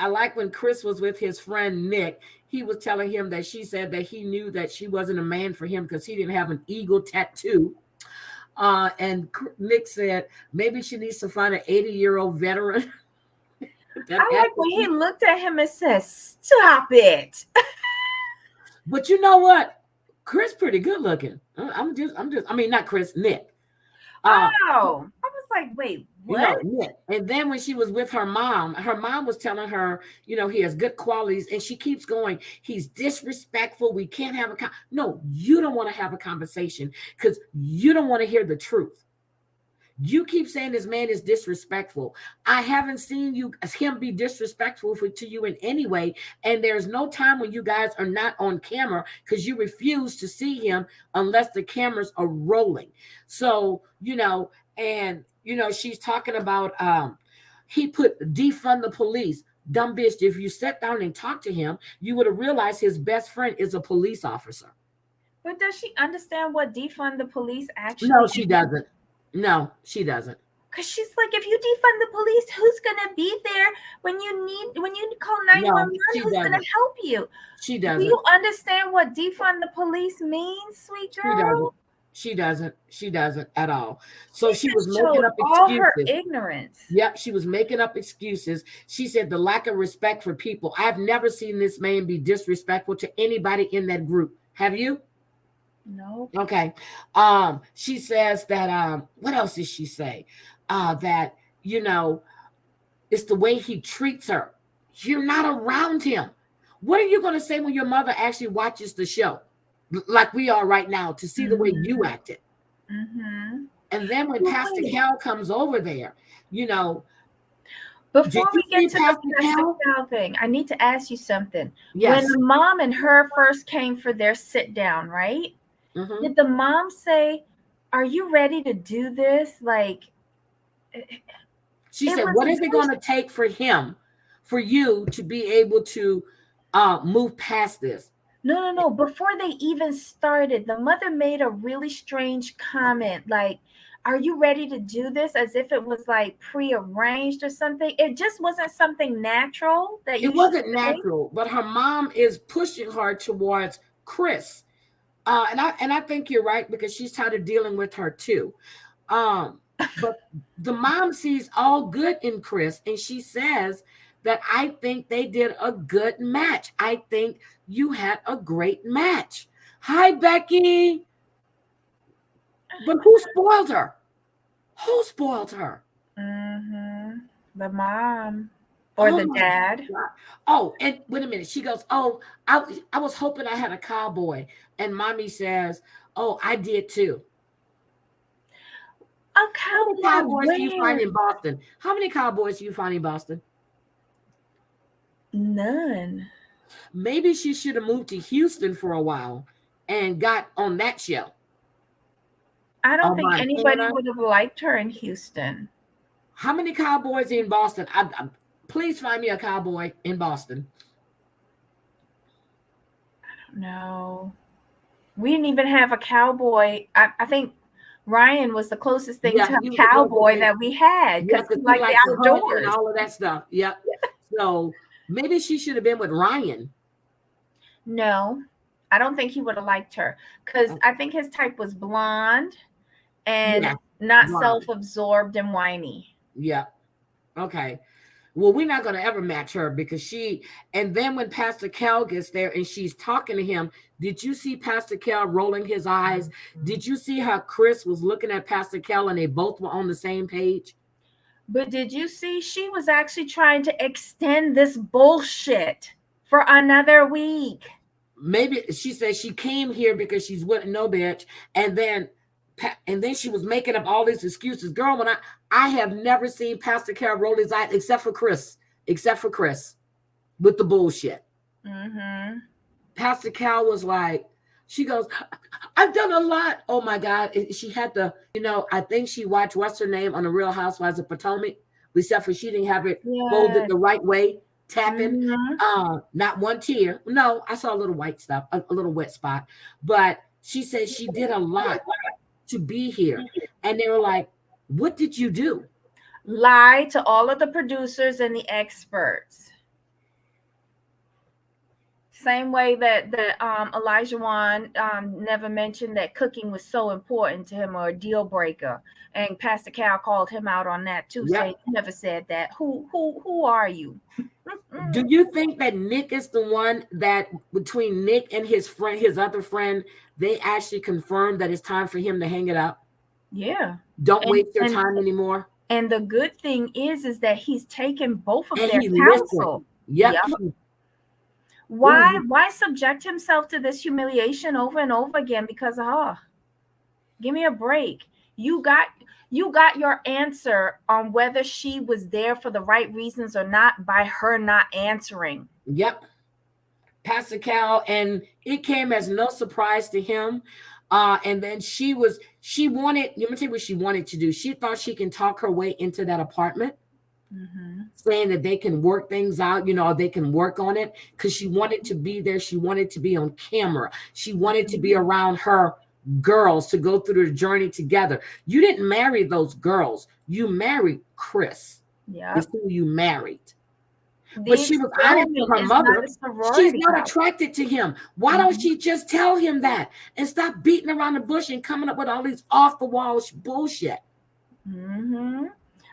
like when Chris was with his friend Nick. He was telling him that she said that he knew that she wasn't a man for him because he didn't have an eagle tattoo. And Nick said maybe she needs to find an 80-year-old veteran I that like when he actually. looked at him and said, "Stop it." But you know what? Chris pretty good looking. I mean, not Chris, Nick. Uh, Oh, I was like, "Wait, what?" Nick. And then when she was with her mom was telling her, he has good qualities, and she keeps going. He's disrespectful. We can't have no. You don't want to have a conversation because you don't want to hear the truth. You keep saying this man is disrespectful. I haven't seen him be disrespectful to you in any way. And there's no time when you guys are not on camera because you refuse to see him unless the cameras are rolling. So, and she's talking about he put defund the police. Dumb bitch, if you sat down and talked to him, you would have realized his best friend is a police officer. But does she understand what defund the police No, actually she means? doesn't. No, she doesn't. Because she's like, if you defund the police, who's gonna be there when you call No, 911? she Who's gonna doesn't. help you? She Do you doesn't. understand what defund the police means, sweet She doesn't. girl? She doesn't. She doesn't at all. She So she was just making showed up all her excuses. ignorance. Yep, she was making up excuses. She said the lack of respect for people. I've never seen this man be disrespectful to anybody in that group. Have you? Nope. Okay. She says that what else did she say? That, you know, it's the way he treats her. You're not around him. What are you going to say when your mother actually watches the show, like we are right now, to see the way you Mm-hmm. acted? Mm-hmm. And then when Pastor Wait. Cal comes over there, you know, did Before you we get see to the Pastor Pastor Cal? Cal thing, I need to ask you something. When Yes. the mom and her first came for their sit down, right? Hmm. Did the mom say, "Are you ready to do this?" Like She it said, was what is it very going to take for him, for you to be able to move past this? no. Before they even started, the mother made a really strange comment like, "Are you ready to do this?" As if it was like prearranged or something. It just wasn't something natural that It you should wasn't say. natural, but her mom is pushing her towards Chris. And I think you're right because she's tired of dealing with her too. But the mom sees all good in Chris, and she says that I think they did a good match. I think you had a great match. Hi, Becky. But who spoiled her? Who spoiled her? Mm-hmm. The mom or Oh the my dad. God. Oh, and wait a minute. She goes, "Oh, I was hoping I had a cowboy." And mommy says, "Oh, I did too." A How many cowboy cowboys do you find where? in Boston? How many cowboys do you find in Boston? None. Maybe she should have moved to Houston for a while and got on that show. I don't On think anybody Montana. would have liked her in Houston. How many cowboys in Boston? Please find me a cowboy in Boston. No. We didn't even have a cowboy. I think Ryan was the closest thing Yeah, to he a was the closest cowboy thing. that we had Yeah, because because he he liked the liked to hunt and outdoors. all of that stuff. Yep. So maybe she should have been with Ryan. No, I don't think he would have liked her because Oh, I think his type was blonde and yeah, not blonde. self-absorbed and whiny. Yeah. Okay. Well, we're not going to ever match her because she. And then when Pastor Cal gets there and she's talking to him, did you see Pastor Cal rolling his eyes? Did you see how Chris was looking at Pastor Cal and they both were on the same page? But did you see she was actually trying to extend this bullshit for another week? Maybe she said she came here because she's with no bitch, and then she was making up all these excuses. Girl, when I have never seen Pastor Cal roll his eyes except for Chris with the bullshit. Mm-hmm. Pastor Cal was like, she goes, I've done a lot. Oh my God. She had to, I think she watched what's her name on the Real Housewives of Potomac, except for she didn't have it folded Yes. the right way, tapping. Mm-hmm. Not one tear. No, I saw a little white stuff, a little wet spot. But she said she did a lot to be here. And they were like, what did you do? Lie to all of the producers and the experts. Same way that Elijah Wan never mentioned that cooking was so important to him or a deal breaker, and Pastor Cal called him out on that too, saying Yep. he never said that. Who are you? Do you think that Nick is the one that between Nick and his friend, his other friend, they actually confirmed that it's time for him to hang it up? Yeah, Don't and waste your and time anymore. and the good thing is that he's taken both of And their he counsel. listened. Yep. Yep. Ooh, Why subject himself to this humiliation over and over again? Because give me a break. You got you got your answer on whether she was there for the right reasons or not by her not answering. yep. Pastor Cal, and it came as no surprise to him. And then she wanted, let me tell you what she wanted to do. She thought she can talk her way into that apartment, Mm-hmm. saying that they can work things out, they can work on it because she wanted to be there. She wanted to be on camera. She wanted to be around her girls to go through the journey together. You didn't marry those girls. You married Chris. Is Yep. who you married. But The she was honest to experiment her is not a mother. She's sorority not house. attracted to him. Why don't Mhm. she just tell him that and stop beating around the bush and coming up with all these off the wall bullshit? Mm-hmm.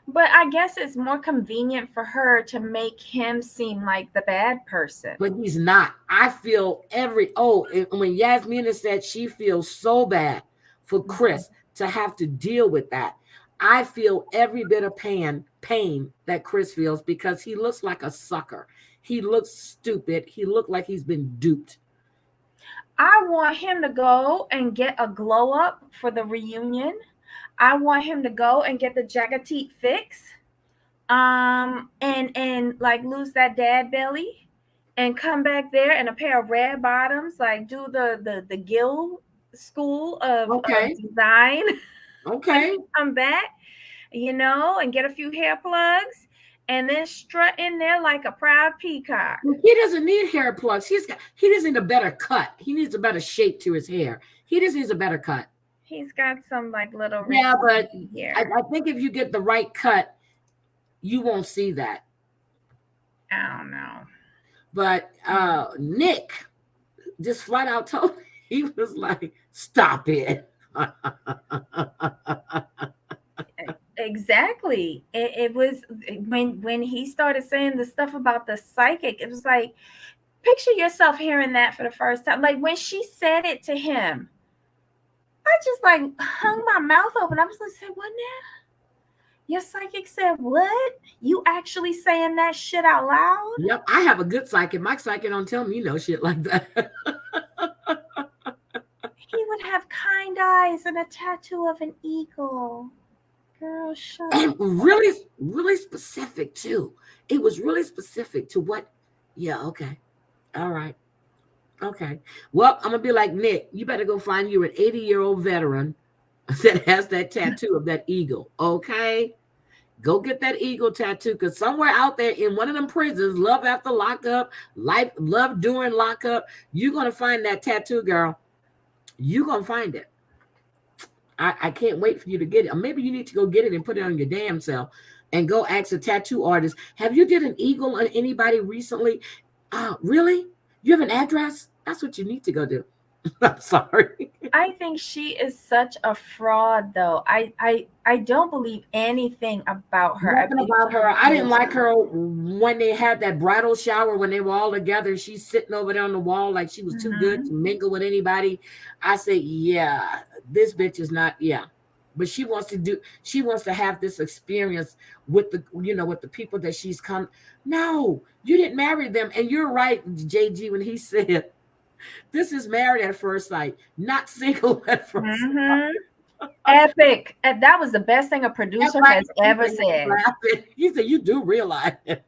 But I guess it's more convenient for her to make him seem like the bad person. But he's not. I feel when Yasmina said she feels so bad for Mhm. Chris to have to deal with that. I feel every bit of pain that Chris feels because he looks like a sucker. He looks stupid. He looked like he's been duped. I want him to go and get a glow up for the reunion. I want him to go and get the Jagateet fix. And like lose that dad belly and come back there in a pair of red bottoms, like do the Gill School of Okay. Design when Okay. he come back, and get a few hair plugs and then strut in there like a proud peacock. He doesn't need hair plugs. He doesn't need a better cut. He needs a better shape to his hair. He just needs a better cut. He's got some like little Yeah, but receding I here. think if you get the right cut, you won't see that. I don't know. But Nick just flat out told me, he was like, stop it. Exactly. It was when he started saying the stuff about the psychic, it was like, picture yourself hearing that for the first time. Like when she said it to him, I just like hung my mouth open. I was like, say what now? Your psychic said what? You actually saying that shit out loud? Yep, I have a good psychic. My psychic don't tell me no shit like that. He would have kind eyes and a tattoo of an eagle. Girl, shut And up. really, really specific too. It was really specific to what. Yeah, okay. All right. Okay. Well, I'm gonna be like Nick. You better go find you an 80-year-old veteran that has that tattoo of that eagle. Okay. Go get that eagle tattoo because somewhere out there in one of them prisons, love after lockup, life, love during lockup, you're gonna find that tattoo, girl. You're gonna find it. I can't wait for you to get it. Or maybe you need to go get it and put it on your damn self and go ask a tattoo artist. Have you did an eagle on anybody recently? Really? You have an address? That's what you need to go do. I'm sorry. I think she is such a fraud though. I don't believe anything about her. I Nothing think about she's her. I didn't like bullshit. her when they had that bridal shower when they were all together. She's sitting over there on the wall like she was too good Hmm. to mingle with anybody. I say, yeah, this bitch is not, yeah. But she wants to have this experience with with the people that she's come. No, you didn't marry them. And you're right, JG, when he said, this is married at first sight, not single at first sight. Hmm. Epic. And that was the best thing a producer Everybody has ever said. laughing. He said, you do realize it.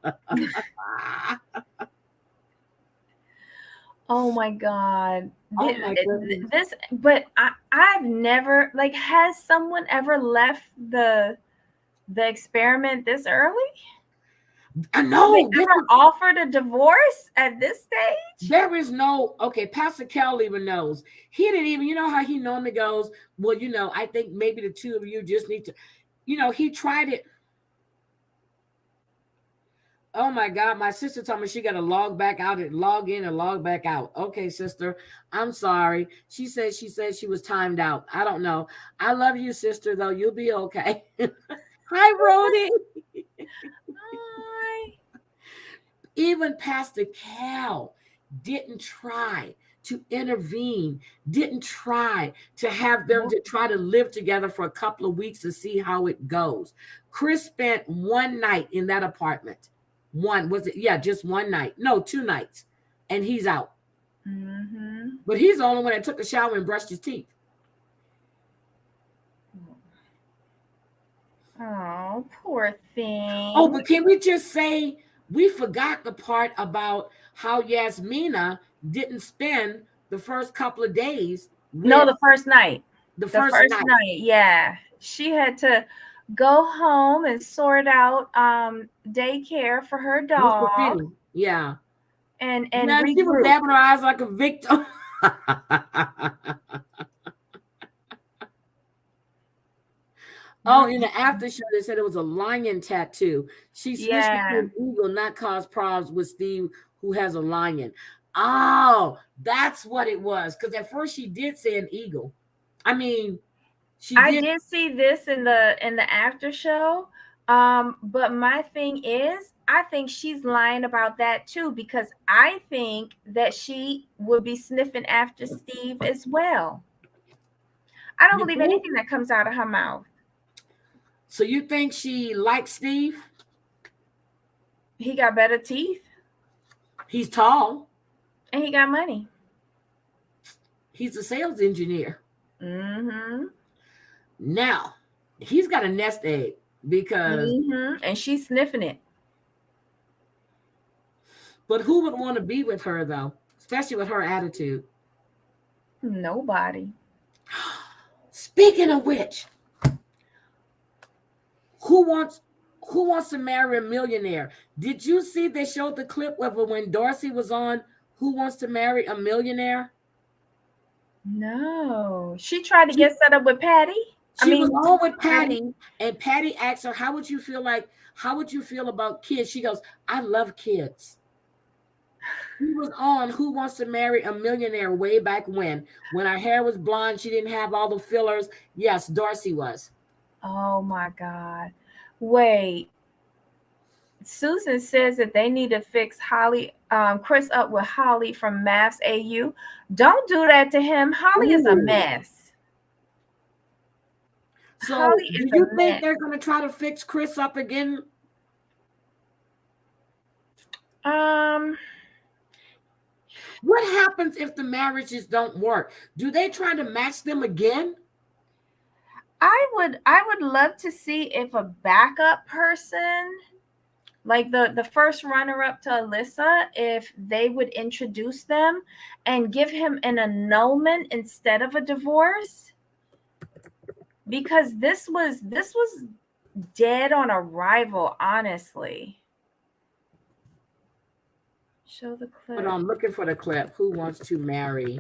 Oh my God. Oh my goodness. This, but I've never, like, has someone ever left the experiment this early? I Have they know this ever is offered a divorce at this stage? there is no okay. Pastor Kel even knows. He didn't even, you know how he normally goes, well, I think maybe the two of you just need to, he tried it. Oh my God, my sister told me she got to log back out and log in and log back out. Okay, sister, I'm sorry. She said she was timed out. I don't know. I love you, sister, though. You'll be okay. Hi, Rody. Hi. Even Pastor Cal didn't try to intervene, didn't try to have them Nope. to try to live together for a couple of weeks to see how it goes. Chris spent one night in that apartment. One, was it? Yeah, just one night. No, 2 nights. And he's out. Hmm. But he's the only one that took a shower and brushed his teeth. Oh, poor Oh, thing. but can we just say we forgot the part about how Yasmina didn't spend the first couple of days No, with the first night. the The first first night night, yeah. She had to go home and sort out daycare for her with dog Rafini. Yeah. and Yeah, she was regroup. dabbing her eyes like a victim. Oh, in the Mm, after show, they said it was a lion tattoo. She switched it to yeah. an eagle, not cause problems with Steve, who has a lion. Oh, that's what it was. Because at first she did say an eagle. I mean, she I did. did see this in the after show. But my thing is, I think she's lying about that too, because I think that she would be sniffing after Steve as well. I don't You believe think? anything that comes out of her mouth. So you think she likes Steve? He got better teeth He's tall. and he got money. He's a sales engineer. Mm-hmm. Now, he's got a nest egg because, Mm-hmm. And she's sniffing it. but who would want to be with her though, especially with her attitude? Nobody. Speaking of which, who wants who wants to marry a millionaire? Did you see they showed the clip of when Darcy was on Who Wants to Marry a Millionaire? No. She tried to She, get set up with Patty. I she was mean, on with Patty. Patty, and Patty asked her, how would you feel about kids? She goes, I love kids. He was on Who Wants to Marry a Millionaire way back when her hair was blonde, she didn't have all the fillers. Yes, Darcy was. Oh my God. Wait. Susan says that they need to fix Chris up with Holly from Maths AU. Don't do that to him. Holly is a Ooh. mess. So, Holly do is a you think mess. they're going to try to fix Chris up again? Um, What happens if the marriages don't work? Do they try to match them again? I would love to see if a backup person, like the first runner up to Alyssa, if they would introduce them and give him an annulment instead of a divorce, because this was dead on arrival, honestly. Show the But clip. I'm looking for the clip. Who wants to marry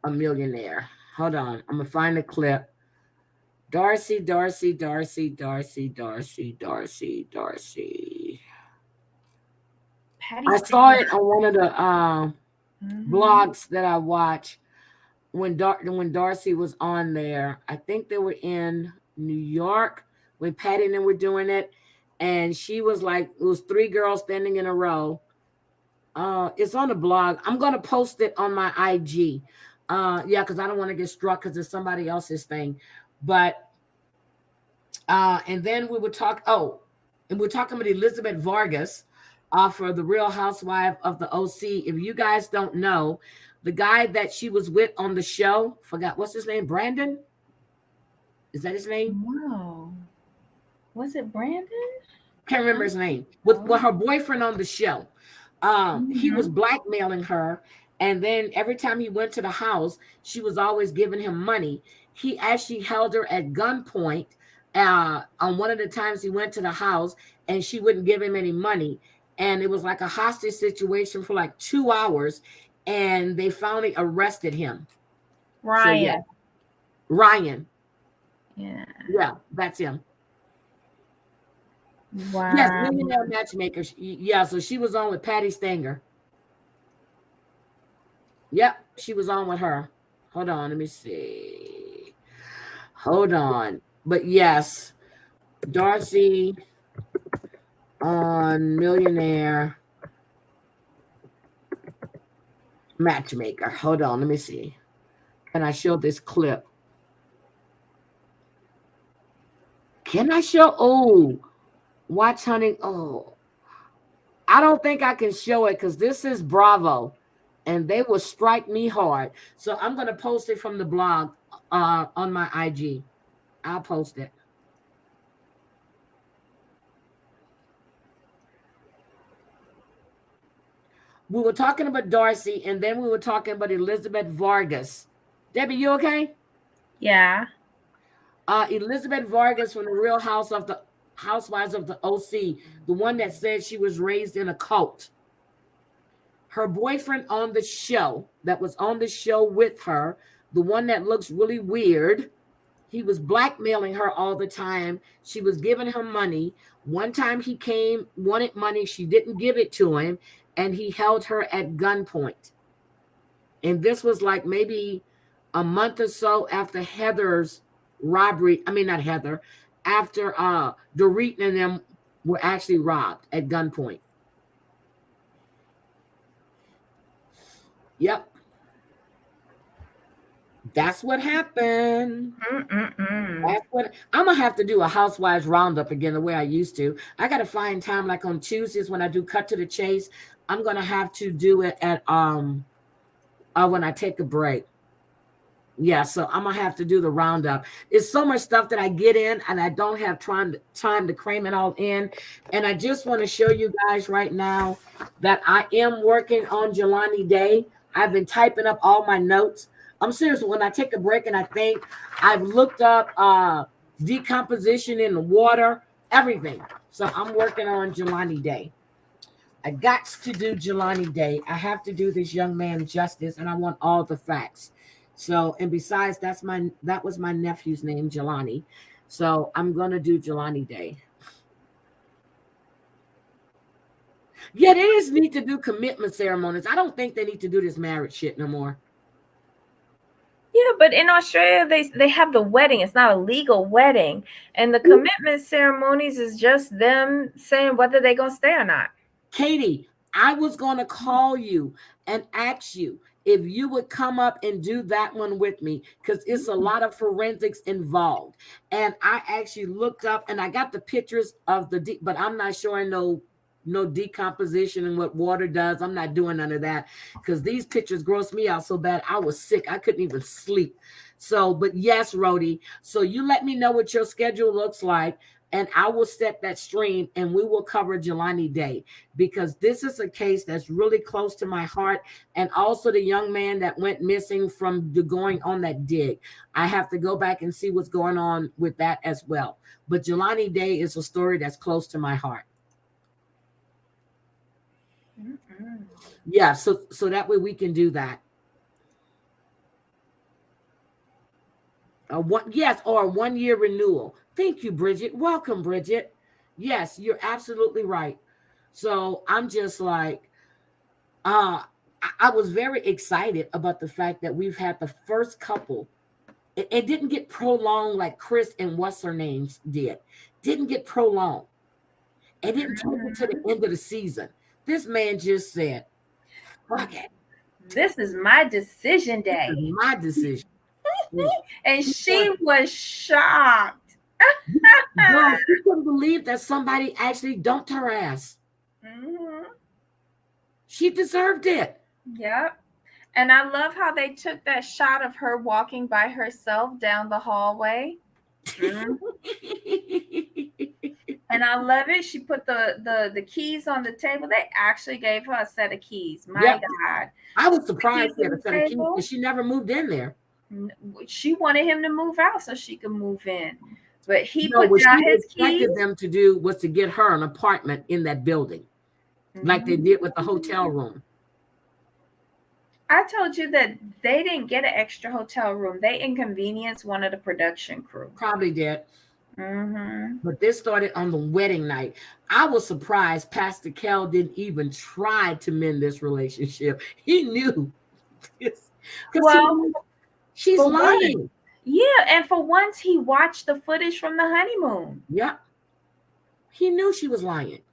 a millionaire? Hold on. I'm going to find the clip. Darcy, Darcy, Darcy, Darcy, Darcy, Darcy, Darcy. Patty I saw Stanger. it on one of the Hmm. blogs that I watch when Darcy was on there. I think they were in New York when Patty and them were doing it, and she was like, it was three girls standing in a row. It's on the blog. I'm gonna post it on my IG. Yeah, because I don't want to get struck because it's somebody else's thing. But and then we would talk. Oh, and we're talking about Elizabeth Vargas, for the Real Housewife of the OC. If you guys don't know, the guy that she was with on the show, forgot what's his name, Brandon. Is that his name? No. Was it Brandon? Can't I remember don't his name. With know. her boyfriend on the show. He was Hmm. blackmailing her, and then every time he went to the house, she was always giving him money. He actually held her at gunpoint on one of the times he went to the house, and she wouldn't give him any money. And it was like a hostage situation for like 2 hours, and they finally arrested him. So yeah, Ryan. Ryan. Yeah. Yeah, that's him. Yes, Wow. millionaire matchmaker. Yeah, so she was on with Patty Stanger. Yep, she was on with her. Hold on, let me see. Hold on. But yes, Darcy on Millionaire Matchmaker. Hold on, let me see. Can I show this clip? Can I show? Oh, watch hunting. Oh, I don't think I can show it because this is Bravo and they will strike me hard. So I'm going to post it from the blog on my IG. I'll post it. We were talking about Darcy, and then we were talking about Elizabeth Vargas. Debbie, you okay? Yeah. Elizabeth Vargas from the Real House of the Housewives of the OC, the one that said she was raised in a cult. Her boyfriend on the show, that was on the show with her, the one that looks really weird, he was blackmailing her all the time. She was giving him money. One time he came, wanted money. She didn't give it to him, and he held her at gunpoint. And this was like maybe a month or so after Heather's robbery. I mean, not Heather, after Dorit and them were actually robbed at gunpoint. Yep, that's what happened. Mm-mm-mm. That's what I'm gonna have to do, a housewives roundup again the way I used to. I gotta find time like on Tuesdays when I do cut to the chase. I'm gonna have to do it at when I take a break. Yeah, so I'm gonna have to do the roundup. It's so much stuff that I get in, and I don't have time to cram it all in. And I just want to show you guys right now that I am working on Jelani Day. I've been typing up all my notes. I'm serious. When I take a break and I think, I've looked up decomposition in the water, everything. So I'm working on Jelani Day. I got to do Jelani Day. I have to do this young man justice, and I want all the facts. So, and besides, that was my nephew's name, Jelani. So I'm gonna do Jelani Day. Yeah, they just need to do commitment ceremonies. I don't think they need to do this marriage shit no more. Yeah, but in Australia they have the wedding. It's not a legal wedding, and the commitment ceremonies is just them saying whether they're gonna stay or not. Katie, I was going to call you and ask you if you would come up and do that one with me because it's a lot of forensics involved. And I actually looked up and I got the pictures of but I'm not showing no decomposition and what water does. I'm not doing none of that because these pictures grossed me out so bad. I was sick. I couldn't even sleep. So, but yes, Rhodey. So you let me know what your schedule looks like and I will set that stream and we will cover Jelani Day because this is a case that's really close to my heart. And also the young man that went missing from going on that dig. I have to go back and see what's going on with that as well. But Jelani Day is a story that's close to my heart. Yeah, so that way we can do that. Yes, or a 1-year renewal. Thank you, Bridget. Welcome, Bridget. Yes, you're absolutely right. So I'm just like, I was very excited about the fact that we've had the first couple. It didn't get prolonged like Chris and what's her names did. Didn't get prolonged. It didn't take it to the end of the season. This man just said, "Fuck it. This is my decision day." This is my decision." And she was shocked. No, she couldn't believe that somebody actually dumped her ass. Mm-hmm. She deserved it. Yep. And I love how they took that shot of her walking by herself down the hallway. Mm-hmm. And I love it. She put the keys on the table. They actually gave her a set of keys. My God. I was surprised she had a set of keys because she never moved in there. She wanted him to move out so she could move in. But he put down his keys. What them to do was to get her an apartment in that building, like they did with the hotel room. I told you that they didn't get an extra hotel room. They inconvenienced one of the production crew. Probably did. Mm-hmm. But this started on the wedding night. I was surprised Pastor Kel didn't even try to mend this relationship. He knew. Well, she's lying. Yeah, and for once he watched the footage from the honeymoon. Yeah. He knew she was lying.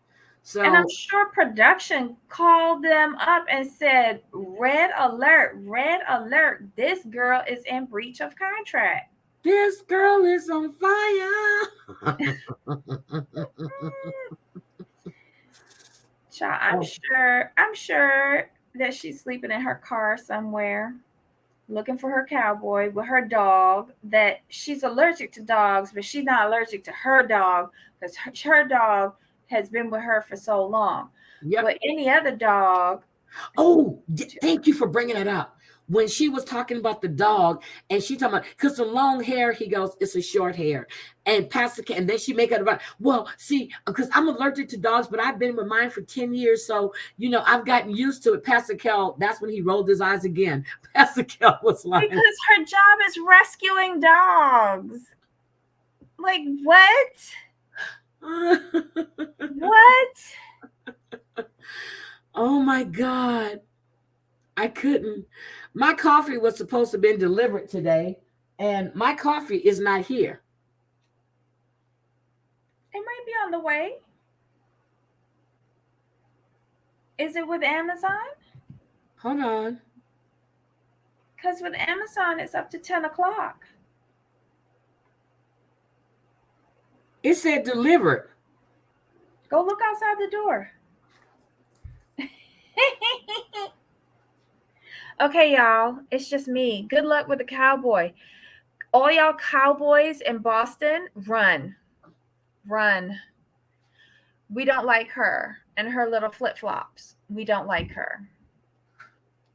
So, and I'm sure production called them up and said, red alert, this girl is in breach of contract. This girl is on fire. Child, I'm sure that she's sleeping in her car somewhere, looking for her cowboy with her dog, that she's allergic to dogs, but she's not allergic to her dog because her dog has been with her for so long. Yep. But any other dog. Oh, thank you for bringing it up. When she was talking about the dog and she talking about, because the long hair, he goes, it's a short hair. And Pastor Ken, and then she make it about, well, see, because I'm allergic to dogs, but I've been with mine for 10 years. So, I've gotten used to it. Pastor Kel, that's when he rolled his eyes again. Pastor Kel was like, because her job is rescuing dogs. Like, what? What? Oh my God. I couldn't. My coffee was supposed to have been delivered today, and my coffee is not here. It might be on the way. Is it with Amazon? Hold on. Because with Amazon, it's up to 10 o'clock. It said delivered. Go look outside the door. Okay, y'all, it's just me. Good luck with the cowboy. All y'all cowboys in Boston, run. We don't like her and her little flip-flops. We don't like her.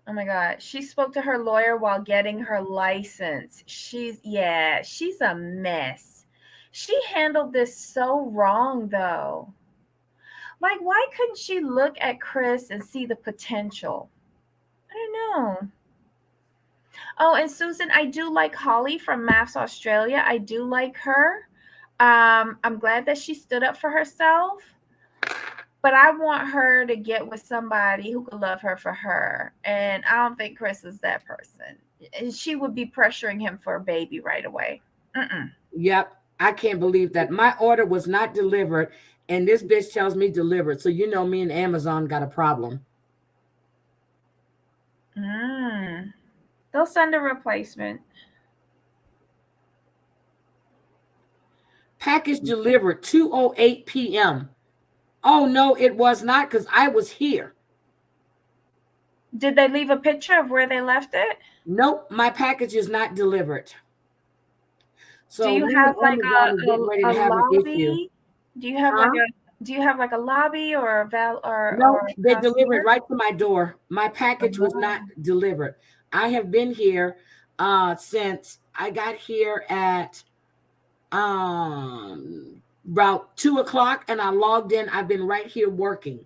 Oh my God. She spoke to her lawyer while getting her license. She's a mess. She handled this so wrong, though. Like, why couldn't she look at Chris and see the potential? I don't know. Oh, and Susan, I do like Holly from Maths Australia. I do like her. I'm glad that she stood up for herself. But I want her to get with somebody who could love her for her. And I don't think Chris is that person. And she would be pressuring him for a baby right away. Mm-mm. Yep. I can't believe that. My order was not delivered, and this bitch tells me delivered. So you know me and Amazon got a problem. Mm. They'll send a replacement. Package delivered 2:08 p.m. Oh no, it was not because I was here. Did they leave a picture of where they left it? Nope, my package is not delivered. Do So you me have and like Amazon is getting ready a to have an issue. lobby? Do you have like Huh? a lobby or a val No, or a they delivered concierge? right to my door. My package was not Oh. delivered. I have been here since I got here at about 2 o'clock, and I logged in. I've been right here working.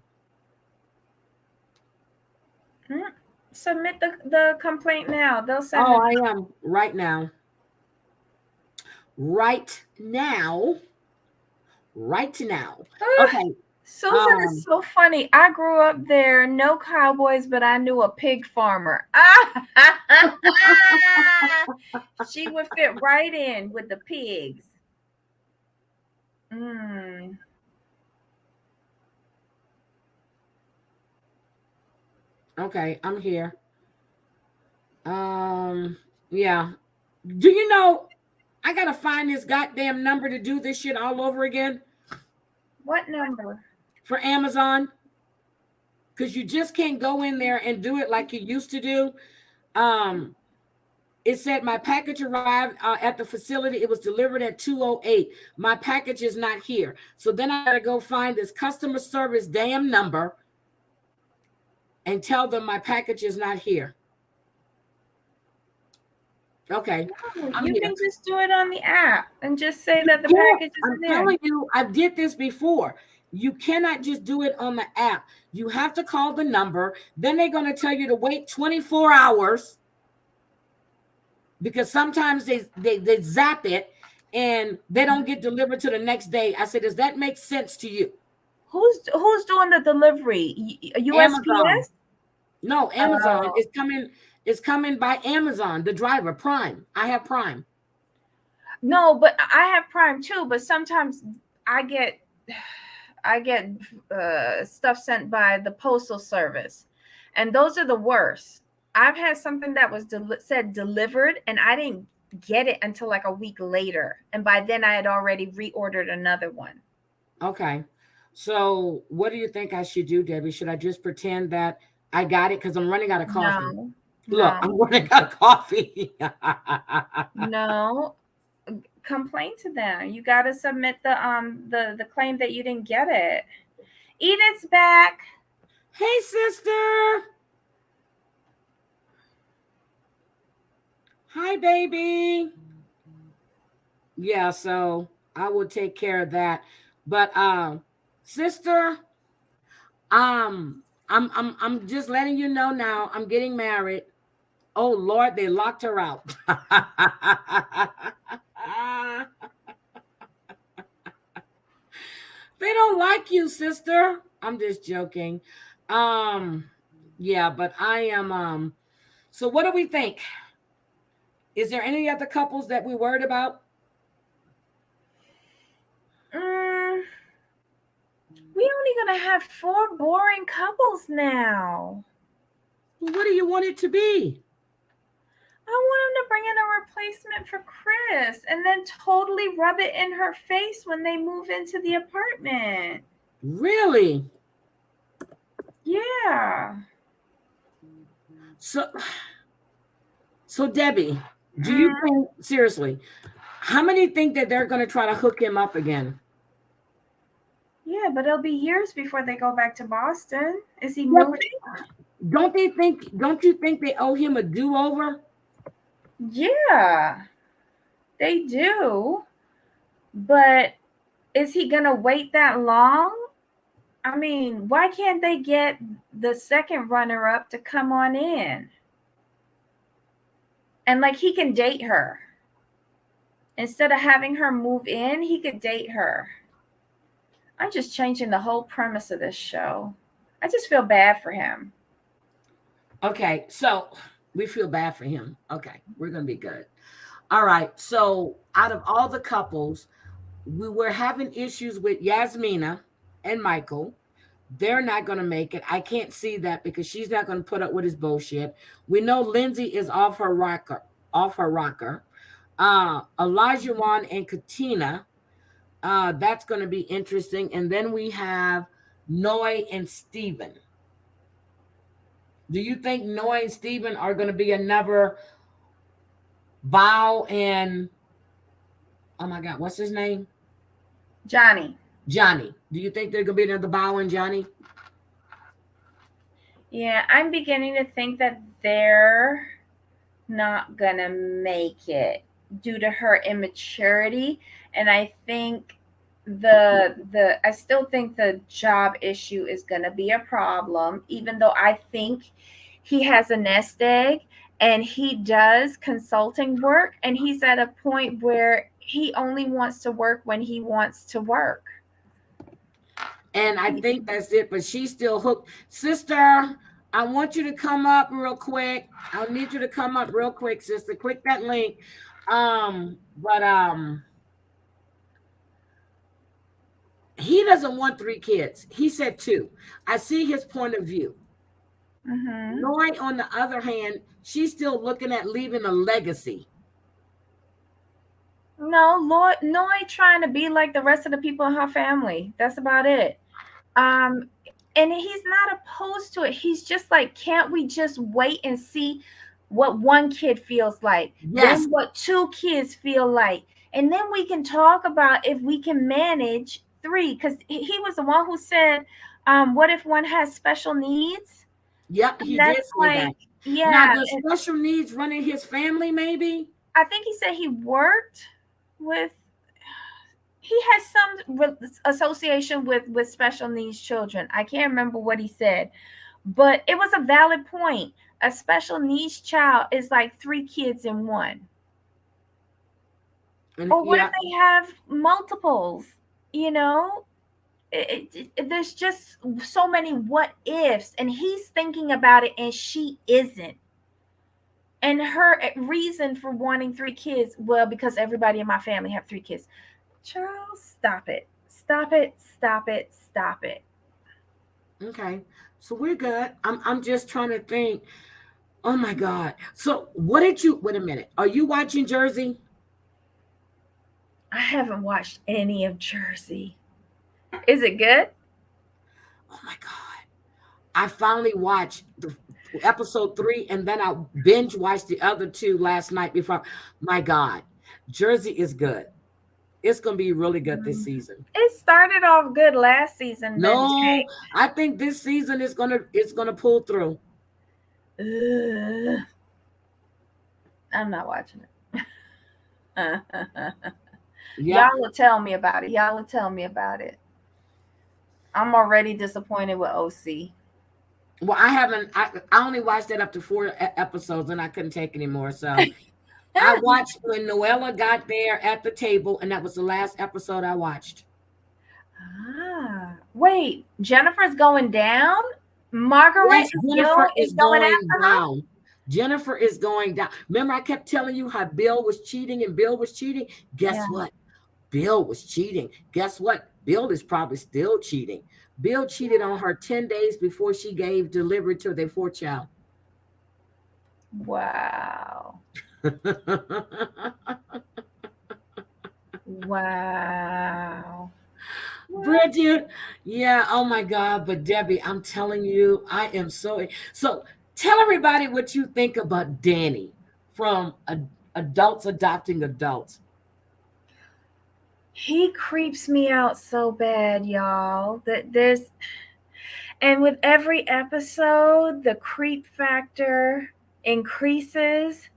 Mm. Submit the complaint now. They'll send Oh, it. I am right now. Right now. Right now. Ugh, Okay. Susan is Um, so funny. I grew up there, no cowboys, but I knew a pig farmer. Ah, she would fit right in with the pigs. Mm. okay, I'm here. Um, yeah. Do you know I gotta find this goddamn number to do this shit all over again What number? for Amazon? Because you just can't go in there and do it like you used to do. Um, it said my package arrived at the facility. It was delivered at 2:08. My package is not here. So then I gotta go find this customer service damn number and tell them my package is not here. Okay, No, I'm you here. can just do it on the app and just say You that the can't. package I'm isn't there. telling you, I did this before. You cannot just do it on the app. You have to call the number. Then they're going to tell you to wait 24 hours because sometimes they zap it and they don't get delivered to the next day. I said, does that make sense to you? Who's doing the delivery? Amazon. USPS? No, Amazon Oh, is coming. Is coming by Amazon. The driver Prime. I have Prime. no, but I have Prime too. But sometimes I get I get stuff sent by the postal service, and those are the worst. I've had something that was said delivered, and I didn't get it until like a week later, and by then I had already reordered another one. Okay. So what do you think I should do, Debbie? Should I just pretend that I got it because I'm running out of coffee? No, Look, I'm no, running out of coffee. no. Complain to them. You got to submit the claim that you didn't get it. Edith's back. Hey, sister. Hi, baby. Yeah, so I will take care of that. But sister, I'm just letting you know now. I'm getting married. Oh Lord, they locked her out. They don't like you, sister. I'm just joking. Um, yeah, but I am so what do we think? Is there any other couples that we worried about? Mm, we only gonna have four boring couples now. Well, what do you want it to be? I want him to bring in a replacement for Chris and then totally rub it in her face when they move into the apartment. Really? Yeah. So so Debbie, do you Mm, think seriously, how many think that they're gonna try to hook him up again? yeah, but it'll be years before they go back to Boston. Is he Yep. moving? Don't you think they owe him a do-over? Yeah, they do. But is he gonna wait that long? I mean, why can't they get the second runner up to come on in? And like he can date her. Instead of having her move in, he could date her. I'm just changing the whole premise of this show. I just feel bad for him. Okay, so we feel bad for him. Okay, we're gonna be good. All right. So out of all the couples, we were having issues with Yasmina and Michael. They're not going to make it. I can't see that because she's not going to put up with his bullshit. We know Lindsay is off her rocker. Off her rocker. Elijah Wan and Katina. That's going to be interesting. And then we have Noy and Steven. Do you think Noy and Steven are going to be another Bow and, oh my God, what's his name? Johnny. Johnny. Do you think they're going to be another Bow and Johnny? Yeah, I'm beginning to think that they're not gonna make it due to her immaturity, and I think the I still think the job issue is gonna be a problem, even though I think he has a nest egg and he does consulting work, and he's at a point where he only wants to work when he wants to work. And I think that's it. But she's still hooked. Sister, I want you to come up real quick. I need you to come up real quick, sister. Click that link. But he doesn't want 3 kids. He said 2. I see his point of view. Mm-hmm. Noy, on the other hand, she's still looking at leaving a legacy. No, Noy trying to be like the rest of the people in her family. That's about it. Um, and he's not opposed to it. He's just like, can't we just wait and see what one kid feels like, Yes. then what 2 kids feel like, and then we can talk about if we can manage 3. Because he was the one who said, "What if one has special needs?" Yep, And he did that's say like, that. Now, yeah. the special needs running his family, maybe? I think he said he worked with he has some association with special needs children. I can't remember what he said, but it was a valid point. A special needs child is like 3 kids in one. And Or what if yeah, they have multiples? You know, there's just so many what ifs, and he's thinking about it, and she isn't. And her reason for wanting 3 kids, well, because everybody in my family have 3 kids. Charles, stop it. Stop it. Stop it. Stop it. okay. So we're good. I'm just trying to think. Oh my God. So what did you wait a minute? Are you watching Jersey? I haven't watched any of Jersey. Is it good? Oh my God. I finally watched the episode 3 and then I binge watched the other 2 last night before. My God. Jersey is good. It's gonna be really good this Mm. season. It started off good last season, then No, I think this season is gonna pull through. tanked. I'm not watching it. Y'all Yep. will tell me about it. Y'all will tell me about it. I'm already disappointed with OC. Well, I haven't. I only watched that up to 4 episodes, and I couldn't take anymore. So I watched when Noella got there at the table, and that was the last episode I watched. Wait, Jennifer's going down? Marguerite Yes, Gill Jennifer is is going going after her? down. Jennifer is going down. Remember, I kept telling you how Bill was cheating and Bill was cheating. Yeah. Guess what? Bill was cheating. Guess what? Bill is probably still cheating. Bill cheated on her 10 days before she gave delivery to their 4th child. Wow. Wow. Bridget, yeah, oh my God. But Debbie, I'm telling you, I am so tell everybody what you think about Danny from Adults Adopting Adults. He creeps me out so bad, y'all. That there's and with every episode, the creep factor increases.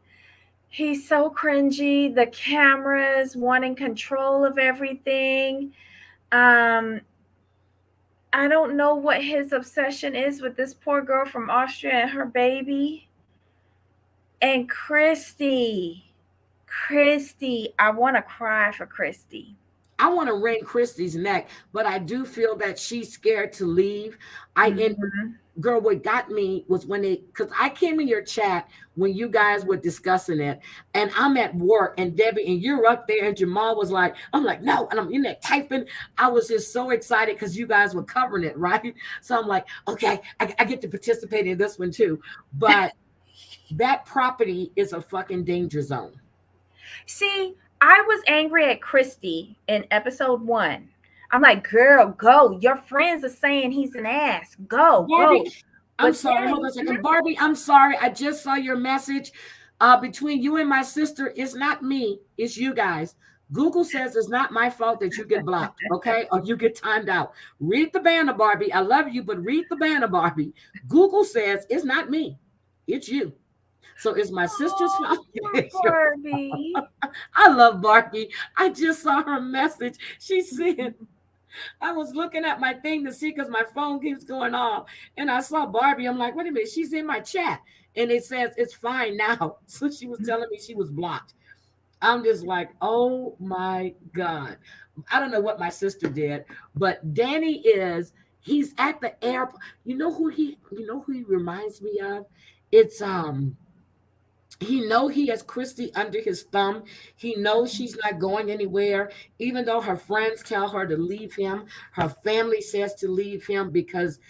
He's so cringy. The cameras wanting control of everything. Um, I don't know what his obsession is with this poor girl from Austria and her baby. And Christy, I want to cry for Christy. I want to wring Christy's neck, but I do feel that she's scared to leave. I in Mhm. Girl, what got me was when because I came in your chat when you guys were discussing it, and I'm at work, and Debbie, and you're up there, and Jamal was like, I'm like, no, and I'm in there typing. I was just so excited because you guys were covering it, right? So I'm like, okay, I get to participate in this one too. But that property is a fucking danger zone. See, I was angry at Christy in episode 1. I'm like, girl, go. Your friends are saying he's an ass. Go, Barbie, go. I'm But sorry. Hold on then, a second. Barbie, I'm sorry. I just saw your message. Between you and my sister, it's not me. It's you guys. Google says it's not my fault that you get blocked, okay? Or you get timed out. Read the banner, Barbie. I love you, but read the banner, Barbie. Google says it's not me. It's you. So it's my sister's oh, fault. poor It's your Barbie. I love Barbie. I just saw her message. She said, I was looking at my thing to see because my phone keeps going off. And I saw Barbie. I'm like, wait a minute, she's in my chat. And it says it's fine now. So she was telling me she was blocked. I'm just like, oh my God. I don't know what my sister did, but Danny he's at the airport. You know who he reminds me of? It's he has Christy under his thumb. He knows she's not going anywhere, even though her friends tell her to leave him. Her family says to leave him because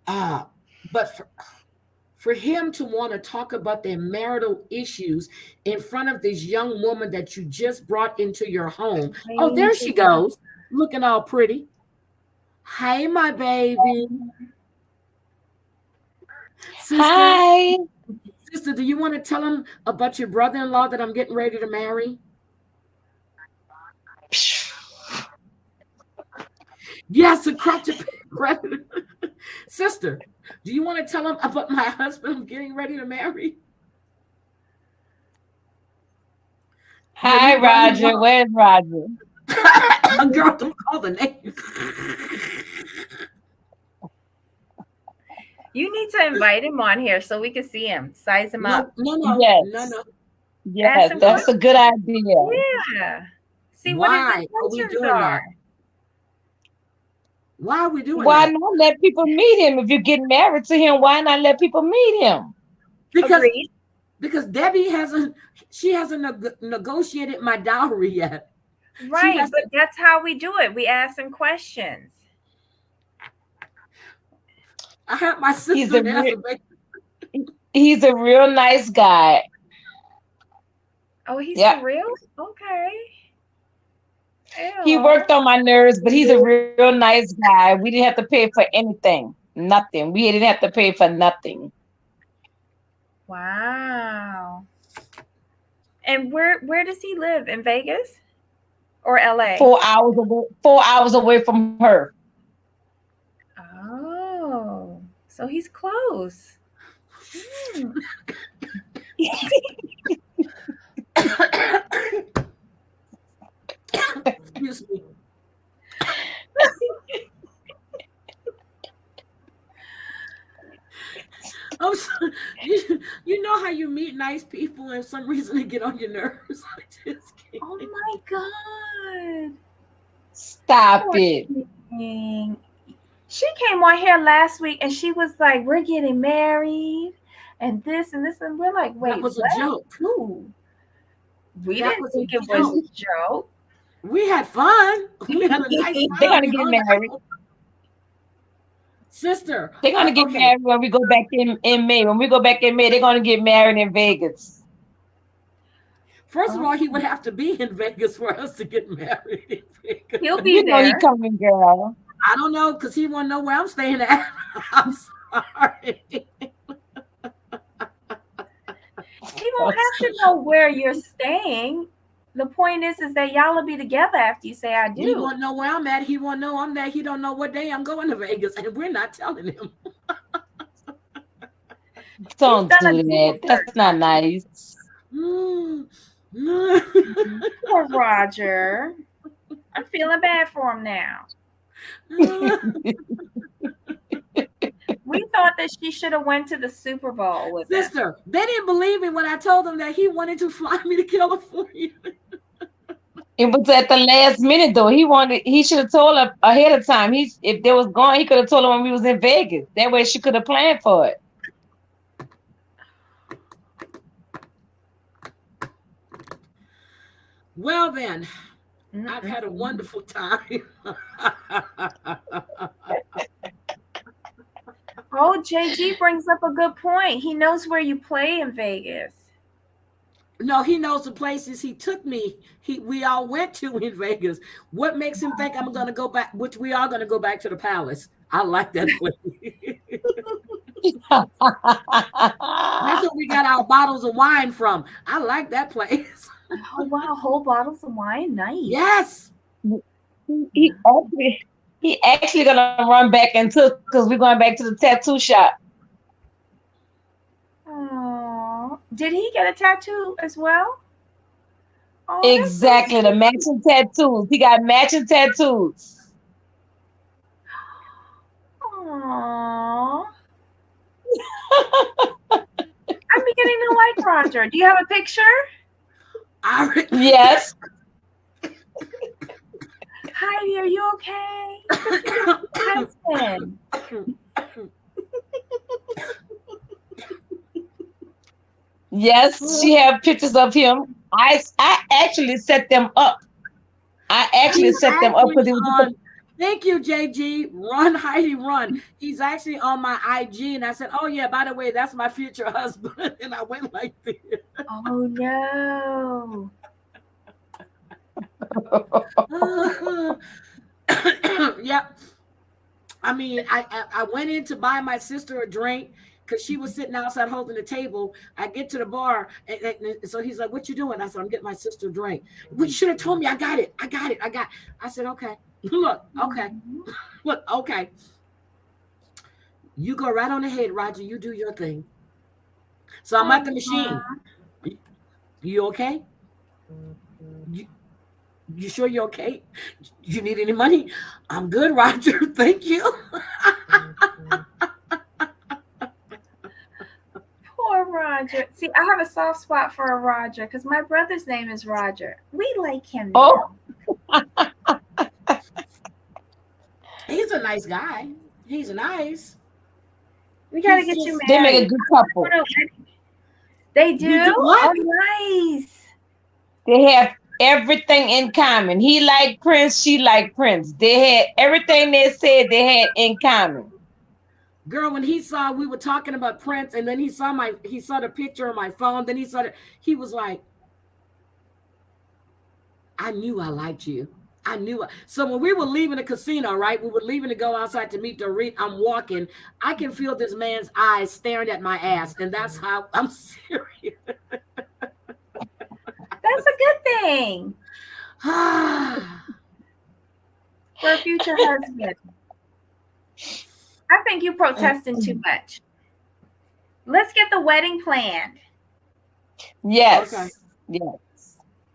but for him to want to talk about their marital issues in front of this young woman that you just brought into your home. Oh, there she Crazy. goes, looking all pretty. Hey, my baby. Sister, Hi. sister, do you want to tell him about your brother-in-law that I'm getting ready to marry? Yes, a crotch predator. Sister, do you want to tell him about my husband I'm getting ready to marry? Your Hi, new Roger. brother-in-law? Where's Roger? Girl, don't call the name. You need to invite him on here so we can see him, size him No, up, no, no, no, Yes. no. ask Yes, him that's a questions. good idea. Yeah. See what his Why are we intentions doing are. that? Why are we doing Why that? not let people meet him? If you're getting married to him, why not let people meet him? Because Agreed. Debbie hasn't negotiated my dowry yet. She Right, has but to. that's how we do it. We ask him questions. I have my He's sister a has real, a baby. he's a real nice guy. Oh, he's for Yep. real? Okay. He Ew. worked on my nerves, but he's a real nice guy. We didn't have to pay for anything. Nothing. We didn't have to pay for nothing. Wow. And where does he live? In Vegas or LA? 4 hours away, 4 hours away from her. Oh, so he's close. Hmm. Excuse me. I'm sorry. You know how you meet nice people and for some reason they get on your nerves. I just can't. Oh my God. Stop Poor it. thing. She came on here last week and she was like, "We're getting married and this and this." And we're like, That "Wait, was a what? joke. Who?" We That didn't was think a it was joke. a joke. We had fun. We had a nice They're time. gonna We get hung married. out. Sister, They're gonna get okay. married when we go back in May. When we go back in May, they're gonna get married in Vegas. First of Oh, all, he would have to be in Vegas for us to get married in Vegas. he'll be You know he there. coming, girl. I don't know because he won't know where I'm staying at. I'm sorry. He won't have to know where you're staying. The point is that y'all will be together after you say "I He do." won't know where I'm at. He won't know I'm there. He don't know what day I'm going to Vegas, and we're not telling him. He's Don't done a do Google that. That's search. not nice. Mm. Poor Roger. I'm feeling bad for him now. We thought that she should have went to the Super Bowl with him. Sister, they didn't believe me when I told them that he wanted to fly me to California. It was at the last minute though. He should have told her ahead of time. If they was going, he could have told her when we was in Vegas. That way she could have planned for it. Well then, I've had a Mm-mm-mm. wonderful time. Oh, JG brings up a good point. He knows where you play in Vegas. No, he knows the places he took me. We all went to in Vegas. What makes him think I'm gonna go back? Which we are gonna go back to the Palace. I like that place. That's where we got our bottles of wine from. I like that place. Oh wow, whole bottles of wine, nice. Yes. he actually he actually gonna run back into because we're going back to the tattoo shop. Oh, did he get a tattoo as well? Oh, that's so Exactly, the sweet. matching tattoos. He got matching tattoos. Aww. I'm beginning to like Roger. Do you have a picture? I, Yes, Heidi, are you okay? Look at your husband. yes, she have pictures of him. I actually set them up. I actually he's set them up actually because it was just on. Thank you, JG. Run, Heidi, run. He's actually on my IG, and I said, "Oh yeah, by the way, that's my future husband." And I went like this. Oh no. Yep. I mean, I went in to buy my sister a drink because she was sitting outside holding the table. I get to the bar, and so he's like, "What you doing?" I said, "I'm getting my sister a drink." Well, you should have told me. I got it. I got it. I got. I said, "Okay." Look, okay. Mhm. Look, okay. You go right on ahead, Roger. You do your thing. So I'm at the machine. Aw. You okay? You, you sure you're okay? You need any money? I'm good, Roger. Thank you. Poor Roger. See, I have a soft spot for a Roger because my brother's name is Roger. We like him oh, now. He's a nice guy. He's nice. We gotta He's get you just they make a married. good Oh, couple. no, they we do do? what? Oh, nice. They have everything in common. He like Prince, she like Prince. They had everything they said they had in common. Girl, when he saw we were talking about Prince, and then he saw the picture on my phone. Then he was like, I knew I liked you. I knew it. So when we were leaving the casino, right? We were leaving to go outside to meet the read. I'm walking. I can feel this man's eyes staring at my ass, and that's how I'm serious. That's a good thing for a future husband. I think you protesting too much. Let's get the wedding planned. Okay. Yes. Yes.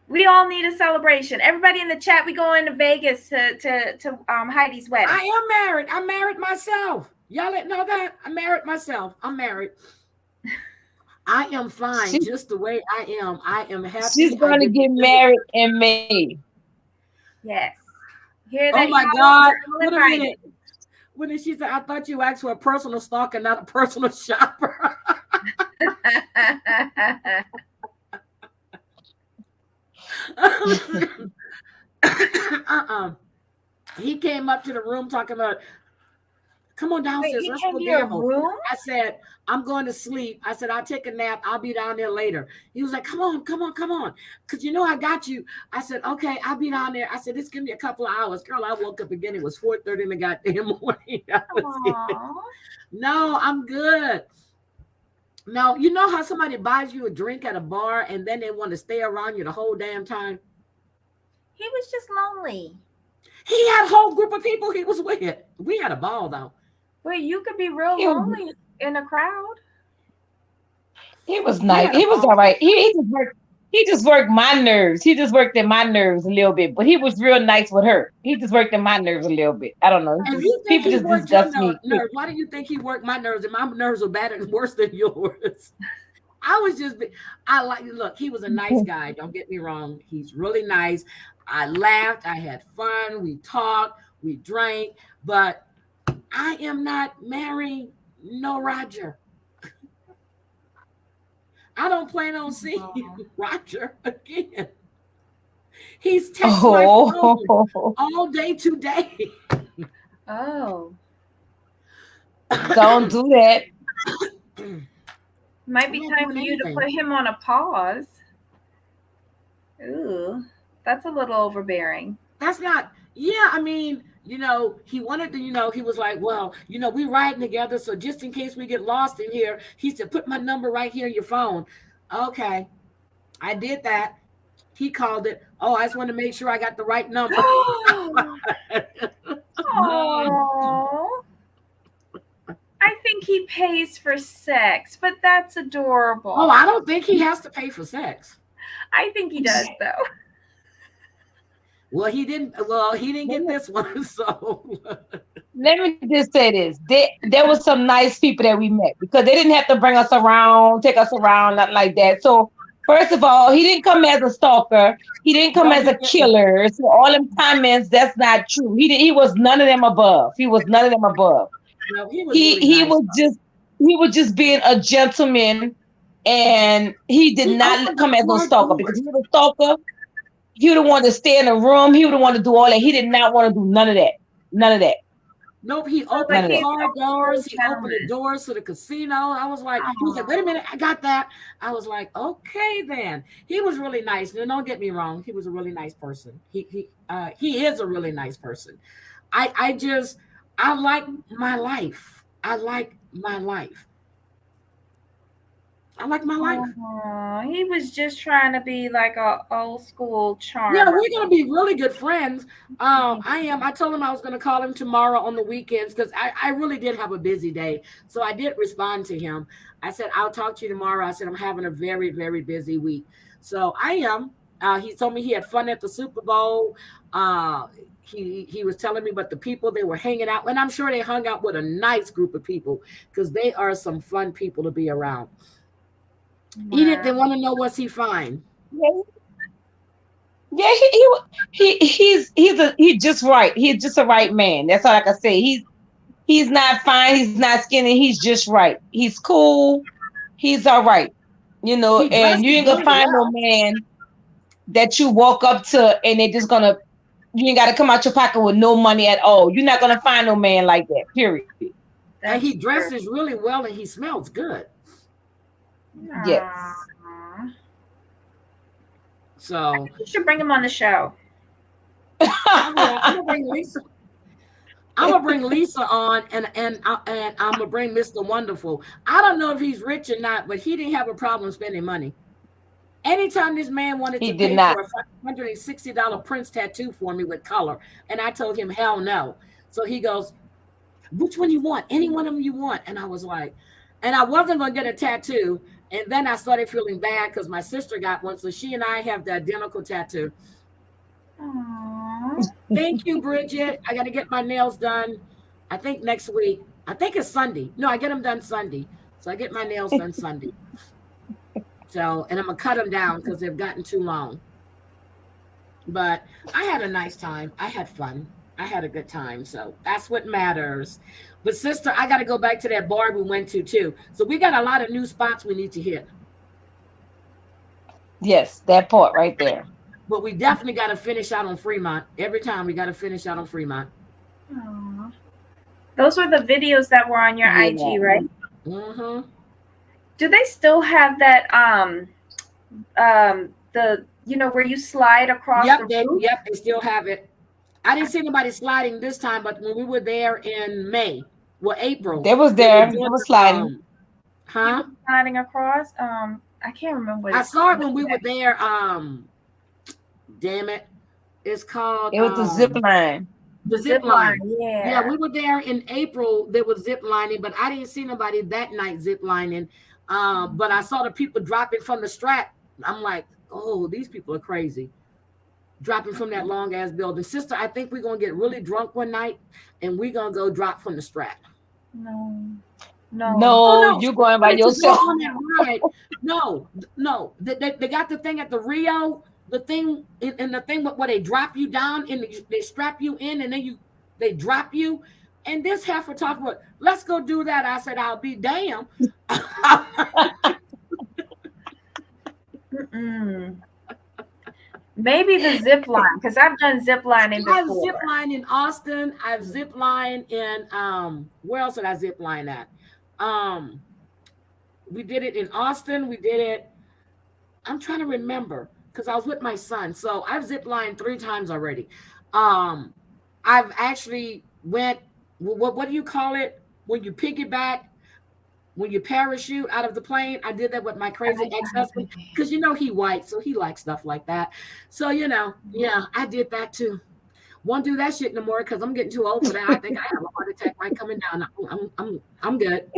We all need a celebration. Everybody in the chat, we going to Vegas to Heidi's wedding. I am married. I'm married myself. Y'all didn't know that? I'm married myself. I'm married. I am fine She, just the way I am. I am she's happy. I going to get get to married in May. Yes. Hear Oh that, my y'all? God. You're Wait all a invited. minute. When did she say, I thought you asked for a personal stalker, not a personal shopper? uh-uh. He came up to the room talking about, come on Wait, downstairs, he let's came go to your gamble. room? I said, I'm going to sleep. I said, I'll take a nap. I'll be down there later. He was like, come on, come on, come on. Because you know I got you. I said, okay, I'll be down there. I said, just give me a couple of hours. Girl, I woke up again. It was 4:30 in the goddamn morning. I was in. Aww. No, I'm good. No, you know how somebody buys you a drink at a bar and then they want to stay around you the whole damn time? He was just lonely. He had a whole group of people he was with. We had a ball though. Wait, you could be real He was, lonely in a crowd. he was We nice. had a He was ball. all right. He just worked my nerves. He just worked in my nerves a little bit, but he was real nice with her. He just worked in my nerves a little bit. I don't know. And you think People he just worked your disgust me quick. nerves? Why do you think he worked my nerves? And my nerves are bad and worse than yours. I was just, I like, look, he was a nice guy. Don't get me wrong. He's really nice. I laughed. I had fun. We talked. We drank. But I am not marrying no Roger. I don't plan on seeing Oh. Roger again. He's text my phone Oh, all day today. Oh. don't do that. Might I'm be not time doing for you to anything. put him on a pause. Ooh, that's a little overbearing. That's not, yeah, I mean, he wanted to, he was like, well, we riding together. So just in case we get lost in here, he said, put my number right here in your phone. Okay. I did that. He called it. Oh, I just want to make sure I got the right number. Oh, I think he pays for sex, but that's Oh, I adorable. don't think he has to pay for sex. I think he does, though. Well, he didn't. Well, he didn't Let get me, this one. So let me just say this. There was some nice people that we met because they didn't have to bring us around, take us around, nothing like that. So first of all, he didn't come as a stalker. He didn't come no, as he a didn't. killer. So all them comments, that's not true. He was none of them above. He was none of them above. No, he was He really he nice. was just he was just being a gentleman, and he did He not opened the come as no car stalker because doors. he was a stalker. He would have wanted to stay in the room. He would have wanted to do all that. He did not want to do none of that. None of that. Nope, he So, opened like, None the of that. he's car an old doors. He opened the gentleman. doors to the casino. I was like, he was like, wait a Oh, minute, I got that. I was like, okay, then. He was really nice. Now, don't get me wrong. He was a really nice person. He is a really nice person. I just I like my life. I like my life. I like my life. oh, he was just trying to be like a old school Yeah, charmer. we're gonna be really good friends. I am. I told him I was gonna call him tomorrow on the weekends because I really did have a busy day. So I did respond to him. I said, I'll talk to you tomorrow. I said, I'm having a very, very busy week. So I am. He told me he had fun at the Super Bowl. Uh, he was telling me about the people they were hanging out, and I'm sure they hung out with a nice group of people because they are some fun people to be around. He didn't. Wow. They want to know what's he fine. Yeah, yeah. He's just right. He's just a right man. That's all I can say. He's not fine. He's not skinny. He's just right. He's cool. He's all right. He And you dresses ain't gonna really find no well. man that you walk up to and they're just gonna you ain't gotta come out your pocket with no money at all. You're not gonna find no man like that. Period. And That's he true. dresses really well and he smells good. Yes. Aw. So You should bring him on the show. I will. I'm gonna bring Lisa. I'm gonna bring Lisa on, and I'm gonna bring Mr. Wonderful. I don't know if he's rich or not, but he didn't have a problem spending money. Anytime this man wanted He to did pay not. for a $160 Prince tattoo for me with color, and I told him hell no. So he goes, "Which one you want? Any one of them you want?" And I was like, and I wasn't gonna get a tattoo, and then I started feeling bad because my sister got one, so she and I have the identical tattoo. Aww. Thank you, Bridget. I got to get my nails done. I think next week. I think it's Sunday. No, I get them done Sunday. So I get my nails done Sunday. So, and I'm gonna cut them down because they've gotten too long. But I had a nice time. I had fun. I had a good time. So that's what matters. But sister, I got to go back to that bar we went to too. So we got a lot of new spots we need to hit. Yes, that part right there. But we definitely got to finish out on Fremont. Every time we got to finish out on Fremont. Aw. Those were the videos that were on your Yeah. IG, right? Mm-hmm. Do they still have that the where you slide across the roof? They still have it. I didn't see nobody sliding this time, but when we were there in May, well, April, They was they were there. They doing was sliding. People huh? sliding across. I can't remember what I it's saw it called. when we were there. Damn it, it's called It was the zip line. the The zip zip line, line. Yeah, yeah. we were there in April. There was zip lining, but I didn't see nobody that night zip lining. But I saw the people dropping from the strap. I'm like, oh, these people are crazy. Dropping from that long ass building. Sister, I think we're gonna get really drunk one night and we're gonna go drop from the strap. No. No. Oh No, no, you she going by wanted to go yourself. on that ride. No, no, they got the thing at the Rio, the thing in the thing where they drop you down and they strap you in and then they drop you. And this heifer talking about, let's go do that. I said, I'll be damned. Mm-mm. Maybe the zip line, because I've done zip lining I've zip before. lined in Austin. I've zip lined in where else did I zip line at? Um we did it in Austin. We did it. I'm trying to remember because I was with my son. So I've zip lined 3 times already. Um, I've actually went. What do you call it when you piggyback? When you parachute out of the plane? I did that with my crazy ex-husband because he white, so he likes stuff like that. So yeah, I did that too. Won't do that shit no more because I'm getting too old for that. I think I have a heart attack right coming down. I'm good.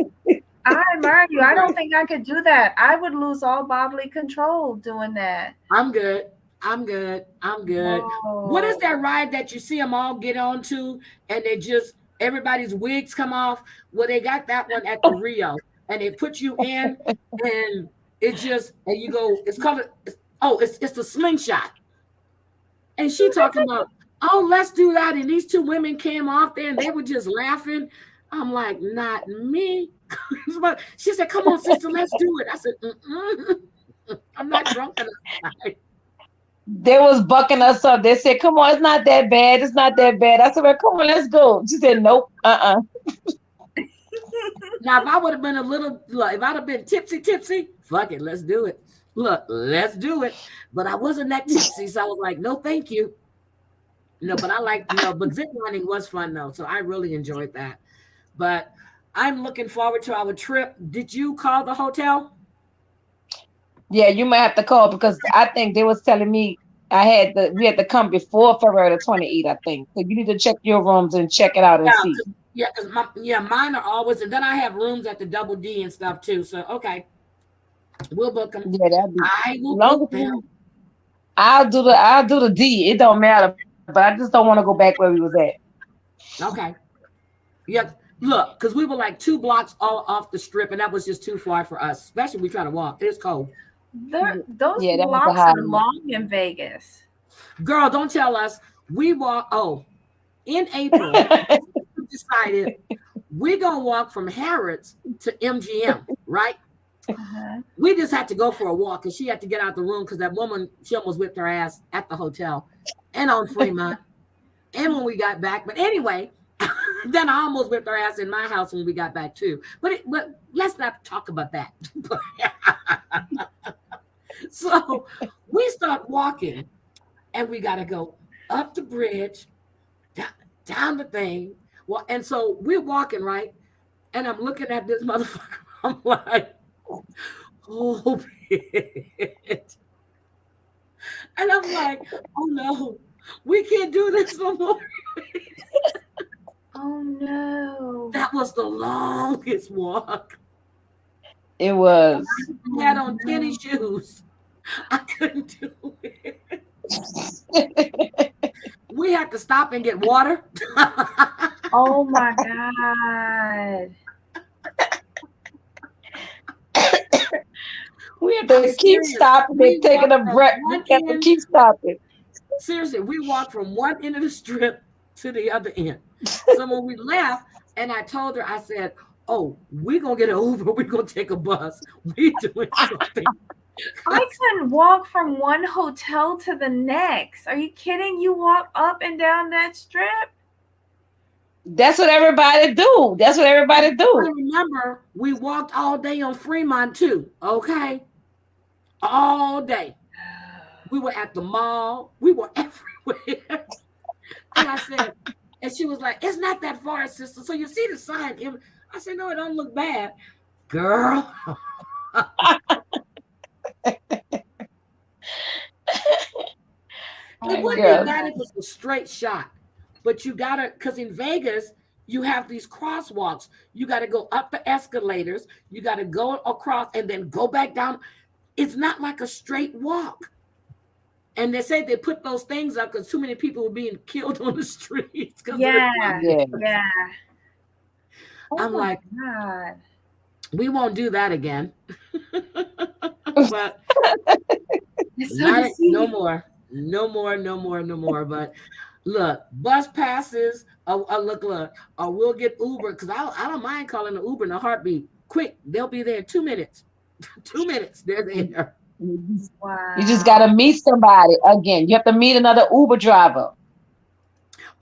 I admire you. I'm I don't good. think I could do that. I would lose all bodily control doing that. I'm good. I'm good. I'm good. What is No. that ride that you see them all get onto and they just everybody's wigs come off? Well, they got that one at the Rio and they put you in and it just and you go, it's called it's the slingshot. And she talking about, oh, let's do that. And these 2 women came off there and they were just laughing. I'm like, not me. She said, come on, sister, let's do it. I said, I'm not drunk enough. They was bucking us up. They said, "Come on, it's not that bad. It's not that bad." I said, "Well, come on, let's go." She said, "Nope, Now, if I would have been a little, like, if I'd have been tipsy, fuck it, let's do it. Look, let's do it. But I wasn't that tipsy, so I was like, no, thank you. No, but I like, but zip lining was fun though, so I really enjoyed that. But I'm looking forward to our trip. Did you call the hotel? Yeah, you might have to call because I think they was telling me we had to come before February the 28th, I think. So you need to check your rooms and check it out and Yeah, see. yeah, because mine are always, and then I have rooms at the Double D and stuff too. So okay, we'll book them. Yeah, that'd be I will long as book them. I'll do the D. It don't matter, but I just don't want to go back where we was at. Okay. Yeah, look, because we were like 2 blocks all off the strip, and that was just too far for us, especially we trying to walk. It's cold. Those Yeah, that was a blocks high are long in Vegas. Girl, don't tell us. We walk. Oh, in April, we decided we're gonna walk from Harrods to MGM, right? Uh-huh. We just had to go for a walk because she had to get out the room because that woman, she almost whipped her ass at the hotel and on Fremont and when we got back. But anyway, then I almost whipped her ass in my house when we got back too. But let's not talk about that. So we start walking and we got to go up the bridge, down the thing. Well, and so we're walking, right? And I'm looking at this motherfucker. I'm like, oh, bitch. And I'm like, oh no, we can't do this no more. Oh no. That was the longest walk. It was. I had on tennis shoes. I couldn't do it. We had to stop and get water. Oh my God. We had to keep stopping and taking a breath. We had to keep stopping. Seriously, we walked from one end of the strip to the other end. So when we left, and I told her, I said, oh, we're going to get an Uber. We're going to take a bus. We're doing something. I couldn't walk from one hotel to the next. Are you kidding? You walk up and down that strip? That's what everybody do. That's what everybody I do. remember we walked all day on Fremont too, okay? All day. We were at the mall. We were everywhere. And I said, and she was like, it's not that far, sister. So you see the sign. I said, no, it don't look bad. Girl. It wouldn't be bad if it was a straight shot. But you gotta, because in Vegas, you have these crosswalks. You got to go up the escalators. You got to go across and then go back down. It's not like a straight walk. And they say they put those things up because too many people were being killed on the streets. Yeah. Yeah. Yeah. Oh I'm my like, God. We won't do that again. But So you no see, more. No more, no more, no more. But look, bus passes. Look. We'll get Uber because I don't mind calling an Uber in a heartbeat. Quick, they'll be there in 2 minutes. 2 minutes, they're there. You just got wow. to meet somebody again. You have to meet another Uber driver.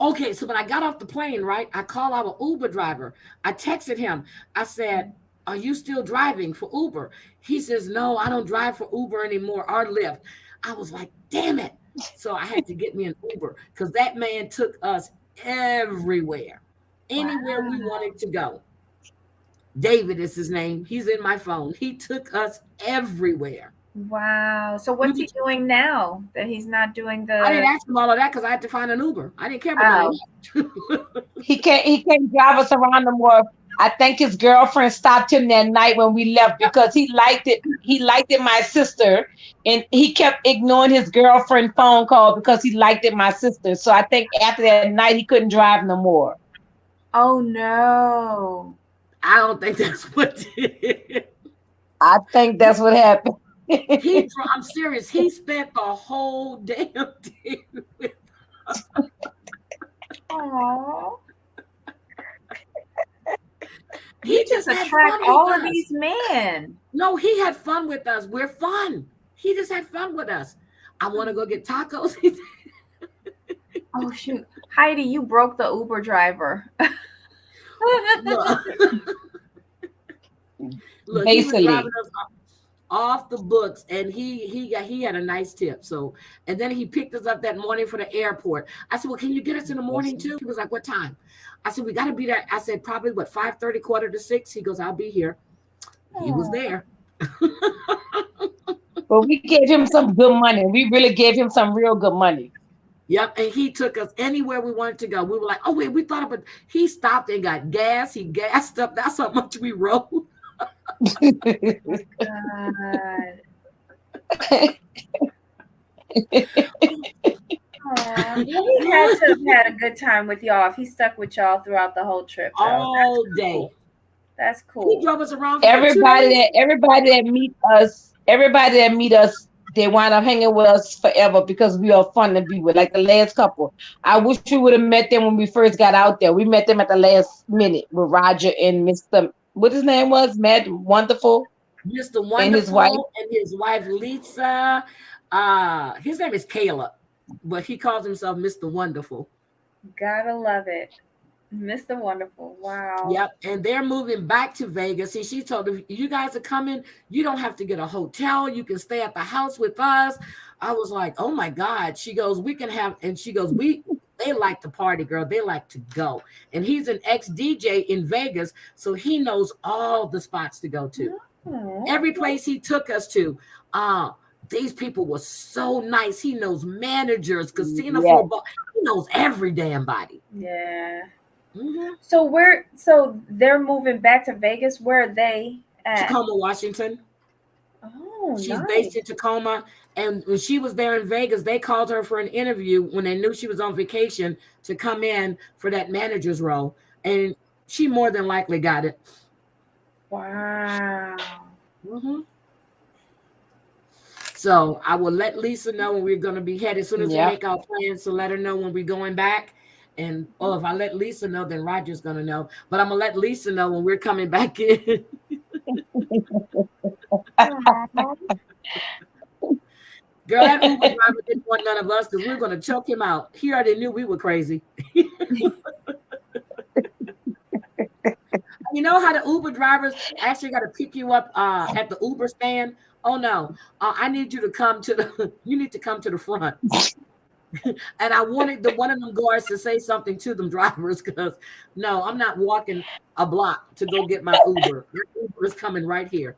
Okay, so when I got off the plane, right, I called our Uber driver. I texted him. I said, "Are you still driving for Uber?" He says, "No, I don't drive for Uber anymore or Lyft." I was like, "Damn it!" So I had to get me an Uber because that man took us everywhere, anywhere we Wow. wanted to go. David is his name. He's in my phone. He took us everywhere. Wow. So We what's he was, doing now that he's not doing I the didn't ask him all of that because I had to find an Uber. I didn't care about none of oh, that. He can't drive us around no more. I think his girlfriend stopped him that night when we left Yep. because he liked it my sister, and he kept ignoring his girlfriend phone call because he liked it my sister. So I think after that night he couldn't drive no more. oh no. I don't think that's what did it. I think that's what happened. I'm serious. He spent the whole damn day with. Oh. You He just just had attract fun with all of us. these men. No, he had fun with us. We're fun. He just had fun with us. I want to go get tacos. Oh shoot. Heidi, you broke the Uber driver. Look, look, he was driving Basically, us off the books, and he had a nice tip. So, and then he picked us up that morning for the airport. I said, "Well, can you get us in the morning too?" He was like, "What time?" I said, "We got to be there." I said, "Probably what 5:30, quarter to 6." He goes, "I'll be here." He was Oh, there. but we gave him some good money. We really gave him some real good money. Yep, and he took us anywhere we wanted to go. We were like, "Oh wait, we thought about." He stopped and got gas. He gassed up. That's how much we rode. God. Aw. Well, he had to have had a good time with y'all if he stuck with y'all throughout the whole trip, though. That's All day. cool. That's He cool. drove us around for what, 2 days? everybody that meet us, they wind up hanging with us forever because we are fun to be with. Like the last couple, I wish we would have met them when we first got out there. We met them at the last minute with Roger and Mr. What his name was, Matt Wonderful, Mr. and his wife. Wonderful and his wife Lisa. His name is Caleb, but he calls himself Mr. Wonderful. Gotta love it. Mr. Wonderful. Wow. Yep, and they're moving back to Vegas. And she told them, "You guys are coming. You don't have to get a hotel. You can stay at the house with us." I was like, "Oh my God." She goes, "We can have," and she goes, "We." They like to party, girl. They like to go. And he's an ex DJ in Vegas, so he knows all the spots to go to. Oh, Every place he took us to, uh, these people were so nice. He knows managers, casino Yeah. floor, he knows every damn body. yeah. Mhm. So they're moving back to Vegas. Where are they at? Tacoma, Washington. Oh, She's nice. based in Tacoma. And when she was there in Vegas, they called her for an interview when they knew she was on vacation to come in for that manager's role. And she more than likely got it. Wow. Mhm. So I will let Lisa know when we're going to be headed as soon as we Yeah. make our plans to let her know when we're going back. And oh, if I let Lisa know, then Roger's going to know. But I'm going to let Lisa know when we're coming back in. Aw. Girl, that Uber driver didn't want none of us because we were going to choke him out. He already knew we were crazy. You know how the Uber drivers actually got to pick you up at the Uber stand? Oh no, I need you to come to the. You need to come to the front. And I wanted the one of them guards to say something to them drivers because no, I'm not walking a block to go get my Uber. Your Uber is coming right here.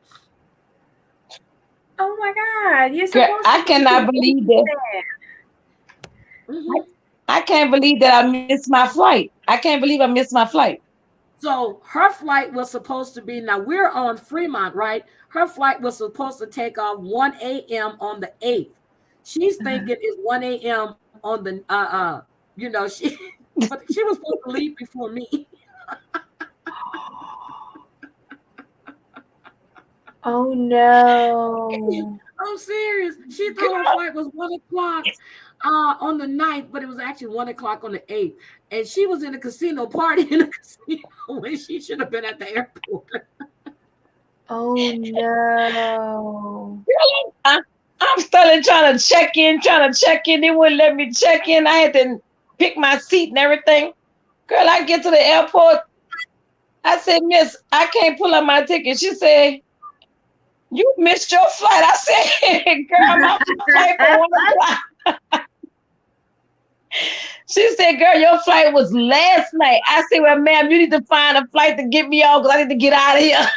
Oh my God. You're Girl, supposed to I be cannot believe that. Mhm. I can't believe that I missed my flight. I can't believe I missed my flight. So her flight was supposed to be now we're on Fremont, right? Her flight was supposed to take off 1 a.m. on the 8th. She's there. thinking it's 1 a.m. on the she but she was supposed to leave before me. Oh no. I'm serious. She thought her flight was 1 o'clock on the 9th, but it was actually 1 o'clock on the 8th. And she was in a casino party in a casino when she should have been at the airport. Oh no. I, I'm still trying to check in. They wouldn't let me check in. I had to pick my seat and everything. Girl, I get to the airport. I said, Miss, I can't pull up my ticket. She said, you missed your flight. I said, girl, my flight for 1 o'clock. She said, girl, your flight was last night. I said, well, ma'am, you need to find a flight to get me off because I need to get out of here.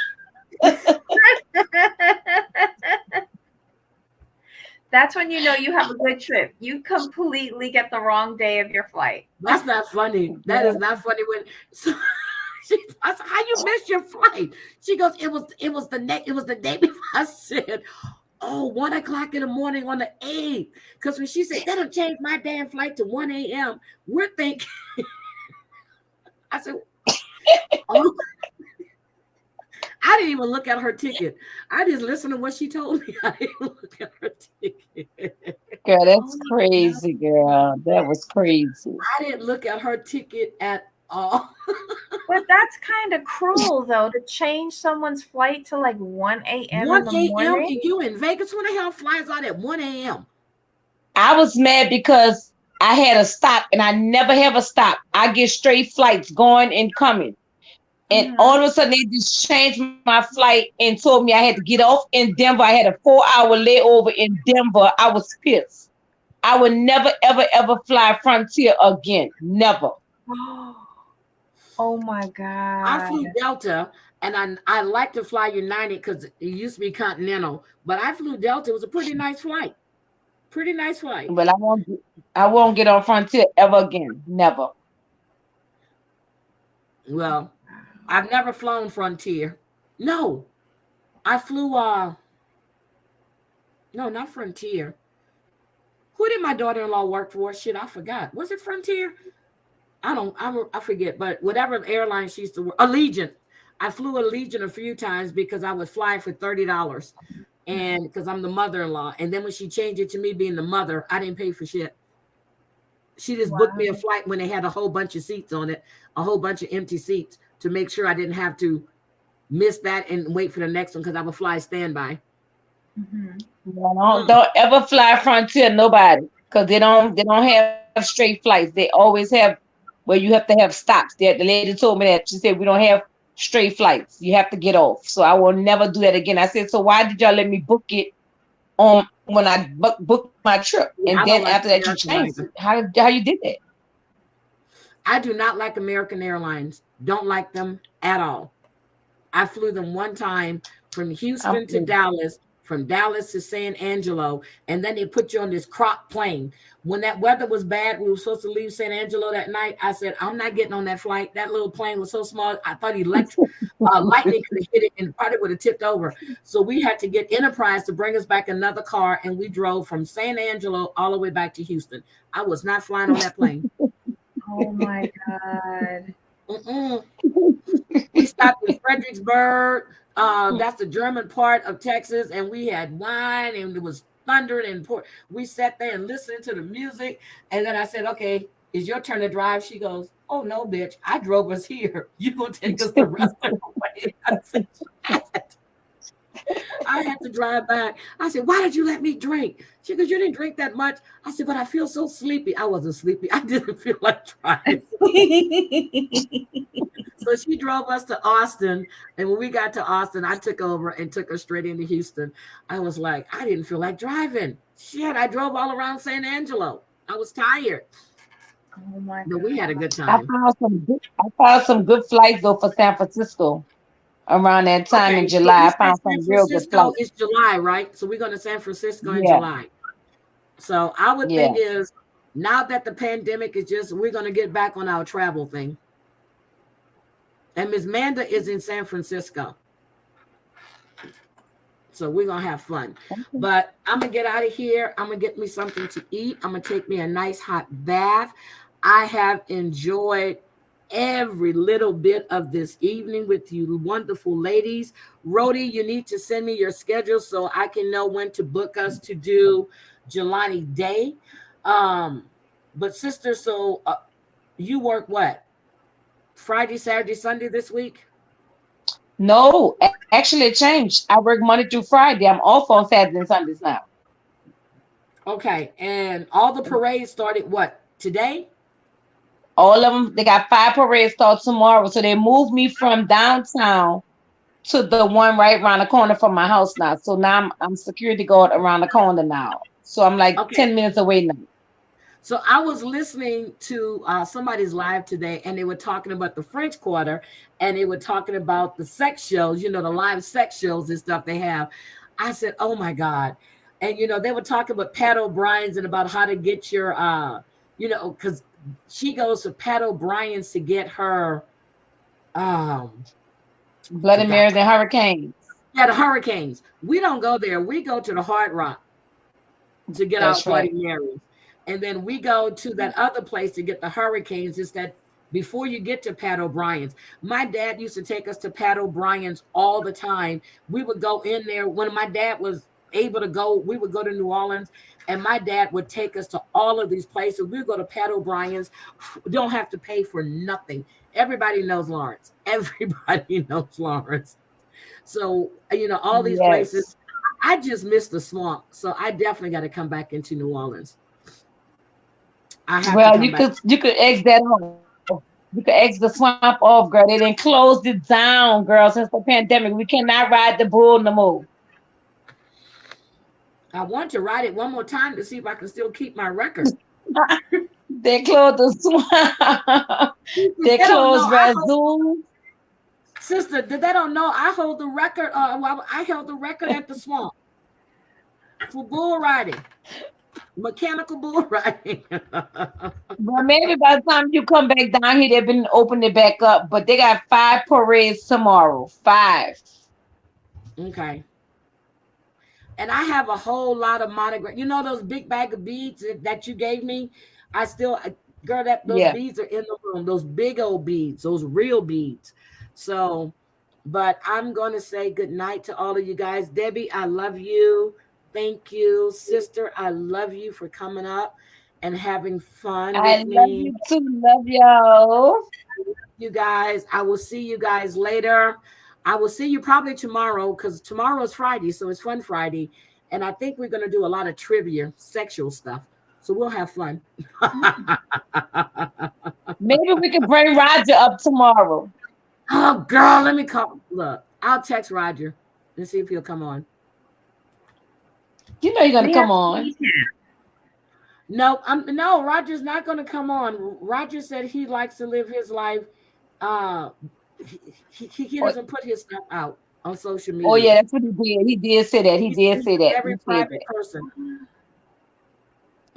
That's when you know you have a good trip. You completely get the wrong day of your flight. That's not funny. That is not funny. When so, I said, how you missed your flight? She goes, it was the day before. I said, oh, 1 o'clock in the morning on the 8th. Because when she said that'll change my damn flight to 1 a.m., we're thinking. I said, oh. I didn't even look at her ticket. I just listened to what she told me. I didn't look at her ticket. Girl, that's crazy, girl. That was crazy. I didn't look at her ticket at all. But that's kind of cruel, though, to change someone's flight to like 1 a.m. 1 in the a.m. morning. and you in Vegas? Who the hell flies out at 1 a.m.? I was mad because I had a stop and I never have a stop. I get straight flights going and coming. And all of a sudden, they just changed my flight and told me I had to get off in Denver. I had a 4-hour layover in Denver. I was pissed. I would never, ever, ever fly Frontier again. Never. Oh my God. I flew Delta, and I like to fly United because it used to be Continental. But I flew Delta. It was a pretty nice flight. Pretty nice flight. But I won't get on Frontier ever again. Never. Well, I've never flown Frontier. No, I flew. No, not Frontier. Who did my daughter-in-law work for? Shit, I forgot. Was it Frontier? I forget. But whatever airline she used to work, Allegiant. I flew Allegiant a few times because I would fly for $30, and because I'm the mother-in-law. And then when she changed it to me being the mother, I didn't pay for shit. She just booked me a flight when they had a whole bunch of seats on it, a whole bunch of empty seats, to make sure I didn't have to miss that and wait for the next one because I would fly standby. Don't ever fly Frontier, nobody, because they don't have straight flights. They always have where you have to have stops. The lady told me that. She said we don't have straight flights. You have to get off. So I will never do that again. I said, so why did y'all let me book it on when I booked my trip? And then after that you changed it. How you did that? I do not like American Airlines. Don't like them at all. I flew them one time from Houston to Dallas, from Dallas to San Angelo, and then they put you on this crop plane. When that weather was bad, we were supposed to leave San Angelo that night. I said, I'm not getting on that flight. That little plane was so small, I thought lightning could have hit it and probably would have tipped over. So we had to get Enterprise to bring us back another car, and we drove from San Angelo all the way back to Houston. I was not flying on that plane. Oh my God. We stopped in Fredericksburg. That's the German part of Texas, and we had wine, and it was thundering and pour. We sat there and listened to the music, and then I said, "Okay, it's your turn to drive." She goes, "Oh no, bitch! I drove us here. You gonna take us the rest of the way?" I said, I had to drive back. I said, "Why did you let me drink?" She goes, "You didn't drink that much." I said, "But I feel so sleepy." I wasn't sleepy. I didn't feel like driving. So she drove us to Austin. And when we got to Austin, I took over and took her straight into Houston. I was like, I didn't feel like driving. Shit, I drove all around San Angelo. I was tired. Oh my God. But we had a good time. I found some good flights though for San Francisco around that time in July. I found some real good flights. It's July, right? So we're going to San Francisco in July. So I would think is now that the pandemic is just, we're going to get back on our travel thing. And Miss Manda is in San Francisco. So we're going to have fun. But I'm going to get out of here. I'm going to get me something to eat. I'm going to take me a nice hot bath. I have enjoyed every little bit of this evening with you wonderful ladies. Rhodey, you need to send me your schedule so I can know when to book us to do Jelani Day. Um, but sister, so you work what? Friday, Saturday, Sunday this week? No, actually it changed. I work Monday through Friday. I'm off on Saturday and Sundays now. Okay, and all the parades started what? Today? All of them, they got 5 parades start tomorrow. So they moved me from downtown to the one right around the corner from my house now. So now I'm security guard around the corner now. So I'm like Okay. 10 minutes away now. So I was listening to somebody's live today, and they were talking about the French Quarter, and they were talking about the sex shows, the live sex shows and stuff they have. I said, "Oh my God!" And they were talking about Pat O'Brien's and about how to get your, because she goes to Pat O'Brien's to get her, Bloody forgot. Marys and Hurricanes. Yeah, the Hurricanes. We don't go there. We go to the Hard Rock to get our That's Bloody right. Marys. And then we go to that other place to get the Hurricanes. Is that before you get to Pat O'Brien's? My dad used to take us to Pat O'Brien's all the time. We would go in there when my dad was able to go. We would go to New Orleans, and my dad would take us to all of these places. We would go to Pat O'Brien's. Don't have to pay for nothing. Everybody knows Lawrence. Everybody knows Lawrence. So, all these places. Yes. I just missed the swamp. So I definitely got to come back into New Orleans. I have to Well, come back. you could exit that off. You could exit the swamp off, girl. They didn't closed it down, girl, since the pandemic. We cannot ride the bull no more. I want to write it one more time to see if I can still keep my record. They closed the swamp. They They don't know. closed Razoo. Sister, they don't know. I hold the record. I held the record at the swamp for bull riding, mechanical bull riding. Well, maybe by the time you come back down here, they've been opening it back up. But they got 5 parades tomorrow. 5. Okay. And I have a whole lot of monogram. Those big bag of beads that you gave me? I still, girl, those Yeah. beads are in the room. Those big old beads, those real beads. So, but I'm going to say good night to all of you guys. Debbie, I love you. Thank you. Sister, I love you for coming up and having fun I with love me. you too. Love y'all. You guys, I will see you guys later. I will see you probably tomorrow because tomorrow is Friday, so it's Fun Friday. And I think we're going to do a lot of trivia, sexual stuff. So we'll have fun. Maybe we can bring Roger up tomorrow. Oh, girl, let me call. Look, I'll text Roger and see if he'll come on. You know you're gonna We come have on. No, Roger's not going to come on. Roger said he likes to live his life. Uh, he Oh, doesn't put his stuff out on social oh media. yeah, that's what he did. He did say that. He did He's say a that. very He said private that. person.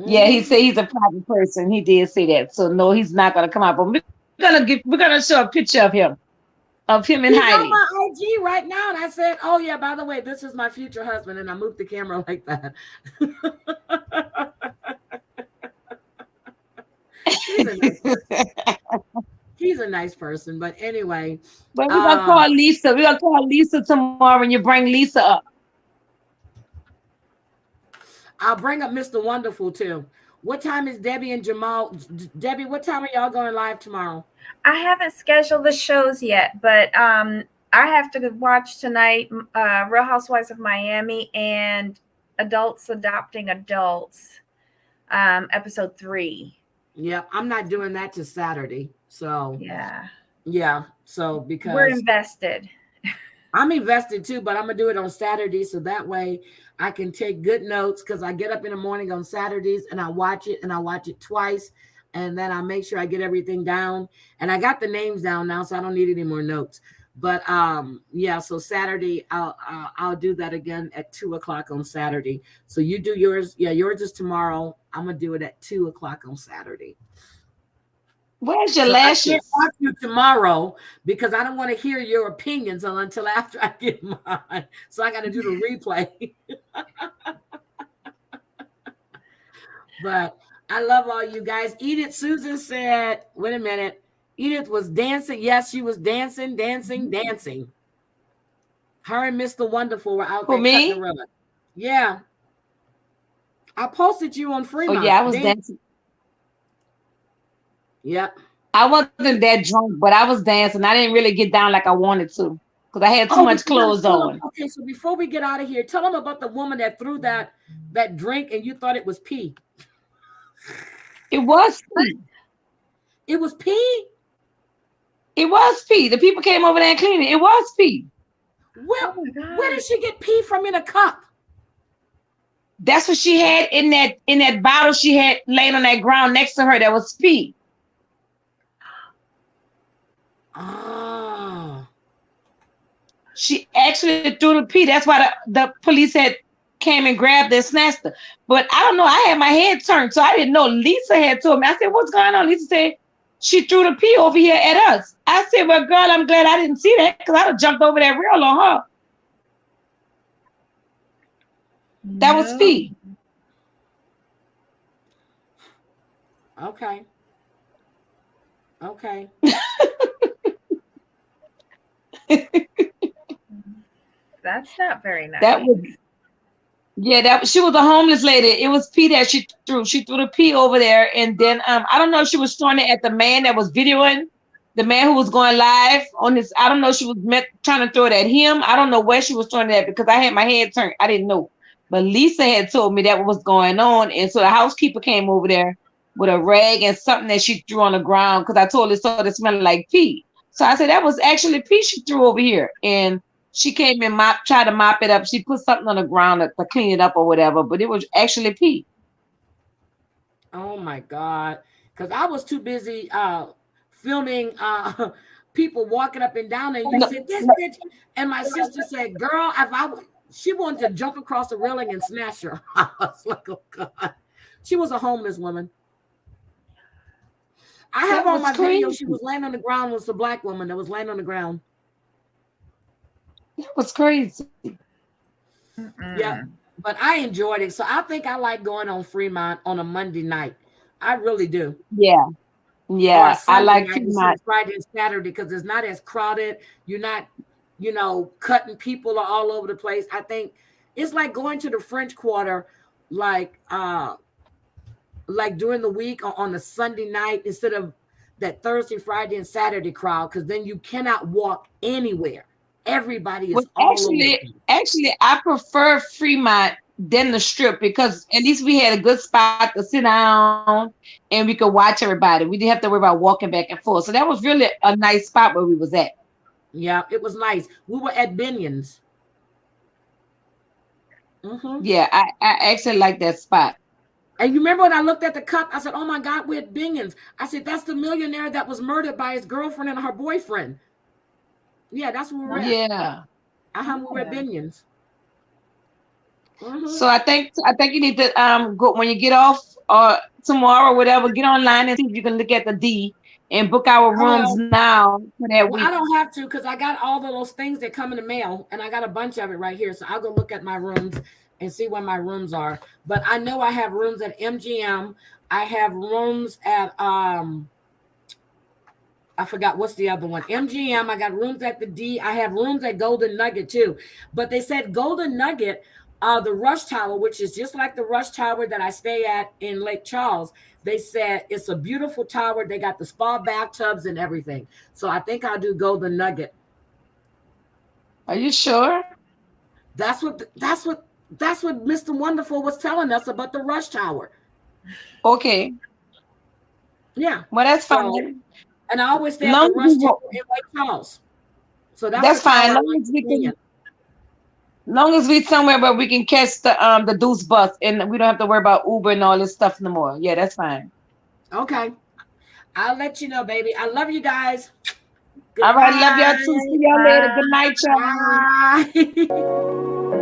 Yeah, he Hmm. said he's a private person. He did say that. So no, he's not gonna come out. But we're gonna show a picture of him and He's on Heidi. my IG right now, and I said, "Oh yeah, by the way, this is my future husband," and I moved the camera like that. He's a nice person. He's a nice person, but anyway, But we're gonna um, call Lisa. We're gonna call Lisa tomorrow, and you bring Lisa up. I'll bring up Mr. Wonderful too. What time is Debbie and Jamal? Debbie, what time are y'all going live tomorrow? I haven't scheduled the shows yet, but I have to watch tonight Real Housewives of Miami and Adults Adopting Adults, episode 3. Yeah, I'm not doing that to Saturday. So Yeah, yeah, so we're because invested. I'm invested too, but I'm gonna do it on Saturday so that way I can take good notes because I get up in the morning on Saturdays and I watch it twice, and then I make sure I get everything down. And I got the names down now, so I don't need any more notes. But yeah, so Saturday I'll do that again at 2 o'clock on Saturday. So you do yours. Yeah, yours is tomorrow. I'm gonna do it at 2 o'clock on Saturday. Where's your So I can't lashes? watch you tomorrow because I don't want to hear your opinions until after I get mine. So I got to do the replay. But I love all you guys. Edith Susan said, wait a minute. Edith was dancing. Yes, she was dancing, dancing, dancing. Her and Mr. Wonderful were out For there cutting the me? ribbon. Yeah. I posted you on Oh yeah, Fremont. I was dancing. Yep. I wasn't that drunk, but I was dancing. I didn't really get down like I wanted to because I had too Oh, but much you gotta clothes tell them. on. Okay, so before we get out of here, tell them about the woman that threw that drink and you thought it was pee. It was pee. It was pee. It was pee. The people came over there and cleaned it. It was pee. Where Oh my where God. did she get pee from in a cup? That's what she had in that bottle she had laying on that ground next to her. That was pee. Oh. She actually threw the pee. That's why the police had came and grabbed her and snatched her. But I don't know. I had my head turned, so I didn't know. Lisa had told me. I said, "What's going on?" Lisa said, "She threw the pee over here at us." I said, "Well, girl, I'm glad I didn't see that because I'd have jumped over that rail on her." That was No. pee. Okay. Okay. That's not very That nice. was Yeah, that she was a homeless lady. It was pee that she threw. She threw the pee over there, and then I don't know if she was throwing it at the man that was videoing, the man who was going live on this. I don't know if she was trying to throw it at him. I don't know where she was throwing it at because I had my head turned. I didn't know, but Lisa had told me that what was going on, and so the housekeeper came over there with a rag and something that she threw on the ground because I told her so it smelled like pee. So I said that was actually pee she threw over here, and she came and tried to mop it up. She put something on the ground to clean it up or whatever, but it was actually pee. Oh my God. Because I was too busy filming people walking up and down, and you No, said this no, bitch. And my sister said, girl, she wanted to jump across the railing and smash her. I was like, oh God. She was a homeless woman. I have that on was my video, she crazy. was laying on the ground, was a black woman that was laying on the ground. That was crazy. Yep. Mm-mm. But I enjoyed it. So I think I like going on Fremont on a Monday night. I really do. Yeah, Or a yeah. I Sunday like night instead Fremont. of Friday and Saturday because it's not as crowded. You're not, cutting people are all over the place. I think it's like going to the French Quarter, like during the week or on a Sunday night instead of that Thursday, Friday, and Saturday crowd, because then you cannot walk anywhere. Everybody Well, is all over the place. actually, I prefer Fremont than the Strip because at least we had a good spot to sit down and we could watch everybody. We didn't have to worry about walking back and forth. So that was really a nice spot where we was at. Yeah, it was nice. We were at Binion's. Hmm. Yeah, I actually like that spot. And you remember when I looked at the cup, I said, oh my God, we're at Binion's. I said, that's the millionaire that was murdered by his girlfriend and her boyfriend. Yeah, that's where we were at. Yeah. We were at Yeah. Binion's. Hmm. So I think you need to go when you get off tomorrow or whatever, get online and see if you can look at the D and book our Oh, rooms now for that well, I week. don't have to because I got all of those things that come in the mail and I got a bunch of it right here. So I'll go look at my rooms and see where my rooms are. But I know I have rooms at MGM. I have rooms at I forgot what's the other one. MGM. I got rooms at the D. I have rooms at Golden Nugget too. But they said Golden Nugget, the Rush Tower, which is just like the Rush Tower that I stay at in Lake Charles. They said it's a beautiful tower. They got the spa bathtubs and everything. So I think I'll do Golden Nugget. Are you sure? That's what Mr. Wonderful was telling us about the Rush Tower. Okay. Yeah. Well, that's So, fine. and I always stay at Long the as we Rush Tower won't, in Lake Charles. So that's the that's tower fine. I like to stay in. Long as we somewhere where we can catch the Deuce bus and we don't have to worry about Uber and all this stuff no more. Yeah, that's fine. Okay. I'll let you know, baby. I love you guys. Good All right, love y'all night. too. See y'all later. Good night, y'all. Bye.